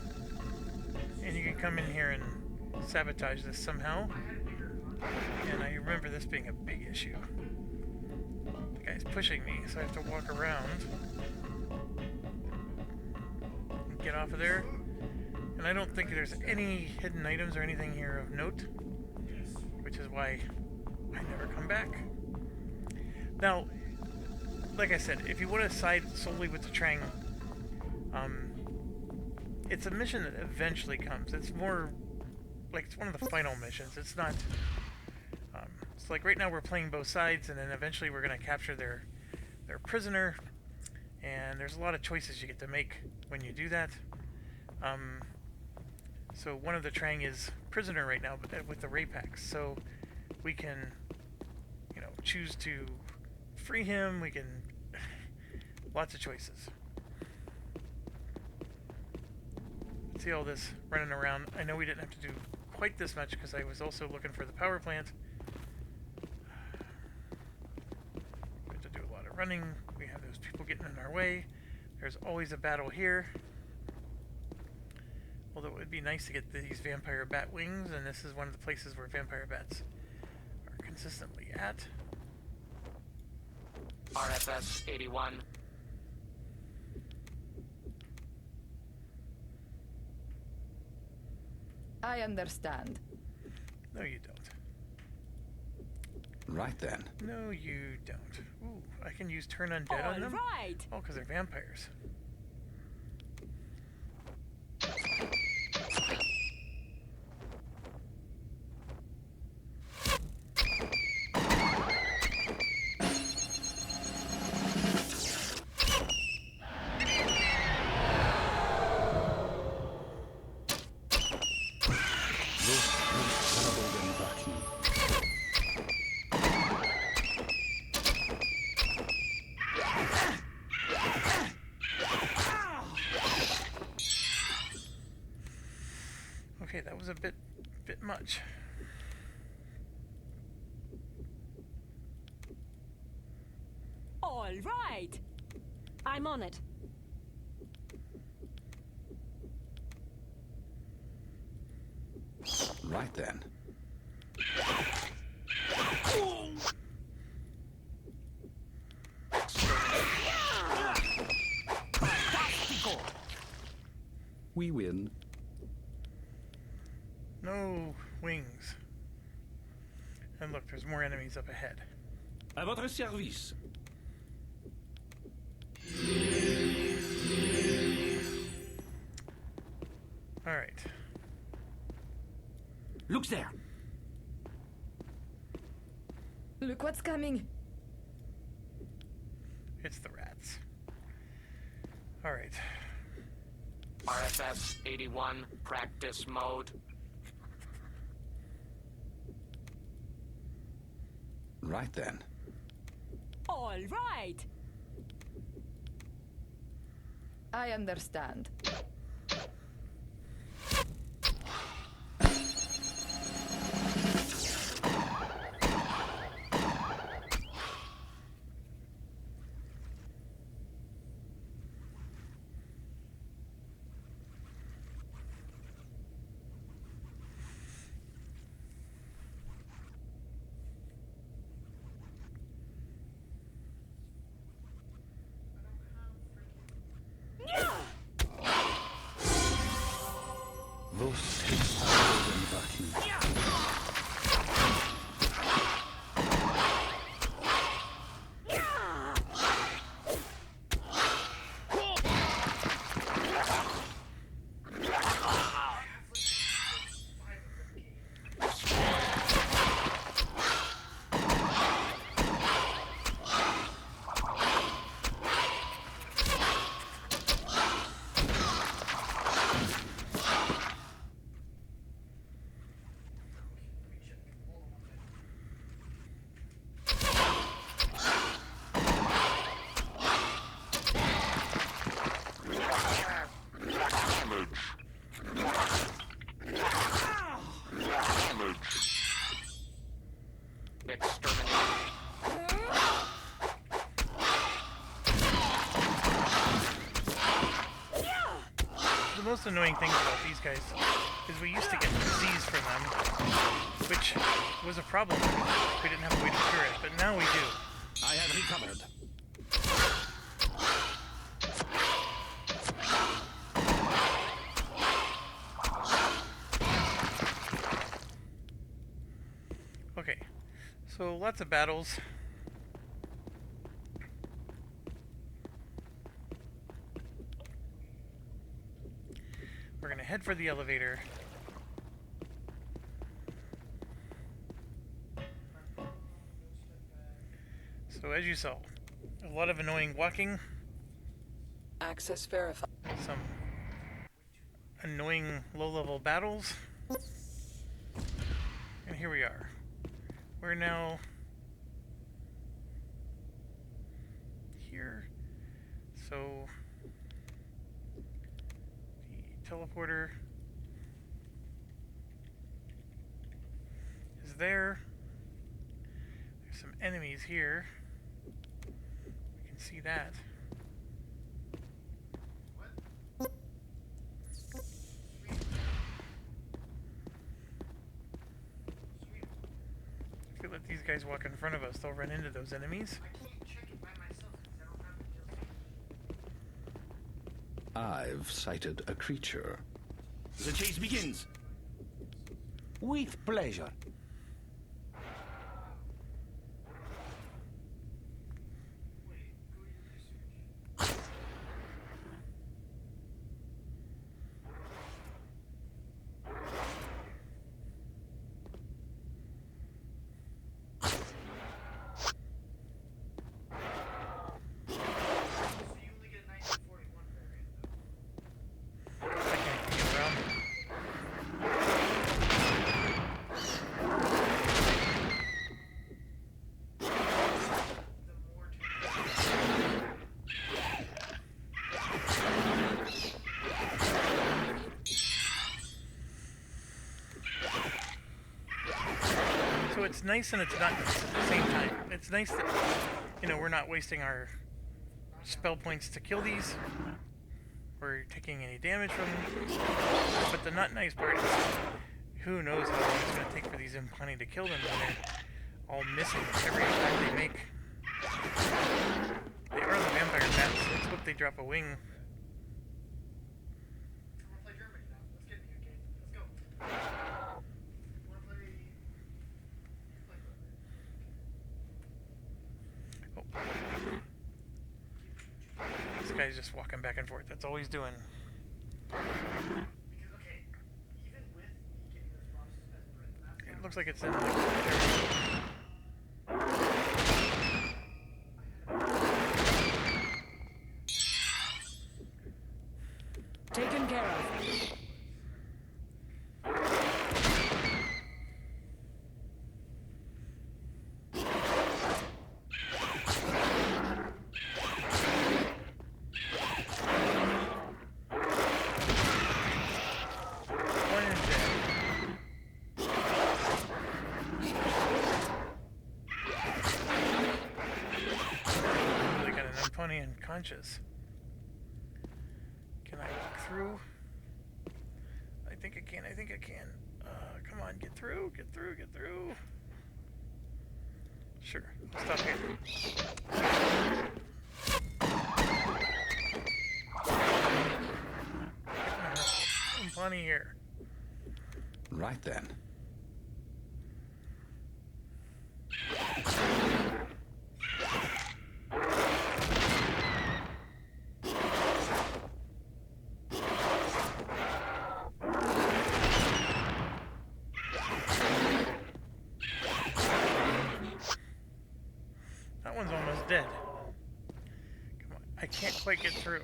[SPEAKER 1] And you can come in here and sabotage this somehow. And I remember this being a big issue. The guy's pushing me, so I have to walk around and get off of there. And I don't think there's any hidden items or anything here of note, which is why I never come back. Now, like I said, if you want to side solely with the Trang, it's a mission that eventually comes. It's more like it's one of the final missions. It's not. It's like right now we're playing both sides, and then eventually we're going to capture their prisoner. And there's a lot of choices you get to make when you do that. So one of the Trang is prisoner right now, but with the Rapax. So we can, you know, choose to free him. We can lots of choices. See all this running around. I know we didn't have to do quite this much because I was also looking for the power plant. We have to do a lot of running. We have those people getting in our way. There's always a battle here. Although it would be nice to get these vampire bat wings, and this is one of the places where vampire bats are consistently at.
[SPEAKER 2] RFS 81.
[SPEAKER 5] I understand.
[SPEAKER 1] No, you don't.
[SPEAKER 4] Right then.
[SPEAKER 1] No, you don't. Ooh, I can use turn undead on them?
[SPEAKER 3] Right.
[SPEAKER 1] Oh, because they're vampires. Okay, that was a bit much.
[SPEAKER 3] All right. I'm on it.
[SPEAKER 4] Right then. We win.
[SPEAKER 1] No wings. And look, there's more enemies up ahead.
[SPEAKER 6] À votre service.
[SPEAKER 1] Alright.
[SPEAKER 6] Look there.
[SPEAKER 5] Look what's coming.
[SPEAKER 1] It's the rats. Alright.
[SPEAKER 2] RFS 81. Practice mode.
[SPEAKER 4] Right then.
[SPEAKER 3] All right.
[SPEAKER 5] I understand.
[SPEAKER 4] Vos
[SPEAKER 1] The most annoying thing about these guys is we used to get disease from them, which was a problem because we didn't have a way to cure it, but now we do.
[SPEAKER 6] I have recovered.
[SPEAKER 1] Okay, so lots of battles. We're gonna head for the elevator. So as you saw, a lot of annoying walking,
[SPEAKER 11] Access verified.
[SPEAKER 1] some annoying low-level battles, and here we are. We're now here, so the teleporter is there. There's some enemies here. We can see that. guys walk in front of us, they'll run into those enemies.
[SPEAKER 8] I can't check it by myself because I don't have the DLC.
[SPEAKER 4] I've sighted a creature.
[SPEAKER 6] The chase begins.
[SPEAKER 7] With pleasure.
[SPEAKER 8] Wait, go to your research. So you only get a 1941 variant, though.
[SPEAKER 1] I can't get around.
[SPEAKER 8] The more
[SPEAKER 1] So it's nice and it's not nice at the same time. It's nice that, you know, we're not wasting our spell points to kill these. Or taking any damage from them. But the not nice part is, who knows how long it's going to take for these Impani to kill them when they're all missing every attack they make. They are the vampire bats. Let's hope they drop a wing.
[SPEAKER 8] I'm gonna play Germany now. Let's get in here, Kate. Let's go. Wanna play?
[SPEAKER 1] Oh. This guy's just walking back and forth. That's all he's doing.
[SPEAKER 8] Because okay, even with me getting those buffs as Brit map,
[SPEAKER 1] It looks like it's in like
[SPEAKER 3] Taken care of.
[SPEAKER 1] one is dead. Really got an Impani unconscious. Can I walk through? I think I can. I think I can. Come on, get through. Get through. Get through. Sure. I'll stop here. Impani here.
[SPEAKER 4] Right then.
[SPEAKER 1] That one's almost dead. Come on. I can't quite get through.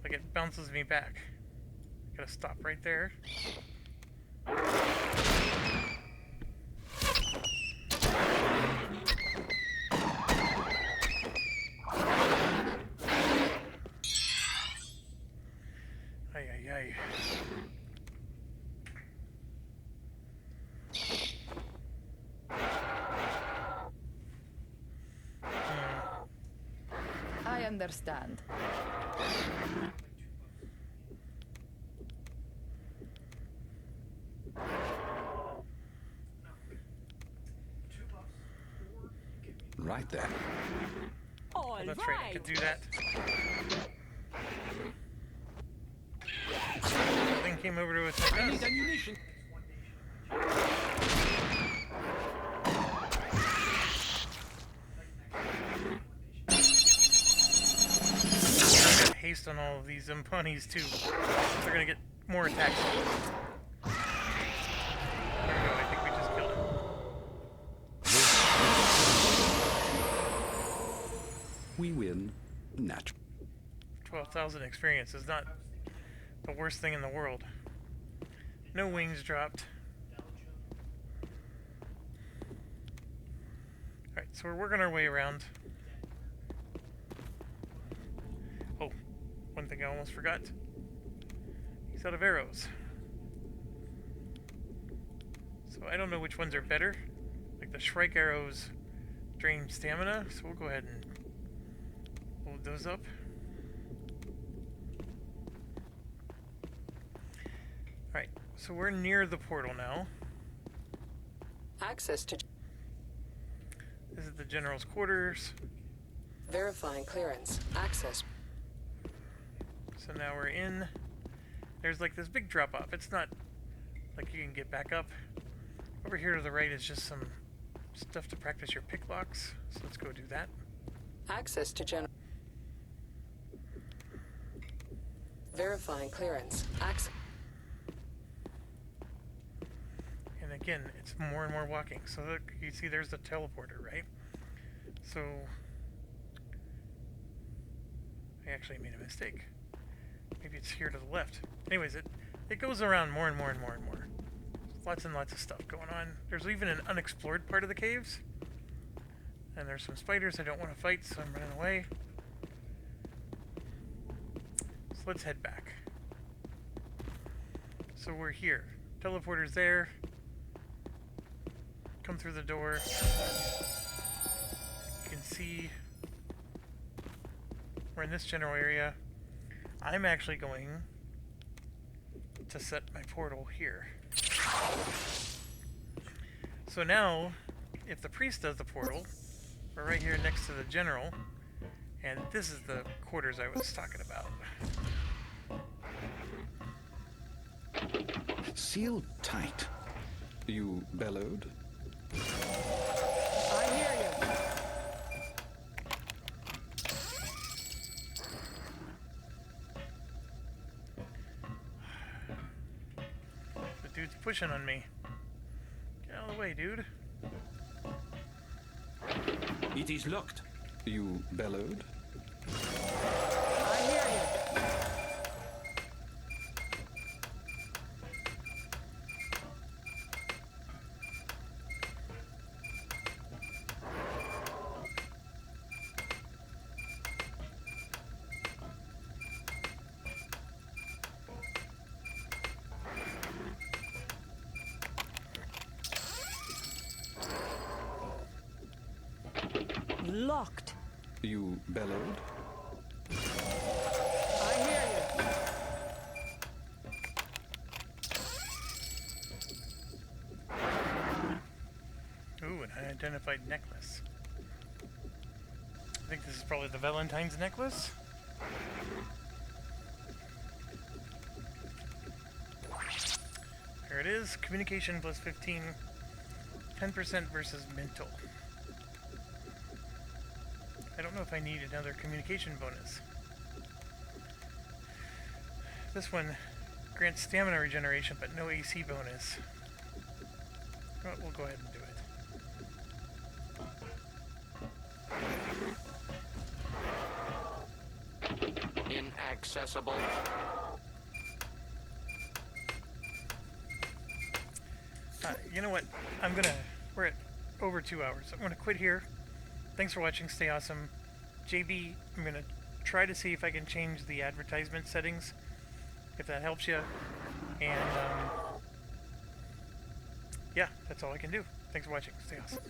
[SPEAKER 1] Like it bounces me back. Gotta stop right there. Ay, ay, ay.
[SPEAKER 5] I understand.
[SPEAKER 4] Right then.
[SPEAKER 3] All
[SPEAKER 1] Oh, that's right, I
[SPEAKER 3] right.
[SPEAKER 1] could do that. Thing came over to attack
[SPEAKER 6] I need
[SPEAKER 1] us.
[SPEAKER 6] ammunition.
[SPEAKER 1] I got haste on all of these Impanis too. They're gonna get more attacks. There we go, I think we just killed him. 12,000 experience is not the worst thing in the world. No wings dropped. Alright, so we're working our way around. Oh, one thing I almost forgot. He's out of arrows. So I don't know which ones are better. Like the Shrike arrows drain stamina, so we'll go ahead and load those up. Alright, so we're near the portal now.
[SPEAKER 11] Access to
[SPEAKER 1] the general's quarters.
[SPEAKER 11] Verifying clearance. Access.
[SPEAKER 1] So now we're in. There's like this big drop off. It's not like you can get back up. Over here to the right is just some stuff to practice your pick locks. So let's go do that.
[SPEAKER 11] Access to general. Verifying clearance. Access.
[SPEAKER 1] And again, it's more and more walking. So look, you see there's the teleporter, right? So I actually made a mistake. Maybe it's here to the left. Anyways, it goes around more and more and more and more. Lots and lots of stuff going on. There's even an unexplored part of the caves. And there's some spiders I don't want to fight, so I'm running away. So let's head back. So we're here. Teleporter's there. Come through the door. You can see we're in this general area. I'm actually going to set my portal here. So now, if the priest does the portal, we're right here next to the general, and this is the quarters I was talking about.
[SPEAKER 4] Sealed tight. You bellowed?
[SPEAKER 3] I hear you.
[SPEAKER 1] The dude's pushing on me. Get out of the way, dude.
[SPEAKER 6] It is locked.
[SPEAKER 4] You bellowed?
[SPEAKER 3] I hear you. Locked.
[SPEAKER 4] You bellowed?
[SPEAKER 3] I hear you.
[SPEAKER 1] Ooh, an unidentified necklace. I think this is probably the Valentine's necklace. There it is. Communication plus 15. 10% versus mental. I don't know if I need another communication bonus. This one grants stamina regeneration, but no AC bonus. Well, we'll go ahead and do it.
[SPEAKER 2] Inaccessible.
[SPEAKER 1] You know what? We're at over 2 hours. I'm gonna quit here. Thanks for watching. Stay awesome. JB, I'm gonna try to see if I can change the advertisement settings, if that helps you. And yeah, that's all I can do. Thanks for watching. Stay awesome.